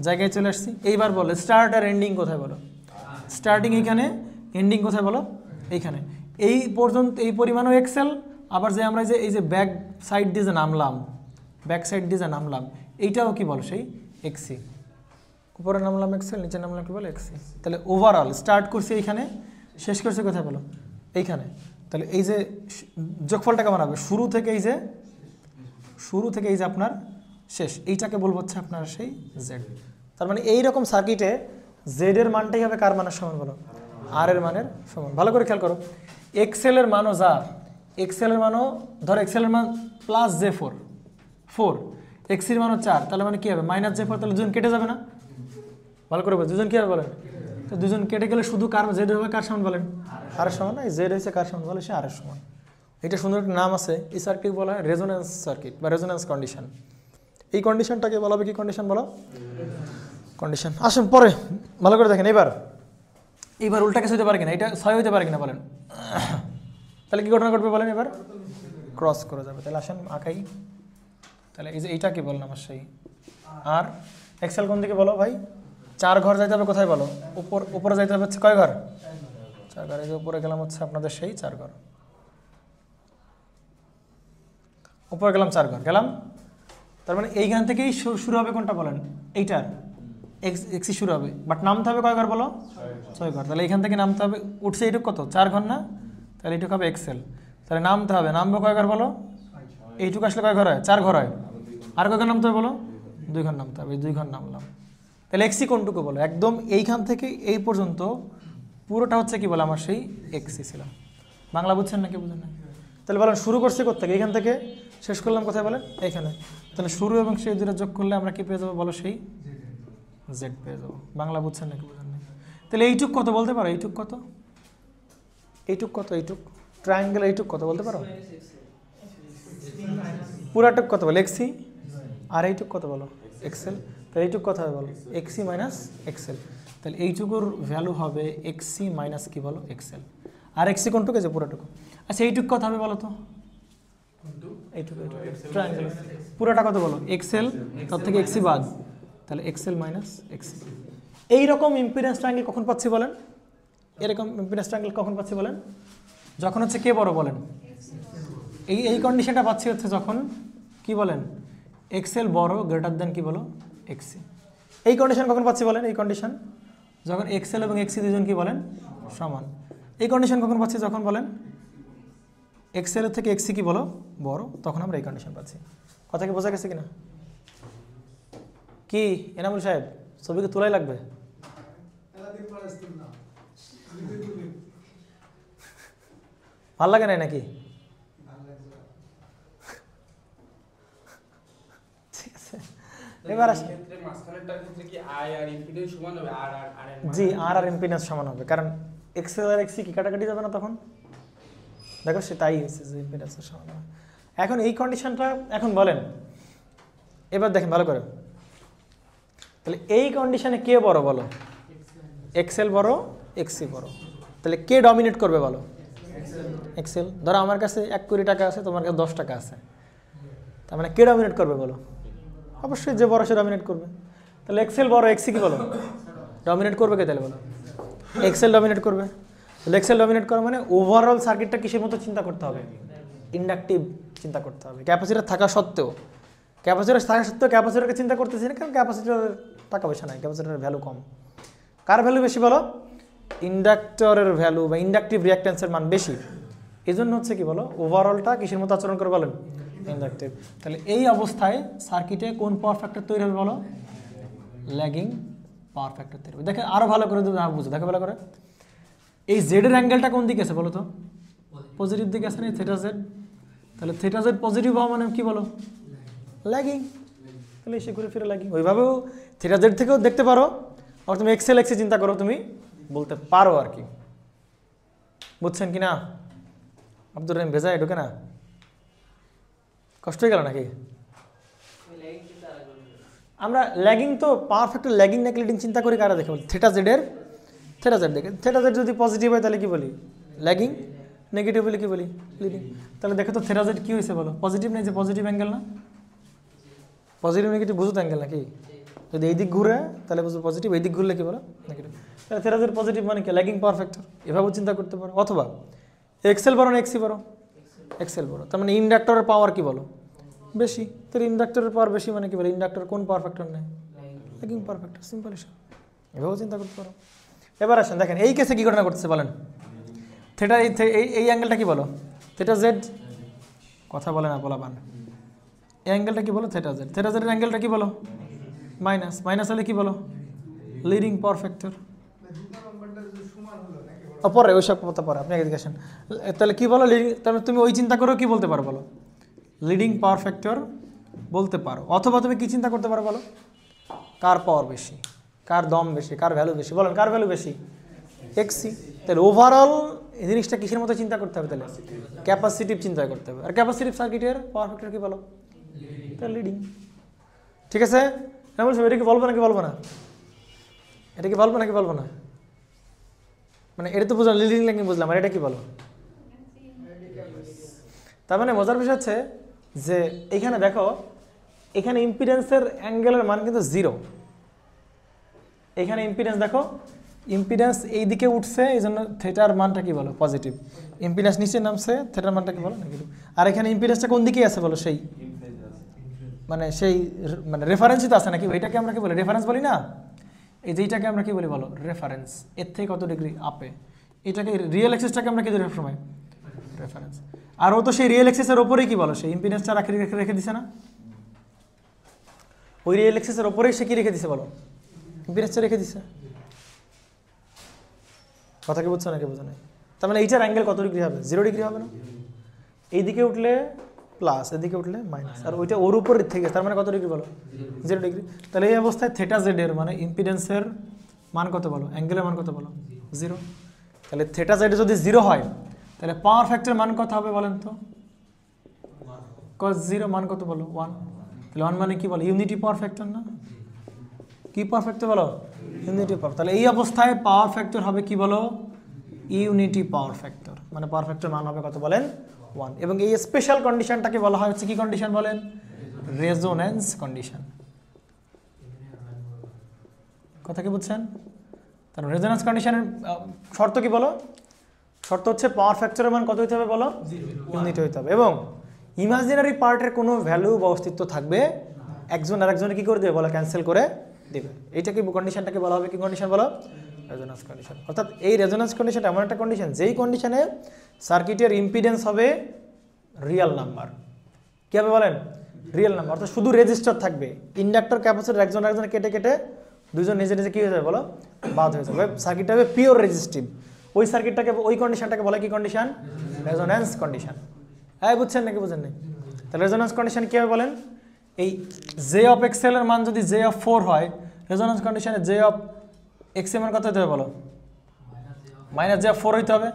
জায়গায় চলে আসছি। এইবার বলো স্টার্ট আর এন্ডিং কোথায় বলো? স্টার্টিং এইখানে, এন্ডিং কোথায় বলো? এইখানে। এই পর্যন্ত এই পরিমাণও এক্সেল। আবার যে আমরা এই যে ব্যাক সাইড দিয়ে যে নামলাম, এইটাও কি বলো? সেই এক্সি। উপরে নামলাম এক্সেল, নিচে নামলাম কি বলো? এক্সি। তাহলে ওভারঅল স্টার্ট করছি এইখানে, শেষ করছি কোথায় বলো? এইখানে। তাহলে এই যে যোগফলটা কেমন হবে? শুরু থেকে এই যে আপনার শেষ, এইটাকে বলবো হচ্ছে আপনার সেই জেড। তার মানে এইরকম সার্কিটে জেড এর মানটাই হবে কার মানের সমান বলো? আর এর মানের সমান। ভালো করে খেয়াল করো, এক্সেলের মানও যা, এক্সেলের মানও ধর এক্সেলের মান প্লাস জে 4, এক্সির মানও 4, তাহলে মানে কি হবে? Minus J 4। তাহলে দুজন কেটে যাবে না? ভালো করে বল, দুজন কি হবে বলেন? তো দুজন কেটে গেলে শুধু কার জেড হবে কার সমান বলেন? আর সমান। এই জেড হচ্ছে কার সমান বলে? সে আর সমান। এটা সুন্দর একটা নাম আছে, এই সার্কিট বলা হয় রেজোন্যান্স সার্কিট বা রেজোন্যান্স কন্ডিশন। এই কন্ডিশনটাকে বলা হবে কি কন্ডিশন বলো? কন্ডিশন। আসুন পরে ভালো করে দেখেন। এইবার উল্টা কেস হতে পারে কিনা, এটা 6 হতে পারে কিনা বলেন? তাহলে কি ঘটনা ঘটবে বলেন? এবার ক্রস করে যাবে। তাহলে আসেন আঁকাই। তাহলে এই যে এইটা কি বলেন আমার সেই আর এক্সেল কোন দিকে বলো ভাই? 4 ঘর যাইতে হবে কোথায় বলো? উপরে যাইতে হবে হচ্ছে কয় ঘর? 4 ঘর। এই যে উপরে গেলাম হচ্ছে আপনাদের সেই 4 ঘর, উপরে গেলাম 4 ঘর গেলাম। তার মানে এইখান থেকেই শুরু হবে কোনটা বলেন? এইটার এক্সি শুরু হবে, বাট নামতে হবে কয় ঘর বলো? 6 ঘর। তাহলে এইখান থেকে নামতে হবে, উঠছে এইটুক কত? 4 ঘর না? তাহলে এইটুক হবে এক্সেল। তাহলে নামতে হবে, নামবে কয় ঘর বলো? এইটুকু আসলে কয় ঘর হয়? 4 ঘর হয়। আর কয় ঘর নামতে হবে বলো? 2 ঘর নামতে হবে। 2 ঘর নামলাম। তাহলে এক্সি কোনটুকু বলো? একদম এইখান থেকে এই পর্যন্ত পুরোটা হচ্ছে কি বলে আমার সেই এক্সি ছিল। বাংলা বুঝছেন নাকি বুঝেন না? তাহলে বলেন শুরু করছে কোথেকে? এইখান থেকে শেষ করলাম কোথায় বলেন? এইখানে। তাহলে শুরু এবং সেই দুটো যোগ করলে আমরা কি পেয়ে যাবো বলো? সেই জেড পেয়ে যাবো। বাংলা বুঝছেন নাকি বুঝেন না? তাহলে এইটুক কত বলতে পারো? এইটুক কত? এইটুক কত? এইটুক ট্রায়াঙ্গেল এইটুক কত বলতে পারো? পুরাটুক কত বলো? এক্সি। আর এইটুক কত বলো? এক্সেল। তাহলে এইটুক কত হবে বলো? এক্সি মাইনাস এক্সেল। তাহলে এইটুকুর ভ্যালু হবে এক্সি মাইনাস কি বলো? এক্সেল। আর এক্সি কোনটুকু আছে? পুরাটুকু। আচ্ছা এইটুক কত হবে বলো তো? এইটুকু ট্রায়াঙ্গেল পুরোটা কত বলো? এক্সেল, তার থেকে এক্সি বাদ, তাহলে এক্সেল মাইনাস এক্সি। এইরকম ইম্পিডেন্স ট্রায়াঙ্গেল কখন পাচ্ছি বলেন? এরকম ইম্পিডেন্স ট্রায়াঙ্গেল কখন পাচ্ছি বলেন? যখন হচ্ছে কে বড় বলেন? এই কন্ডিশনটা পাচ্ছি হচ্ছে যখন কি বলেন? এক্সেল বড় গ্রেটার দেন কি বলো? এক্সি। এই কন্ডিশন কখন পাচ্ছি বলেন? এই কন্ডিশন যখন এক্সেল এবং এক্সি দুজন কি বলেন? সমান। এই কন্ডিশন কখন পাচ্ছি? যখন বলেন এক্সেলের থেকে এক্সি কি বলো? বড়, তখন আমরা এই কন্ডিশন পাচ্ছি। কথা কি বোঝা গেছে কিনা? কি এনামুল সাহেব ছবিকে তোলাই লাগবে? ভাল লাগে নাই নাকি? ঠিক আছে, এবার আসেন। জি, আর ইম্পিডেন্স সমান হবে, কারণ এক্সেল আর এক্সি কি কাটাকাটি যাবে না তখন? দেখো সেটাই হয়েছে যে ইম্পিডেন্সের সমান হবে। এখন এই কন্ডিশনটা এখন বলেন, এবার দেখেন ভালো করে। তাহলে এই কন্ডিশনে কে বড় বলো? এক্সেল বড়, এক্সি বড়। তাহলে কে ডমিনেট করবে বলো? এক্সেল। ধরো আমার কাছে 1 কোটি টাকা আছে, তোমার কাছে 10 টাকা আছে, তার মানে কে ডমিনেট করবে বলো? অবশ্যই যে বড় সে ডমিনেট করবে। তাহলে এক্সেল বড়, এক্সি কি বলো? ডমিনেট করবে কে? তাহলে বলো এক্সেল ডমিনেট করবে। তাহলে এক্সেল ডমিনেট করা মানে ওভারঅল সার্কিটটা কিসের মতো চিন্তা করতে হবে? ইন্ডাকটিভ চিন্তা করতে হবে। ক্যাপাসিটর থাকা সত্ত্বেও, ক্যাপাসিটরকে চিন্তা করতেছি না, কারণ ক্যাপাসিটরের টাকা পয়সা নাই, ক্যাপাসিটরের ভ্যালু কম। কার ভ্যালু বেশি বলো? ইন্ডাক্টরের ভ্যালু বা ইন্ডাকটিভ রিঅ্যাকট্যান্সের মান বেশি। এই জন্য হচ্ছে কি বলো? ওভারঅলটা কিসের মতো আচরণ করে বলেন? ইন্ডাকটিভ। তাহলে এই অবস্থায় সার্কিটে কোন পাওয়ার ফ্যাক্টর তৈরি হবে বলো? ল্যাগিং পাওয়ার ফ্যাক্টর তৈরি হবে। দেখে আরো ভালো করে বুঝো, দেখো ভালো করে। এই জেডের অ্যাঙ্গেলটা কোন দিকে আছে বলো তো? পজিটিভ দিকে আছে না, থেটা জেড। তাহলে থেটা জেড পজিটিভ হওয়া মানে কি বলো? ল্যাগিং। তাহলে এসে ঘুরে ফিরে ল্যাগিং। ওইভাবেও থেটা জেড থেকেও দেখতে পারো, আর তুমি এক্সেল এক্সি চিন্তা করো, তুমি বলতে পারো আর কি। বুঝছেন কি না? আব্দুর রহিম ভেজায় ঢুকে না? কষ্ট হয়ে গেল নাকি? আমরা ল্যাগিং তো পাওয়ার ফ্যাক্টর ল্যাগিং নাকি লিডিং চিন্তা করি কারা দেখে বলি? থেটা জেডের, থেটা জেড দেখে। থেটা জেড যদি পজিটিভ হয় তাহলে কি বলি? ল্যাগিং। নেগেটিভ বলে কি বলি? লিডিং। তাহলে দেখো তো থেটা জেড কি হয়েছে বলো? পজিটিভ নেই, যে পজিটিভ অ্যাঙ্গেল না? পজিটিভ নেগেটিভ বুঝো তো অ্যাঙ্গেল নাকি? যদি এই দিক ঘুরে তাহলে বুঝো পজিটিভ, এই দিক ঘুরলে কি বলো? নেগেটিভ। তাহলে থেটা জেড পজিটিভ মানে কি? Lagging power factor. এভাবেও চিন্তা করতে পারো। অথবা এক্সেল বড় না এক্সি বড়? এক্সেল বড়। তার মানে ইন্ডাক্টরের পাওয়ার কি বলো? বেশি। তাহলে ইন্ডাক্টরের পাওয়ার বেশি মানে কি বলে? ইন্ডাক্টর কোন পাওয়ার ফ্যাক্টর নেয়? Lagging power factor. সিম্পল হিসাব। এভাবেও চিন্তা করতে পারো। এবার আসেন দেখেন এই কেসে কি ঘটনা ঘটছে বলেন? থেটা এই অ্যাঙ্গেলটা কি বলো? Theta Z. কথা বলে না বলাবান। এই অ্যাঙ্গেলটা কি বলো? Theta Z. থেটা জেডের অ্যাঙ্গেলটা কি বলো? মাইনাস। মাইনাস হলে কি বলো? Leading power factor. পরে ওইসব কথা পরে, আপনি এদিকে আসেন। তাহলে কি বলো? তাহলে তুমি ওই চিন্তা করেও কি বলতে পারো বলো? লিডিং পাওয়ার ফ্যাক্টর বলতে পারো। অথবা তুমি কি চিন্তা করতে পারো বলো? কার পাওয়ার বেশি? কার দম বেশি, কার ভ্যালু বেশি, বলেন কার ভ্যালু বেশি? এক্সি। তাহলে ওভারঅল এই জিনিসটা কিসের মতো চিন্তা করতে হবে? তাহলে ক্যাপাসিটিভ চিন্তা করতে হবে। আর ক্যাপাসিটিভ সার্কিটের পাওয়ার ফ্যাক্টর কি বলো? তাহলে লিডিং। ঠিক আছে, আমি বলছি এটা কি বলবো নাকি বলবো না? এটা কি বলবো নাকি বলবো না? মানে এটা তো বুঝলাম, লিডিং লাইন বুঝলাম, আর এটা কি বলো? তার মানে মজার বিষয় হচ্ছে যে এখানে দেখো, এখানে ইম্পিডেন্সের অ্যাঙ্গেলের মান কিন্তু 0। এখানে ইম্পিডেন্স দেখো, ইম্পিডেন্স এই দিকে উঠছে, এই জন্য থেটার মানটা কি বলো? পজিটিভ। ইম্পিডেন্স নিচে নামছে, থেটার মানটা কি বলো? নেগেটিভ। আর এখানে ইম্পিডেন্সটা কোন দিকে আছে বলো? সেই মানে সেই মানে রেফারেন্সই তো আছে নাকি? এটাকে আমরা কি বলি? রেফারেন্স বলি না? এই যে এইটাকে আমরা কি বলি বলো? রেফারেন্স। এর থেকে কত ডিগ্রি আপে, এটাকে রিয়েল অ্যাক্সিসটাকে আমরা কি ধরি সবসময়? রেফারেন্স। আর ও তো সেই রিয়েল অ্যাক্সিসের ওপরেই কি বলো? সেই ইম্পিডেন্সটা রেখে দিছে না? ওই রিয়েল অ্যাক্সিসের ওপরেই সে কি রেখে দিছে বলো? ইম্পিডেন্সটা রেখে দিছে। কথা কি বুঝছো নাকি বুঝো নাই? তার মানে এইটার অ্যাঙ্গেল কত ডিগ্রি হবে? 0 ডিগ্রি হবে না? এইদিকে উঠলে প্লাস, এদিকে উঠলে মাইনাস, আর ওইটা ওর উপর থেকে, তার মানে কত ডিগ্রি বলো? 0 ডিগ্রি। তাহলে এই অবস্থায় থেটা জেড এর মানে ইম্পিডেন্সের মান কত বলো? অ্যাঙ্গেলের মান কত বলো? 0। তাহলে থেটা জেড যদি 0 হয় তাহলে পাওয়ার ফ্যাক্টর মান কত হবে বলেন তো? cos 0 মান কত বলো? 1। তাহলে 1 মানে কি বলো? ইউনিটি পাওয়ার ফ্যাক্টর না? কি পাওয়ার ফ্যাক্টর বলো? Unity power. তাহলে এই অবস্থায় পাওয়ার ফ্যাক্টর হবে কি বলো? Unity power factor. মানে পাওয়ার ফ্যাক্টর মান হবে কত বলেন? 1। এবং এই স্পেশাল কন্ডিশনটাকে বলা হয় হচ্ছে কি কন্ডিশন বলেন? Resonance condition. কথা কি বুঝছেন? তাহলে রেজোন্যান্স কন্ডিশনের শর্ত কি বলো? শর্ত হচ্ছে পাওয়ার ফ্যাক্টরের মান কত হইতে হবে বলো? ইউনিটি হইতে হবে। এবং ইমাজিনারি পার্টের কোনো ভ্যালু বা অস্তিত্ব থাকবে, একজন আরেকজনে কি করে দেবে বলো? ক্যান্সেল করে দেবে। এইটা কি কন্ডিশনটাকে বলা হবে কি কন্ডিশন বলো? Resonance condition. অর্থাৎ এই রেজোন্যান্স কন্ডিশন এমন একটা কন্ডিশন যেই কন্ডিশনে সার্কিটের ইম্পিডেন্স হবে রিয়েল নাম্বার। কি হবে বলেন? Real number. অর্থাৎ শুধু রেজিস্টার থাকবে, ইন্ডাক্টর ক্যাপাসিটর একজন আরেকজনে কেটে কেটে দুজন নিজে নিজে কি হয়ে যাবে বলো? বাদ হয়ে যাবে। সার্কিটটা হবে পিওর রেজিস্টিভ। ওই সার্কিটটাকে, ওই কন্ডিশনটাকে বলে কি কন্ডিশন? Resonance condition. হ্যাঁ, বুঝছেন নাকি বুঝেন নাই? তাহলে রেজোন্যান্স কন্ডিশন কি হবে বলেন? এই জে অফ এক্সেল এর মান যদি জে অফ 4 হয়, রেজোন্যান্স কন্ডিশনে জে অফ এক্স এর মান কত হতে হবে বলো? মাইনাস জে অফ 4 হইতে হবে।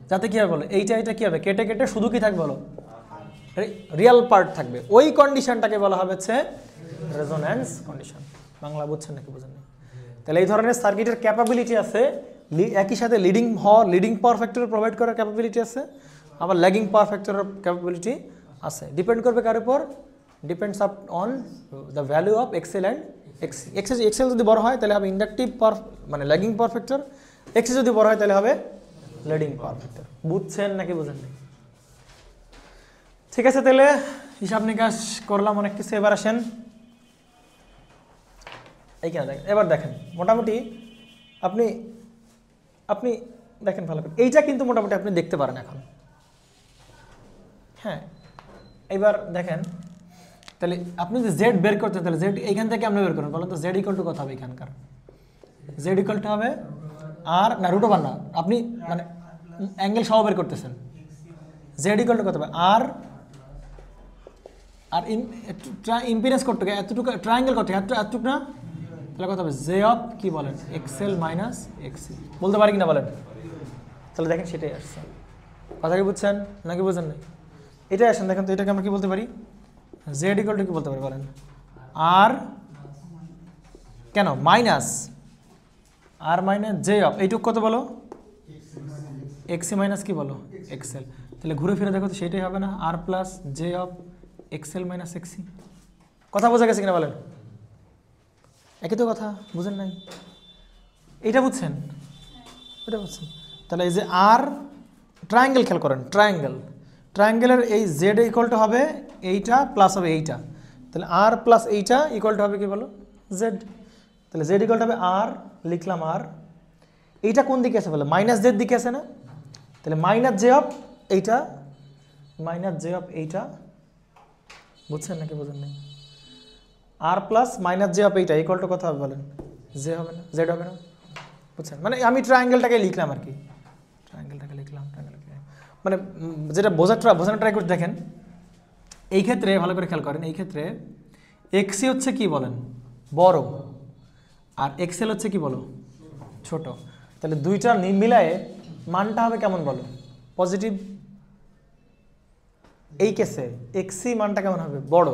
যাতে কি হবে বলো? এইটা কি হবে? কেটে কেটে শুধু কি থাকবে বলো? রিয়েল পার্ট থাকবে। ওই কন্ডিশনটাকে বলা হবে হচ্ছে রেজোন্যান্স কন্ডিশন। বাংলা বুঝছেন নাকি বুঝেন না? তাহলে এই ধরনের সার্কিটের ক্যাপাবিলিটি আছে, একই সাথে লিডিং পাওয়ার ফ্যাক্টর প্রোভাইড করার ক্যাপাবিলিটি আছে, আবার ল্যাগিং পাওয়ার ফ্যাক্টরের ক্যাপাবিলিটি আছে। ডিপেন্ড করবে কার উপর? Depends up on the value of X L and X C. X L যদি বড় হয় তাহলে হবে ইন্ডাকটিভ পাওয়ার মানে ল্যাগিং পাওয়ার ফ্যাক্টর, এক্সি যদি বড় হয় তাহলে হবে লিডিং পাওয়ার ফ্যাক্টর। বুঝছেন নাকি বুঝেন না? ঠিক আছে, তাহলে হিসাব নিকাশ করলাম অনেক কিছু। এবার আসেন এইখানে দেখেন। এবার দেখেন মোটামুটি আপনি দেখেন ভালো করে, এইটা কিন্তু মোটামুটি আপনি দেখতে পারেন এখন। হ্যাঁ, এবার দেখেন তাহলে আপনি যদি জেড বের করতেন তাহলে জেড এইখান থেকে আপনি বের করেন, বলেন তো জেড ইকুয়াল টু কত হবে এখানকার? জেড ইকুয়াল টু হবে আর না রুট ওভার না, আপনি মানে অ্যাঙ্গেল সহ বের করতেছেন। জেড ইকুয়াল টু কত হবে? আর ইম্পিডেন্স কতটুকু? এতটুকু। ট্রায়াঙ্গেল কত? এতটুকু না? তাহলে কত হবে? জে অফ কি বলেন? X L minus X C. বলতে পারি কিনা বলেন? তাহলে দেখেন সেটাই আসছে। কথা কি বুঝছেন নাকি বুঝেন নাই? এটাই আসেন দেখেন তো, এটাকে আমরা কি বলতে পারি? জেড ইকুয়াল টু কি বলতে পারি বলেন? আর কেন minus R minus J of এইটুক কত বলো? এক্সি মাইনাস কি বলো? এক্সেল। তাহলে ঘুরে ফিরে দেখো তো সেটাই হবে না? R plus J of X L minus X C. কথা বোঝা গেছে কিনা বলেন? একই তো কথা, বুঝেন নাই? এইটা বুঝছেন? এটা বুঝছেন? তাহলে এই যে আর ট্রায়াঙ্গেল খেয়াল করেন, ট্রায়াঙ্গেলের এই জেড ইকুয়াল টু হবে এইটা প্লাস হবে এইটা। তাহলে আর প্লাস এইটা ইকুয়াল টু হবে কি বলো? জেড। তাহলে জেড ইকুয়াল টু হবে আর, লিখলাম আর। এইটা কোন দিকে আছে বলে? মাইনাস জেড দিকে আছে না? তাহলে মাইনাস জে অফ এইটা মাইনাস জে অফ এইটা। বুঝছেন নাকি বুঝেন নাই? আর প্লাস মাইনাস জে অফ এইটা ইকুয়াল টু কত হবে বলেন? জে হবে না? জেড হবে না? বুঝছেন? মানে আমি ট্রায়াঙ্গেলটাকে লিখলাম আর কি, ট্রায়াঙ্গেলটাকে লিখলাম মানে যেটা বোঝানো ট্রাই করতে। দেখেন এই ক্ষেত্রে ভালো করে খেয়াল করেন, এই ক্ষেত্রে এক্সি হচ্ছে কি বলেন? বড়, আর এক্সেল হচ্ছে কি বলো ছোট, তাহলে দুইটা মিলায়ে মানটা হবে কেমন বলো পজিটিভ। এই কেসে এক্সি মানটা কেমন হবে বড়,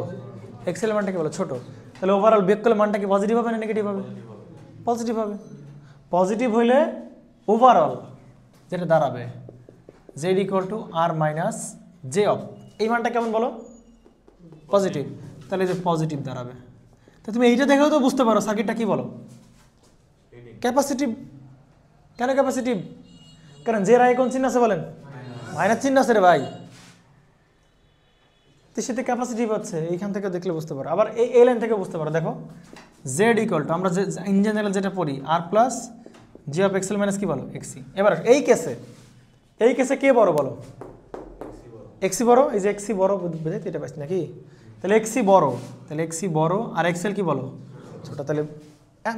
এক্সেল মানটা কি বলো ছোট, তাহলে ওভারঅল বেক করলে মানটা কি পজিটিভ হবে না নেগেটিভ হবে? পজিটিভ হবে। পজিটিভ হইলে ওভারঅল যেটা দাঁড়াবে Z equal to R minus J of, এই মানটা কেমন বলো পজিটিভ, তাহলে যে পজিটিভ দাঁড়াবে। তো তুমি এইটা দেখেও তো বুঝতে পারো সার্কিটটা কি বলো ক্যাপাসিটিভ। কেন ক্যাপাসিটিভ? কারণ জের আগে কোন চিহ্ন আছে বলেন? মাইনাস চিহ্ন আছে রে ভাই, তো সেটা ক্যাপাসিটিভ হচ্ছে, এইখান থেকে দেখলে বুঝতে পারো। আবার এই লাইন থেকে বুঝতে পারো, দেখো জেড ইকুয়াল টু আমরা যে ইন জেনারেল যেটা পড়ি R plus G of X L minus কি বলো এক্সি। এবার এই কেসে কে বড় বলো? এক্সি বড়, এই যে এক্সি বড় বুঝাইতে এটা পাচ্ছি নাকি? তাহলে এক্সি বড়, তাহলে এক্সি বড় আর এক্সেল কি বলো ছোট, তাহলে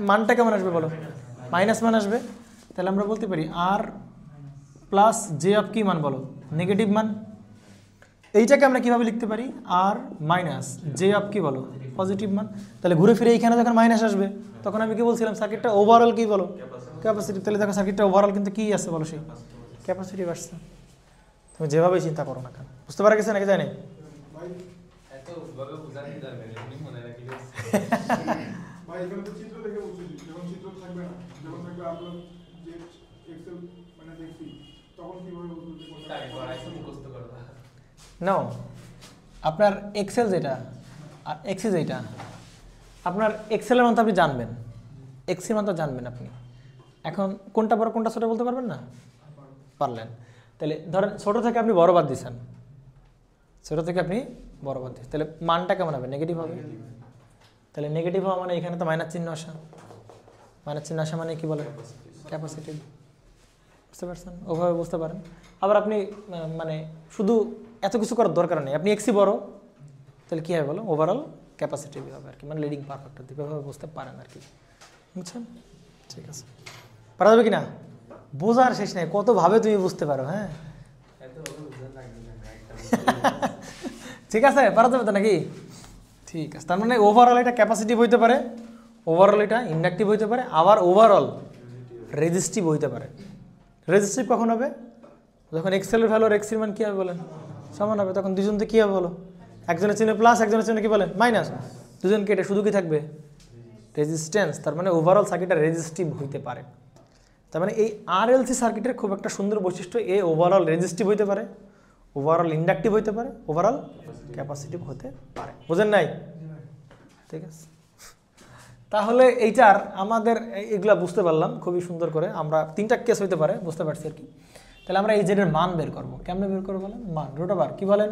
মানটা কেমন আসবে বলো মাইনাস মান আসবে। তাহলে আমরা বলতে পারি আর প্লাস জে অফ কি মান বলো নেগেটিভ মান। এইটাকে আমরা কিভাবে লিখতে পারি আর মাইনাস জে অফ কি বলো পজিটিভ মান। তাহলে ঘুরে ফিরে এইখানে যখন মাইনাস আসবে তখন আমি কি বলছিলাম সার্কিটটা ওভারঅল কি বলো ক্যাপাসিটিভ। তাহলে দেখো সার্কিটটা ওভারঅল কিন্তু কি আছে বলো সেই ক্যাপাসিটিভ আসছে। তুমি যেভাবে চিন্তা করো না কেন, বুঝতে পারা গেছে নাকি জানি? নাও আপনার এক্সেল যেটা আর এক্সি যেটা, আপনার এক্সেলের মান তো আপনি জানবেন, এক্সির মান তো জানবেন আপনি। এখন কোনটা বড় কোনটা ছোট বলতে পারবেন না? পারলেন। তাহলে ধরেন ছোট থেকে আপনি বড় বাদ দিচ্ছেন, ছোট থেকে আপনি বড় বাদ দিচ্ছেন, তাহলে মানটা কেমন হবে নেগেটিভ হবে। তাহলে নেগেটিভ হওয়া মানে এখানে তো মাইনাস চিহ্ন আসা, মাইনাস চিহ্ন আসা মানে কি বলে ক্যাপাসিটিভ। বুঝতে পারছেন? ওভাবে বুঝতে পারেন। আবার আপনি মানে শুধু এত কিছু করার দরকার নেই, আপনি এক্সি বড় তাহলে কী হবে বলো ওভারঅল ক্যাপাসিটিভ হবে আর কি, মানে লিডিং পাওয়ার ফ্যাক্টর দিবে, এভাবে বুঝতে পারেন আর কি। বুঝছেন? ঠিক আছে, পারা যাবে কি না? বোঝার শেষ নেই, কতভাবে তুমি বুঝতে পারো। হ্যাঁ ঠিক আছে, পারা যাবে তো নাকি? ঠিক আছে, তার মানে ওভারঅল এটা ক্যাপাসিটিভ হইতে পারে, ওভারঅল এটা ইন্ডাকটিভ হইতে পারে, আবার ওভারঅল রেজিস্টিভ হইতে পারে। রেজিস্টিভ কখন হবে? যখন এক্সেলের ভ্যালু আর এক্সির মান কী হবে বলেন সমান হবে, তখন দুজন তো কী হবে বলো একজনের চিহ্ন প্লাস একজনের চিহ্ন কি বলেন মাইনাস, দুজন কেটে শুধু কি থাকবে রেজিস্ট্যান্স। তার মানে ওভারঅল সার্কিটটা রেজিস্টিভ হইতে পারে। তার মানে এই আরএলসি সার্কিটের খুব একটা সুন্দর বৈশিষ্ট্য, এ ওভারঅল রেজিস্টিভ হইতে পারে, ওভারঅল ইন্ডাকটিভ হইতে পারে, ওভারঅল ক্যাপাসিটিভ হতে পারে। বুঝেন নাই? ঠিক আছে, তাহলে এইটার আমাদের এগুলা বুঝতে পারলাম খুবই সুন্দর করে। আমরা তিনটা কেস হইতে পারে বুঝতে পারছি আর কি। তাহলে আমরা এই জেডের মান বের করবো, কেমনে বের করবো বলেন? মান রুট ওভার কি বলেন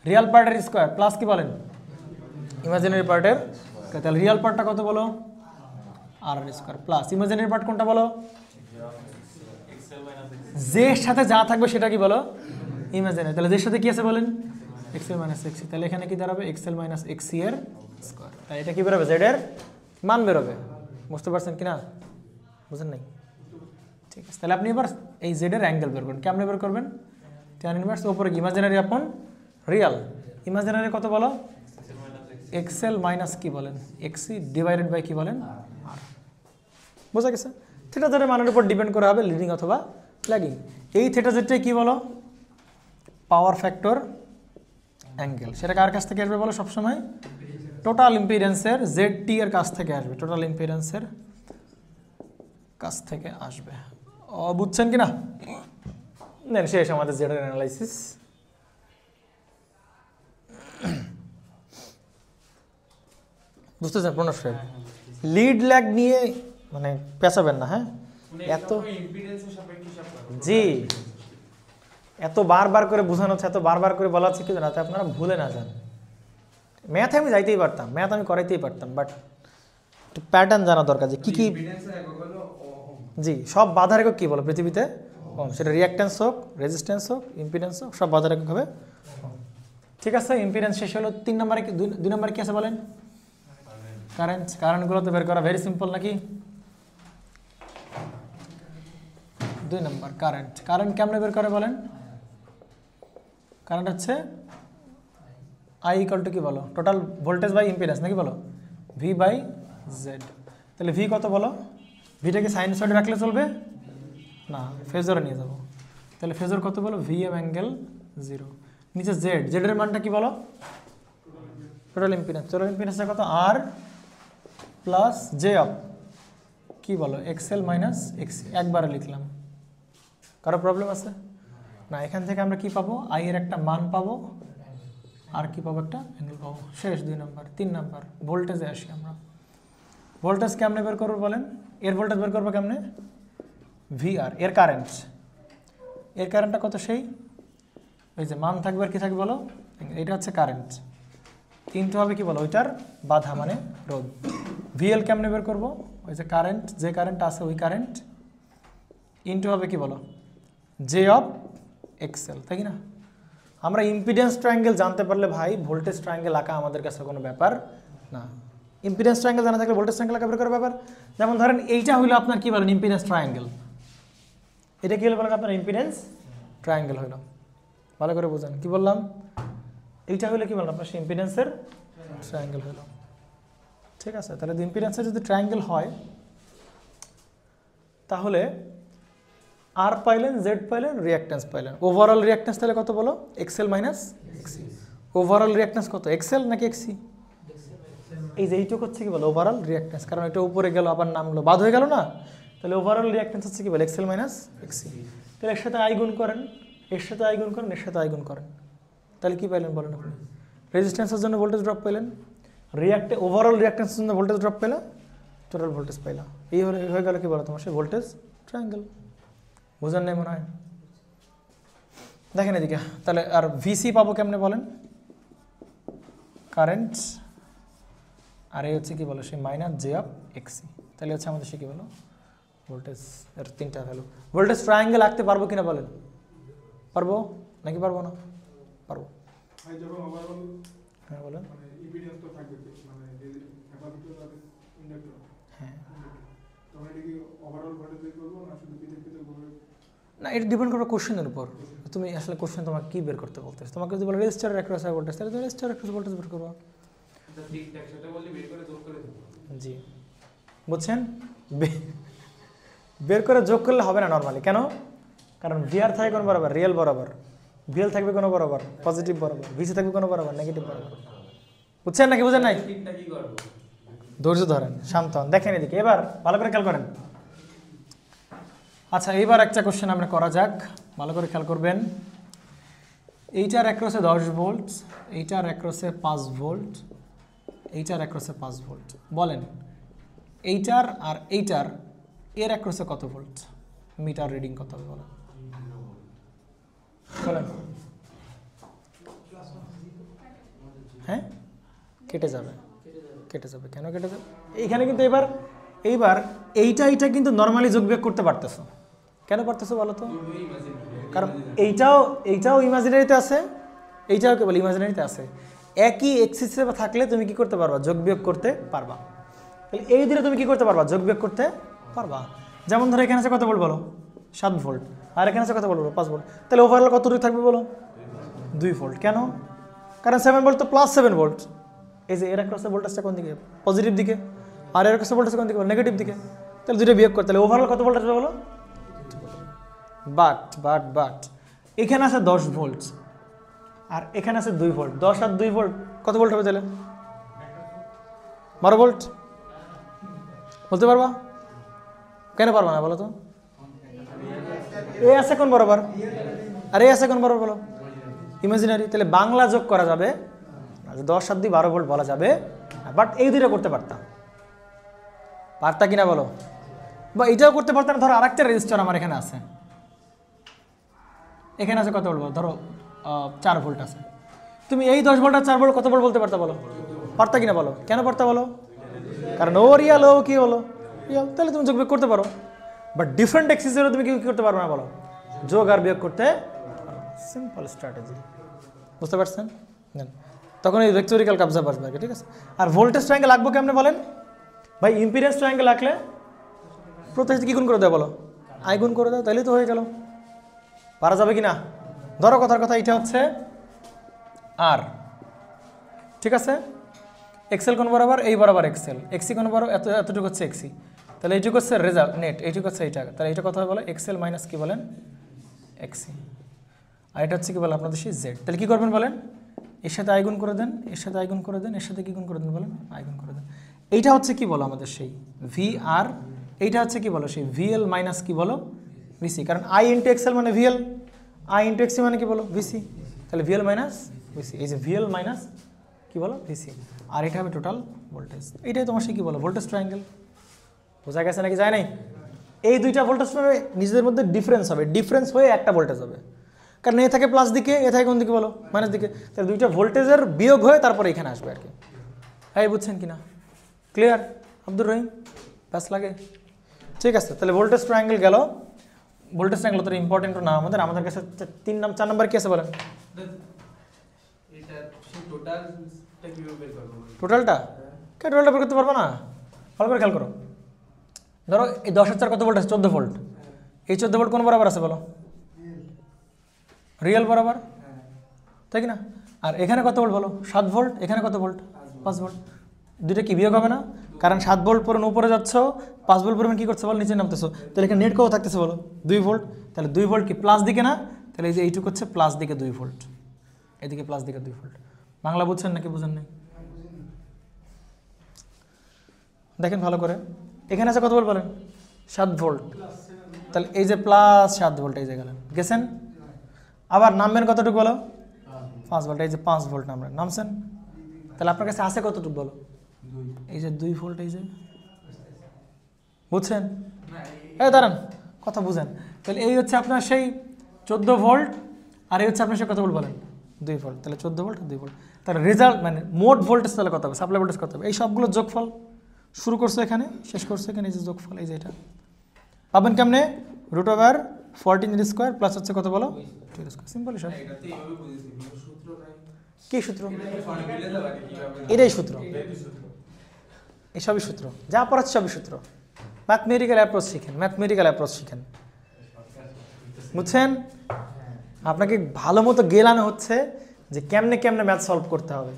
রিয়াল পার্টের স্কোয়ার প্লাস কি বলেন ইমাজিনারি পার্টের। তাহলে রিয়াল পার্টটা কত বলো আর স্কোয়ার প্লাস ইমাজিনারি পার্ট কোনটা বলো জের সাথে যা থাকবে সেটা কি বলো ইমাজিনারি। তাহলে জের সাথে কি আছে বলেন এক্সেল মাইনাস এক্সি, তাহলে এখানে কি দাঁড়াবে এক্সেল মাইনাস এক্সি এর স্কোয়ার। তাই এটা কি বেরোবে জেড এর মান বেরোবে। বুঝতে পারছেন কিনা? বুঝেন নাই? ঠিক আছে, তাহলে আপনি এবার এই জেড এর অ্যাঙ্গেল বের করবেন। কেমনে বের করবেন? tan ইনভার্স উপরে ইমাজিনারি আপন রিয়াল। ইমাজিনারি কত বলো এক্সেল মাইনাস কি বলেন এক্সি ডিভাইডেড বাই কি বলেন আর। বোঝা গেছে? থিটা জেডের মানের উপর ডিপেন্ড করা হবে লিডিং অথবা ল্যাগিং। এই থিটা জেডটাই কি বলো পাওয়ার ফ্যাক্টর অ্যাঙ্গেল। সেটা কার কাছ থেকে আসবে বলো সবসময় টোটাল ইম্পিডেন্সের জেড টি এর কাছ থেকে আসবে, টোটাল ইম্পিডেন্সের কাছ থেকে আসবে। বুঝছেন কিনা? নেন শেষ আমাদের জেড এর অ্যানালাইসিস। বুঝতেছেন প্রণব সাহেব? লিড ল্যাগ নিয়ে মানে পেঁচাবেন না। হ্যাঁ এত জি এত বারবার করে বোঝানো হচ্ছে, এত বারবার করে বলা হচ্ছে কি জানাতে আপনারা ভুলে না যান। ম্যাথে আমি যাইতেই পারতাম, ম্যাথ আমি করাইতেই পারতাম, বাট একটু প্যাটার্ন জানা দরকার যে কী কী। জি সব বাধার একক কী বলো পৃথিবীতে কম, সেটা রিঅ্যাক্ট্যান্স হোক রেজিস্ট্যান্স হোক ইম্পিডেন্স হোক সব বাধার একক হবে। ঠিক আছে, ইম্পিডেন্স শেষ হলো। 3 নম্বরে দুই নম্বরে কী আছে বলেন কারেন্ট। কারেন্টগুলো তো বের করা ভেরি সিম্পল নাকি? 2 নম্বর কারেন্ট। কারেন্ট কেমনে বের করে বলেন? কারেন্ট হচ্ছে আই ইকুয়াল টু কি বলো টোটাল ভোল্টেজ বাই ইম্পিডেন্স নাকি বলো ভি বাই জেড। তো তাহলে ভি কত বলো, ভিটাকে সাইনোসয়েডে রাখলে চলবে না, ফেজরে নিয়ে যাব। তাহলে ফেজর কত বলো, ভি এম অ্যাঙ্গেল 0। নিচে জেড, জেডের মানটা কি বলো, টোটাল ইম্পিডেন্স। টোটাল ইম্পিডেন্সটা কত, আর প্লাস জে অফ কি বলো, এক্সএল মাইনাস এক্সি। একবারে লিখলাম, কারো প্রবলেম আছে না? এখান থেকে আমরা কি পাবো, আই এর একটা মান পাবো, আর কি পাবো, একটা অ্যাঙ্গেল পাবো। শেষ 2 নাম্বার। 3 নাম্বার ভোল্টেজে আসি আমরা। ভোল্টেজ কেমনে বের করবো বলেন, এর ভোল্টেজ বের করবো কেমনে, ভিআর এর কারেন্ট। এর কারেন্টটা কত, সেই ওই যে মান থাকবে আর কি থাকবে বলো, এটা হচ্ছে কারেন্ট, ইনটু হবে কি বলো, ওইটার বাধা মানে রোধ। ভিএল কেমনে বের করবো, ওই যে কারেন্ট, যে কারেন্ট আছে ওই কারেন্ট, ইনটু হবে কি বলো, জে অফ এক্সএল, তাই না? আমরা ইম্পিডেন্স ট্রায়াঙ্গেল জানতে পারলে ভাই ভোল্টেজ ট্রায়াঙ্গেল আঁকা আমাদের কাছে কোনো ব্যাপার না। ইম্পিডেন্স ট্রায়াঙ্গেল জানা থাকলে ভোল্টেজ ট্রায়াঙ্গেল আঁকা বের করার ব্যাপার। যেমন ধরেন এইটা হইলো আপনার কি বলেন, ইম্পিডেন্স ট্রায়াঙ্গেল। এটা কি হলো বলেন, আপনার ইম্পিডেন্স ট্রায়াঙ্গেল হইলো। ভালো করে বোঝেন কি বললাম, এইটা হইলে কি বললাম, আপনার সেই ইম্পিডেন্সের ট্রায়াঙ্গেল হইলো। ঠিক আছে, তাহলে ইম্পিডেন্সের যদি ট্রায়াঙ্গেল হয় তাহলে আর পাইলেন, জেড পাইলেন, রিঅ্যাকট্যান্স পাইলেন। ওভারঅল রিঅ্যাকট্যান্স তাহলে কত বলো, এক্সএল মাইনাস এক্সি। ওভারঅল রিঅ্যাকট্যান্স কত, এক্সএল নাকি এক্সি? এই যে এইটুকু হচ্ছে কি বলো ওভারঅল রিঅ্যাকট্যান্স, কারণ এটা উপরে গেল আবার নামলো, বাদ হয়ে গেল না? তাহলে ওভারঅল রিঅ্যাকট্যান্স হচ্ছে কি বলো, এক্সএল মাইনাস এক্সি। তাহলে এর সাথে আই গুণ করেন, এর সাথে আই গুণ করেন, এর সাথে আই গুণ করেন, তাহলে কি পাইলেন বলেন আপনি, রেজিস্ট্যান্সের জন্য ভোল্টেজ ড্রপ পেলেন, ওভারঅল রিঅ্যাকট্যান্সের জন্য ভোল্টেজ ড্রপ পেলে, টোটাল ভোল্টেজ পাইলাম। এই হয়ে গেল কি বলো তোমার সেই ভোল্টেজ ট্রায়াঙ্গেল। বুঝেন নাই মনে হয়? দেখেন এদিকে, তাহলে আর ভিসি পাবো কেমনে বলেন, কারেন্ট, আর এই হচ্ছে কি বলো সেই মাইনাস জে অফ এক্সি। তাহলে হচ্ছে আমাদের সে কি বলো ভোল্টেজ, এর 3টা ভ্যালু। ভোল্টেজ ট্রায়াঙ্গেল আঁকতে পারবো কিনা বলেন, পারবো নাকি পারবো না? পারবো। হ্যাঁ বলেন। হ্যাঁ না, এটা ডিপেন্ড করবে কোশ্চেনের উপর। তুমি আসলে কোশ্চেন তোমাকে কি বের করতে বলতেছ। তোমাকে যদি বলো রেজিস্টারের অ্যাক্রস ভোল্টেজ, তাহলে তুমি রেজিস্টারের অ্যাক্রস ভোল্টেজ বের করবা। জি বুঝছেন, বের করে যোগ করলে হবে না নর্মালি। কেন? কারণ ভিআর থাকে কোন বরাবর, রিয়েল বরাবর, ভিএল থাকবে কোনো বরাবর, পজিটিভ বরাবর, ভিসি থাকবে কোনো বরাবর, নেগেটিভ বরাবর। বুঝছেন নাকি বুঝেন নাই? ধৈর্য ধরেন, শান্ত হন, দেখেন এদিকে, এবার ভালো করে খেয়াল করেন। আচ্ছা এইবার একটা কোশ্চেন আমরা করা যাক, ভালো করে খেয়াল করবেন। এইটার অ্যাক্রসে 10 ভোল্ট, এইটার অ্যাক্রসে 5 ভোল্ট, এইটার অ্যাক্রসে 5 ভোল্ট। বলেন এইটার আর এইটার এর অ্যাক্রসে কত ভোল্ট, মিটার রিডিং কত হবে বলেন। বলেন। হ্যাঁ কেটে যাবে, কেটে যাবে। কেন কেটে যাবে? এইখানে কিন্তু এইবার এইটা কিন্তু নর্মালি যোগ বিয়োগ করতে পারতেছো। কেন পারতেছো বলো তো? কারণ এইটাও ইমাজিনারিতে আছে, এইটাও কেবল ইমাজিনারিতে আছে। একই এক্সিসে থাকলে তুমি কি করতে পারবা, যোগ বিয়োগ করতে পারবা। তাহলে এই দিনে তুমি কি করতে পারবা, যোগ বিয়োগ করতে পারবা। যেমন ধরো এখানে আছে কত ভোল্ট বলো, 7 ভোল্ট, আর এখানে আছে কত ভোল্ট বলো, 5 ভোল্ট। তাহলে ওভারঅল কত থাকবে বলো, 2 ভোল্ট। কেন? কারণ 7 ভোল্ট তো প্লাস 7 ভোল্ট। এই যে এর অ্যাক্রসে ভোল্টেজটা কোন দিকে, পজিটিভ দিকে, আর এর অ্যাক্রসে ভোল্টেজ কোন দিকে, নেগেটিভ দিকে। তাহলে দুটো বিয়োগ করতে, তাহলে ওভারঅল কত ভোল্ট আসবে বলো। বাট এখানে আছে 10 ভোল্ট আর এখানে আছে 2 ভোল্ট, 10 আর 2 ভোল্ট কত ভোল্ট হবে তাহলে? 12 ভোল্ট। বলতে পারবা? কেন পারবা না বলো তো? এ আছে কোন বরাবর আর এ আছে কোন বরাবর বলো, ইমাজিনারি। তাহলে বাংলা যোগ করা যাবে, 10 আর 2 12 ভোল্ট বলা যাবে, বাট এই দুইটা করতে পারতা কিনা বলো। বা এটাও করতে পারতাম। ধরো আরেকটা রেজিস্টার আমার এখানে আছে, এখানে আছে কত ভোল্ট ধরো 4 ভোল্ট আছে। তুমি এই 10 ভোল্ট আর 4 ভোল্ট কত ভোল্ট বলতে পারতা বলো, পারতা কিনা বলো। কেন পারতা বলো? কারণ ও রিয়াল, ও কি হলো রিয়াল। তাহলে তুমি যোগ বিয়োগ করতে পারো। বাট ডিফারেন্ট এক্সিসেরও তুমি কি করতে পারবে না বলো, যোগ আর বিয়োগ করতে। সিম্পল স্ট্র্যাটেজি, বুঝতে পারছেন? তখন এই ভেক্টরিক্যাল কবজা বসবে, ঠিক আছে। আর ভোল্টেজ ট্রায়াঙ্গেল আঁকবো কেমনে বলেন ভাই? ইম্পিডেন্স ট্রায়াঙ্গেল আঁকলে প্রত্যেকটা কি গুণ করে দাও বলো, আই গুণ করে দাও, তাহলেই তো হয়ে গেল। পারা যাবে কি না? ধরো কথার কথা, এটা হচ্ছে আর, ঠিক আছে। এক্সেল কোন বরাবর, এই বরাবর এক্সেল, এক্সি কোন বরাবর, এতটুকু হচ্ছে এক্সি, তাহলে এইটুকু হচ্ছে রেজাল্ট নেট, এইটুকু হচ্ছে এইটা, তাহলে এইটা কথা বলে এক্সেল মাইনাস কি বলেন এক্সি, আর এটা হচ্ছে কি বলে আপনাদের সেই জেড। তাহলে কী করবেন বলেন, এর সাথে আই গুণ করে দেন, এর সাথে আই গুণ করে দেন, এর সাথে কী গুণ করে দেন বলেন আই গুণ করে দেন। এইটা হচ্ছে কি বলো আমাদের সেই ভি আর, এইটা হচ্ছে কি বলো সেই ভিএল মাইনাস কি বলো ভিসি, কারণ আই ইন্টু এক্সেল মানে ভিএল, আই ইন্টু এক্সি মানে কি বলো ভিসি, তাহলে ভিএল মাইনাস ভিসি, এই যে ভিএল মাইনাস কি বলো ভিসি, আর এটা হবে টোটাল ভোল্টেজ। এইটাই তোমার সে কি বলো ভোল্টেজ ট্রায়াঙ্গেল। বোঝা গেছে নাকি যায় নাই? এই দুইটা ভোল্টেজ নিজেদের মধ্যে ডিফারেন্স হবে, ডিফারেন্স হয়ে একটা ভোল্টেজ হবে, কারণ এ থাকে প্লাস দিকে, এ থাকে কোন দিকে বলো মাইনাস দিকে, তাহলে দুইটা ভোল্টেজের বিয়োগ হয়ে তারপরে এখানে আসবে আর কি। হ্যাঁ বুঝছেন কিনা? ক্লিয়ার আব্দুর রহিম? ব্যাস লাগে? ঠিক আছে, তাহলে ভোল্টেজ ট্রায়াঙ্গেল গেল। ভোল্টেজ ট্রায়াঙ্গেল তোর ইম্পর্টেন্ট না আমাদের কাছে 4 নাম্বার কি আছে বলেন? টোটালটা কে টোটালটা বের করতে পারবো না? ভালো করে খেয়াল করো, ধরো এই 10,000 কত ভোল্ট আছে? 14 ভোল্ট। এই 14 ভোল্ট কোন বরাবর আছে বলো? রিয়েল বরাবর, তাই কি না? আর এখানে কত ভোল্ট বলো? 7 ভোল্ট। এখানে কত ভোল্ট? 5 ভোল্ট। দুইটা কি বিয়োগ হবে না? কারণ 7 ভোল্ট পরিমাণ উপরে যাচ্ছ, 5 ভোল্ট পরিমাণ কী করছে বলো নিচে নামতেছো, তাহলে এখানে নেট কত থাকতেছে বলো? 2 ভোল্ট। তাহলে 2 ভোল্ট কি প্লাস দিকে না? তাহলে এই যে এইটুকু হচ্ছে প্লাস দিকে 2 ভোল্ট, এদিকে প্লাস দিকে 2 ভোল্ট। বাংলা বুঝছেন নাকি বুঝেন নাই? দেখেন ভালো করে, এখানে আছে কত ভোল্ট বলেন? 7 ভোল্ট। তাহলে এই যে প্লাস 7 ভোল্ট এই যে গেলেন, গেছেন। আবার নামবেন কতটুকু বলো? 5 ভোল্ট। এই যে 5 ভোল্ট নামছেন। তাহলে আপনার কাছে আছে কতটুকু বলো? এই যে 2 ভোল্ট। এই যে বুঝছেন? এই দাঁড়ান, কথা বুঝেন। তাহলে এই হচ্ছে আপনার সেই 14 ভোল্ট, আর এই হচ্ছে আপনার সেই কত ভোল্ট বলেন? 2 ভোল্ট। তাহলে 14 ভোল্ট 2 ভোল্ট। তাহলে রেজাল্ট মানে মোট ভোল্টেজ তাহলে কত হবে? সাপ্লাই ভোল্টেজ কত হবে? এই সবগুলো যোগফল, শুরু করছে এখানে, শেষ করছে এখানে, এই যে যোগফল, এই যে এটা পাবেন কেমনে? √14² প্লাস হচ্ছে কত বলো? 2²। সিম্পল সব। কি সূত্র? এটাই সূত্র, এসবই সূত্র, যা পড়াচ্ছে সবই সূত্র। ম্যাথমেটিক্যাল অ্যাপ্রোচ শিখেন, ম্যাথমেটিক্যাল অ্যাপ্রোচ শিখেন, বুঝছেন? আপনাকে ভালো মতো গেলানো হচ্ছে যে কেমনে কেমনে ম্যাথ সলভ করতে হবে,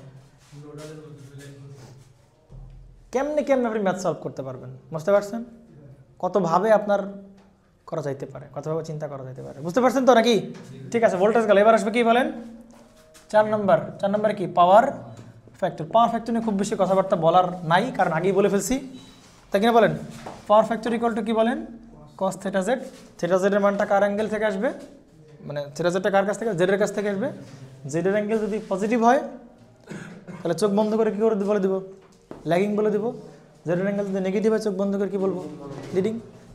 কেমনে কেমনে আপনি ম্যাথ সলভ করতে পারবেন, বুঝতে পারছেন? কতভাবে আপনার করা যাইতে পারে, কতভাবে চিন্তা করা যাইতে পারে, বুঝতে পারছেন তো নাকি? ঠিক আছে, ভোল্টেজ গেল। এবার আসবে কি বলেন? 4 নম্বর। 4 নম্বরে কি? Power factor. পাওয়ার ফ্যাক্টর নিয়ে খুব বেশি কথাবার্তা বলার নাই, কারণ আগেই বলে ফেলছি, তাই কিনা বলেন? পাওয়ার ফ্যাক্টর ইকুয়াল টু কি বলেন? cos θz। θz এর মানটা কার অ্যাঙ্গেল থেকে আসবে, মানে θz টা কার কাছ থেকে? জেড এর কাছ থেকে আসবে। জেড এর অ্যাঙ্গেল যদি পজিটিভ হয় তাহলে চোখ বন্ধ করে কি করে বলে দিব? ল্যাগিং বলে দিব। জেড এর অ্যাঙ্গেল যদি নেগেটিভ হয় চোখ বন্ধ করে কি বলবো? লিডিং।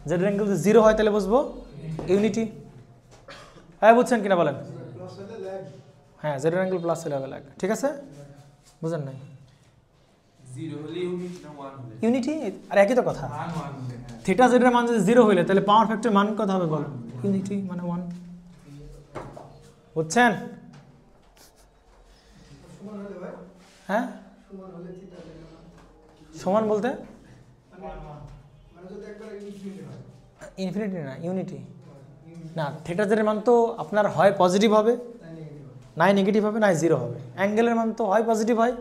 জেড এর অ্যাঙ্গেল যদি 0 হয় তাহলে বুঝবো ইউনিটি। হ্যাঁ বুঝছেন কিনা বলেন? হ্যাঁ, জেড এর অ্যাঙ্গেল প্লাস হলে হবে ল্যাগ। ঠিক আছে, বুঝেন নাই? ইউনিটি আর একই তো কথা। থিটা জেড এর মান যদি 0 হইলে তাহলে পাওয়ার ফ্যাক্টর মান কত হবে বলো? ইউনিটি মানে 1। বুঝছেন? হ্যাঁ, সমান বলতে ইনফিনিটি না, ইউনিটি না। থিটা জেড এর মান তো আপনার হয় পজিটিভ হবে, নাই নেগেটিভ হবে, নাই 0 হবে। অ্যাঙ্গেলের মান তো হয় পজিটিভ হয়,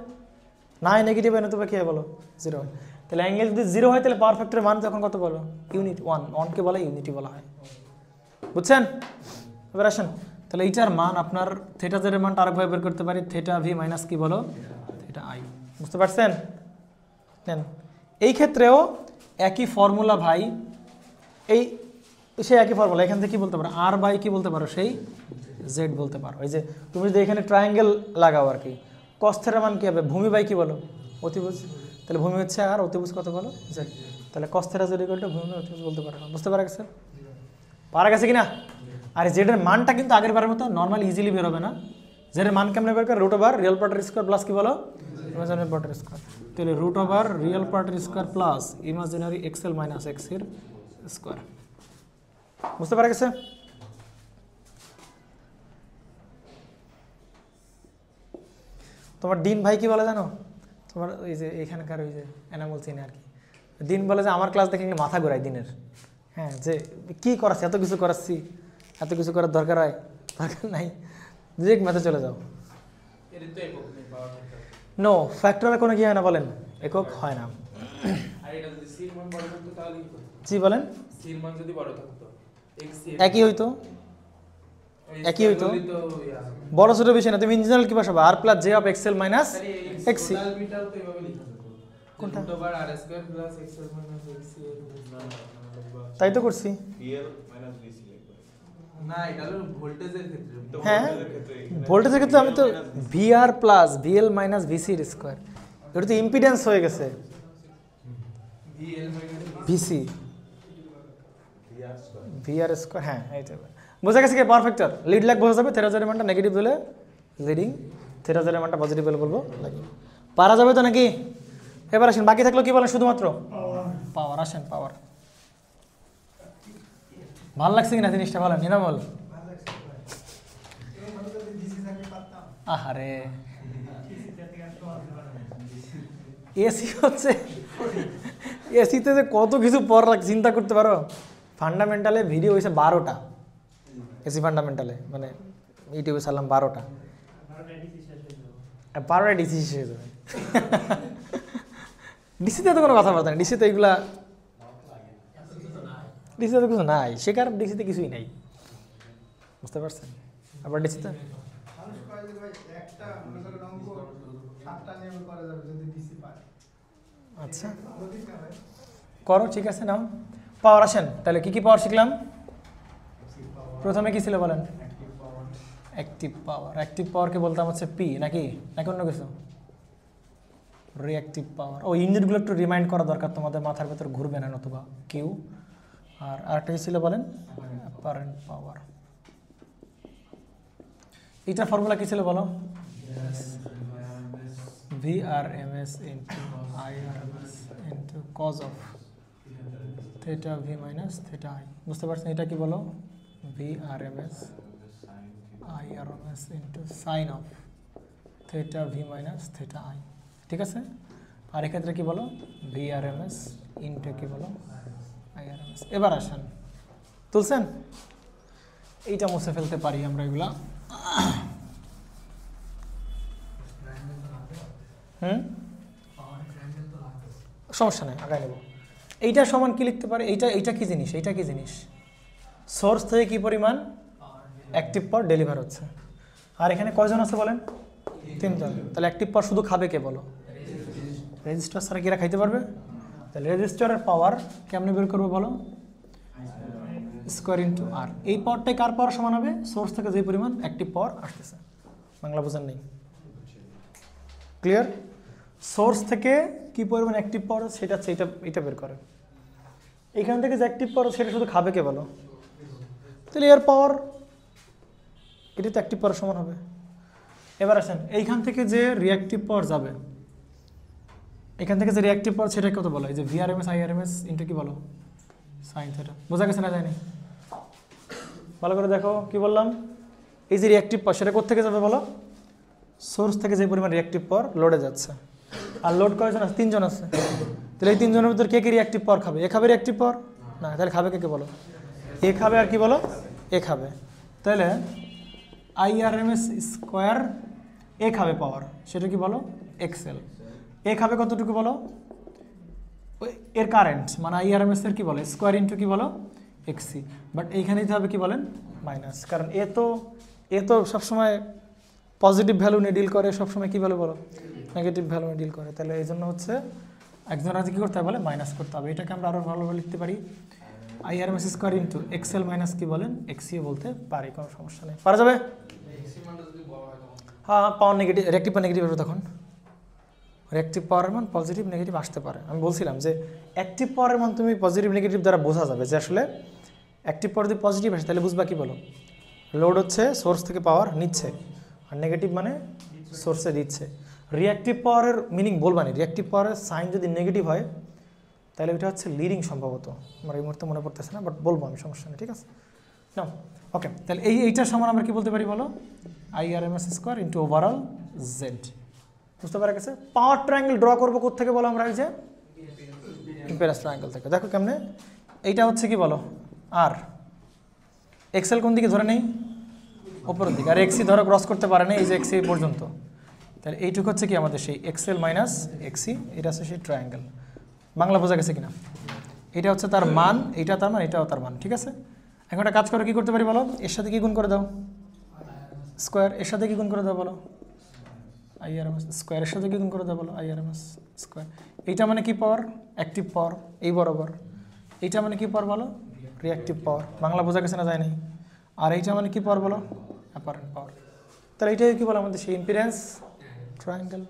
নাই নেগেটিভ হয়, নতুবা কি হয় বলো? 0 হয়। তাহলে অ্যাঙ্গেল যদি 0 হয় তাহলে পাওয়ার ফ্যাক্টরের মান তখন কত বলো? ইউনিট 1। 1কে বলা ইউনিটি বলা হয়, বুঝছেন? এবার আসেন, তাহলে এইটার মান আপনার থিটা জেড এর মানটা আরেকভাবে বের করতে পারি, থিটা ভি মাইনাস কি বলো? Theta I. বুঝতে পারছেন? নেন, এই ক্ষেত্রেও একই ফর্মুলা ভাই, এই সেই একই ফর্মুলা। এখান থেকে কি বলতে পারো? আর বাই কি বলতে পারো? সেই জেড বলতে পারো। এই যে তুমি যদি এখানে ট্রায়াঙ্গেল লাগাও আর কি, কস থিটার মান কি হবে? ভূমি বাই কি বলো? অতিভুজ। তাহলে ভূমি হচ্ছে আর, অতিভুজ কত বলো? জেড। তাহলে cos theta Z equal two ভূমি অতিভুজ বলতে পারো। বুঝতে পারা গেছে? পারা গেছে কিনা? আর জেডের মানটা কিন্তু আগের বারের মতো নর্মাল ইজিলি বের হবে না। জেডের মান কেমনে বের করে? √ রিয়েল পার্টের স্কোয়ার প্লাস কি বলো? ইমাজিনারি পার্টের স্কোয়ার। তাহলে √ রিয়েল পার্টের square plus imaginary Excel minus x এর স্কোয়ার। বুঝতে পারা গেছে? তোমার দিন ভাই কি বলে জানো? তোমার ওই যে এখানকার ওই যে এনামল চিনে আর কি, দিন বলে যে আমার ক্লাস দেখে মাথা ঘোরায় দিনের। হ্যাঁ, যে কী করাচ্ছি, এত কিছু করাচ্ছি, এত কিছু করার দরকার হয়? দরকার নাই, ডিরেক্ট ম্যাথে চলে যাও। নো ফ্যাক্টরে কোনো কি হয় না বলেন, একক হয় না। আর এটা যদি সির মান বড় থাকতো তাহলে কি হতো? জি বলেন, সির মান যদি বড় থাকতো x একই হইতো, একই হইতো। বড় ছোট বেশি না, তুমি ইন জেনারেল কি বসাবা, R plus J of X L minus X C. Total বিটাও তো এভাবে লেখা যেত। কোনটা? দুটো বার r square plus xl minus xc তাই তো করছি। VL মাইনাস VC লিখবো। না এটা হলো ভোল্টেজের ক্ষেত্রে। তো হ্যাঁ ভোল্টেজের ক্ষেত্রে এখানে ভোল্টেজের ক্ষেত্রে আমি তো VR plus VL minus VC এর স্কোয়ার, এটা তো ইম্পিডেন্স হয়ে গেছে VL minus VC VR square. VR square. হ্যাঁ এইটা বোঝা গেছে কি, পারফেক্টর লিড লাগ বোঝা যাবে, থেরাজের মানটা নেগেটিভ হলে লিডিং, থেরাজের মানটা পজিটিভ হলে বলবো লাগি। পারা যাবে তো নাকি? এবার আসেন বাকি থাকলো কি বলেন, শুধুমাত্র পাওয়ার। আসেন পাওয়ার, ভালো লাগছে কিনা জিনিসটা, ভালো নিরামল। আহারে এসি হচ্ছে, এসিতে যে কত কিছু পর চিন্তা করতে পারো। ফান্ডামেন্টালে ভিডিও হয়েছে 12টা, এসি ফান্ডামেন্টালে মানে ইউটিউবে ছাড়লাম 12টা, 12টা ডিসি শেষ হয়ে যাবে। ডিসিতে তো কোনো কথাবার্তা নেই, ডিসিতে এগুলা, ডিসিতে তো কিছু নাই, সে কারণ ডিসিতে কিছুই নাই, বুঝতে পারছেন? আবার ডিসিতে আচ্ছা করো, ঠিক আছে নাও পাওয়ার। আসেন তাহলে কি কি পাওয়ার শিখলাম? প্রথমে কি ছিল বলেন? অ্যাক্টিভ পাওয়ার। অ্যাক্টিভ পাওয়ারকে বলতাম হচ্ছে পি, নাকি নাকি অন্য কিছু? রিঅ্যাক্টিভ পাওয়ার। ও ইউনিটগুলো একটু রিমাইন্ড করা দরকার, তোমাদের মাথার ভেতর ঘুরবে না নতুবা কিউ। আর আরেকটা কি ছিল বলেন? Apparent power. এইটার ফর্মুলা কি ছিল বলো? VRMS into IRMS into cos of theta V minus theta I। বুঝতে পারছেন এটা কি বলো? VRMS IRMS into sin of theta V minus theta I। ঠিক আছে? আর এক্ষেত্রে কি বলো? VRMS into কি বলো? IRMS। এবার আসেন, তুলছেন? এইটা মুছে ফেলতে পারি আমরা এগুলা। সমস্যা নেই, আগায় নেব। এইটা সমান কি লিখতে পারে? এইটা কি জিনিস? এইটা কি জিনিস? সোর্স থেকে কি পরিমাণ অ্যাক্টিভ পাওয়ার ডেলিভার হচ্ছে। আর এখানে কয়জন আছে বলেন? 3 জন। তাহলে অ্যাক্টিভ পাওয়ার শুধু খাবে কে বলো? রেজিস্টার ছাড়া কিরা খাইতে পারবে? তাহলে রেজিস্টারের পাওয়ার কেমনে বের করবো বলো? স্কোয়ার ইন্টু আর। এই পাওয়ারটাই কার পাওয়ার সমান হবে? সোর্স থেকে যে পরিমাণ অ্যাক্টিভ পাওয়ার আসতেছে। বাংলা বোঝেন নেই? ক্লিয়ার? সোর্স থেকে কি পরিমাণ অ্যাক্টিভ পাওয়ার সেটা হচ্ছে এটা বের করে। এখান থেকে যে অ্যাক্টিভ পাওয়ার সেটা শুধু খাবে কে বলো? তাহলে এর পাওয়ার এটা তো অ্যাক্টিভ পাওয়ার সমান হবে। এবার আসেন এইখান থেকে যে রিঅ্যাক্টিভ পাওয়ার যাবে, এখান থেকে যে রিঅ্যাক্টিভ পাওয়ার সেটা কত বলো? এই যে VRMS IRMS ইনটু কি বলো? Sine theta. বোঝা গেছে না? যায়নি? ভালো করে দেখো কি বললাম। এই যে রিঅ্যাক্টিভ পাওয়ার সেটা কোথা থেকে যাবে বলো? সোর্স থেকে যে পরিমাণ রিঅ্যাক্টিভ পাওয়ার লোডে যাচ্ছে। আর লোড কয়জন আছে? 3 জন আছে। তাহলে এই 3 জনের ভিতর কে কে রিঅ্যাক্টিভ পাওয়ার খাবে? এ খাবে রিঅ্যাক্টিভ পাওয়ার? না, তাহলে খাবে কে বলো? এ খাবে আর কি বলো? এ খাবে। তাহলে IRMS স্কোয়ার এ খাবে পাওয়ার, সেটা কি বলো? XL। এ খাবে কতটুকু বলো? এর কারেন্ট মানে IRMS এর কি বলে? স্কোয়ার ইন্টু কি বলো? XC। বাট এইখানে দিতে হবে কি বলেন? মাইনাস, কারণ এ তো সবসময় পজিটিভ ভ্যালু নিয়ে ডিল করে, সবসময় কী ভ্যালু বলো? নেগেটিভ ভ্যালু নিয়ে ডিল করে। তাহলে এই জন্য হচ্ছে একজন আছে কী করতে হবে বলে? মাইনাস করতে হবে। এটাকে আমরা আরও ভালোভাবে লিখতে পারি IRMS square into XL minus কি বলেন? XCও বলতে পারি, কোনো সমস্যা নেই। পারা যাবে? হ্যাঁ, পাওয়ার নেগেটিভ, রিঅ্যাক্টিভ পাওয়ার নেগেটিভ হবে তখন। রিঅ্যাক্টিভ পাওয়ারের মান পজিটিভ নেগেটিভ আসতে পারে। আমি বলছিলাম যে অ্যাক্টিভ পাওয়ারের মান তুমি পজিটিভ নেগেটিভ দ্বারা বোঝা যাবে যে আসলে অ্যাক্টিভ পাওয়ার যদি পজিটিভ আসে তাহলে বুঝবা কি বলো? লোড হচ্ছে সোর্স থেকে পাওয়ার নিচ্ছে, আর নেগেটিভ মানে সোর্সে দিচ্ছে। রিঅ্যাক্টিভ পাওয়ারের মিনিং বলবা না। রিঅ্যাক্টিভ পাওয়ারের সাইন যদি নেগেটিভ হয় তাহলে ওইটা হচ্ছে লিডিং সম্ভবত, আমার এই মুহূর্তে মনে পড়তেছে না, বাট বলবো আমি, সমস্যা নেই, ঠিক আছে না? ওকে, তাহলে এইটার সমান আমরা কি বলতে পারি বলো? IRMS square into overall Z. বুঝতে পারা গেছে? পাওয়ার ট্রায়াঙ্গেল ড্র করবো কোথেকে বলো? আমরা এই যে ইম্পিডেন্স ট্রায়াঙ্গেল থেকে। দেখো কেমনে? এইটা হচ্ছে কি বলো? আর XL কোন দিকে ধরে নেই? ওপরের দিকে। আর XC ধরো ক্রস করতে পারে না, এই যে XC পর্যন্ত। তাহলে এইটুকু হচ্ছে কি আমাদের সেই এক্সএল মাইনাস এক্সি, এটা হচ্ছে সেই ট্রায়াঙ্গেল। বাংলা বোঝা গেছে কিনা? এটা হচ্ছে তার মান, এইটা তার মান, এটাও তার মান, ঠিক আছে? এখন একটা কাজ করে কি করতে পারি বলো, এর সাথে কি গুণ করে দাও স্কোয়ার, এর সাথে কি গুণ করে দাও বলো আইআরএমএস স্কোয়ার, এর সাথে কি গুণ করে দাও বলো আইআরএমএস স্কোয়ার। এইটা মানে কি পাওয়ার? অ্যাক্টিভ পাওয়ার, এই বরাবর। এইটা মানে কি পাওয়ার বলো? রিঅ্যাক্টিভ পাওয়ার। বাংলা বোঝা গেছে না যায় নাই? আর এইটা মানে কি পাওয়ার বলো? Apparent power. তাহলে এইটাই কি বলো আমাদের সেই ইম্পিডেন্স ট্রায়াঙ্গেল।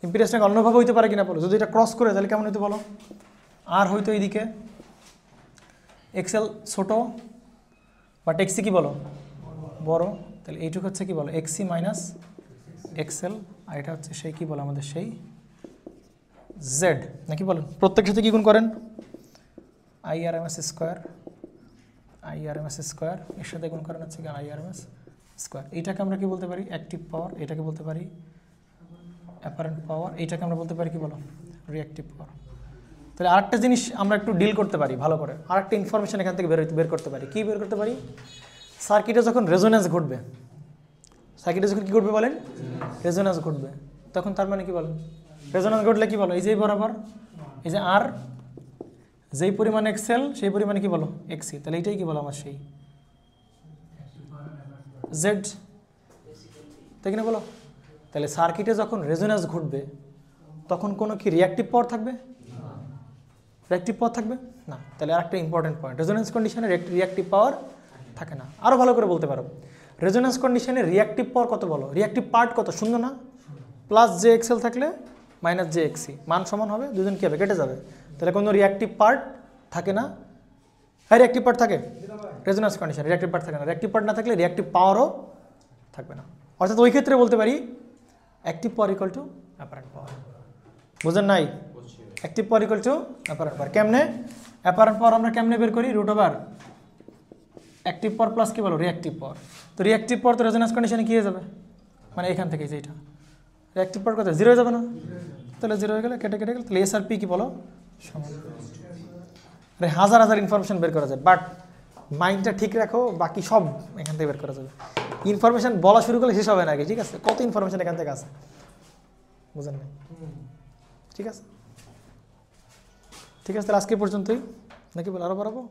ইম্পিডেন্সটাকে অন্যভাবে হইতে পারে কিনা বলো, যদি এটা ক্রস করে তাহলে কেমন হইতে বলো? আর হয়তো এইদিকে এক্সেল ছোট, বাট এক্সি কি বলো বড়। তাহলে এইটুকু হচ্ছে কি বলো এক্সি মাইনাস এক্সেল, আর এটা হচ্ছে সেই কি বলো আমাদের সেই জেড, নাকি বলেন? প্রত্যেকের সাথে কি গুণ করেন? আইআরএমএস স্কোয়ার, আইআরএমএস স্কোয়ার, এর সাথে গুণ করেন হচ্ছে কি আইআরএমএস স্কোয়ার। এইটাকে আমরা কি বলতে পারি? অ্যাক্টিভ পাওয়ার। এটাকে বলতে পারি অ্যাপারেন্ট পাওয়ার। এইটাকে আমরা বলতে পারি কি বলো? রিঅ্যাক্টিভ পাওয়ার। তাহলে আরেকটা জিনিস আমরা একটু ডিল করতে পারি ভালো করে, আরেকটা ইনফরমেশন এখান থেকে বের করতে পারি। কি বের করতে পারি? সার্কিটে যখন রেজোন্যান্স ঘটবে, সার্কিটে যখন কী ঘটবে বলেন? রেজোন্যান্স ঘটবে, তখন তার মানে কি বলেন? রেজোন্যান্স ঘটলে কি বলো? এই যে বরাবর, এই যে আর যেই পরিমাণ এক্সেল সেই পরিমাণে কি বলো এক্সি। তাহলে এইটাই কি বলো আমার সেই জেড, তাই কিনা বলো? তাহলে সার্কিটে যখন রেজোন্যান্স ঘটবে তখন কোনো কি রিঅ্যাক্টিভ পাওয়ার থাকবে? রিঅ্যাক্টিভ পাওয়ার থাকবে না। তাহলে আরেকটা ইম্পর্টেন্ট পয়েন্ট, রেজোন্যান্স কন্ডিশনে রিঅ্যাক্টিভ পাওয়ার থাকে না। আরও ভালো করে বলতে পারো, রেজোন্যান্স কন্ডিশনে রিঅ্যাক্টিভ পাওয়ার কত বলো? রিঅ্যাক্টিভ পার্ট কত? শূন্য না? প্লাস জে এক্সেল থাকলে মাইনাস জে এক্সি, মান সমান হবে, দুজন কী হবে? কেটে যাবে। তাহলে কোনো রিঅ্যাক্টিভ পার্ট থাকে না। হ্যাঁ রিঅ্যাক্টিভ পার্ট থাকে রেজোন্যান্স কন্ডিশনে, রিঅ্যাক্টিভ পার্ট থাকে না। রিঅ্যাক্টিভ পার্ট না থাকলে রিঅ্যাক্টিভ পাওয়ারও থাকবে না। অর্থাৎ ওই ক্ষেত্রে বলতে পারি active power equal to apparent power. বুঝেন নাই? Active power equal to apparent power. কেমনে? অ্যাপারেন্ট পাওয়ার আমরা কেমনে বের করি? Root over active power plus কি বলো রিঅ্যাক্টিভ পাওয়ার। তো রিঅ্যাক্টিভ পাওয়ার তো রেজোন্যান্স কন্ডিশনে কী হয়ে যাবে? মানে এখান থেকে যেটা রিঅ্যাক্টিভ পাওয়ার কত? জিরো হয়ে যাবে না? তাহলে জিরো হয়ে গেলে কেটে কেটে গেলে, তাহলে এস আর পি কী বলো সমান। আরে হাজার হাজার ইনফরমেশন বের করা যায়, বাট মাইন্ডটা ঠিক রাখো, বাকি সব এখান থেকে বের করা যাবে। ইনফরমেশন বলা শুরু করলে শেষ হবে না আগে, ঠিক আছে? কত ইনফরমেশন এখান থেকে আছে, বুঝেন না? ঠিক আছে, ঠিক আছে, তাহলে আজকে পর্যন্তই, নাকি বল আরও বাড়াবো?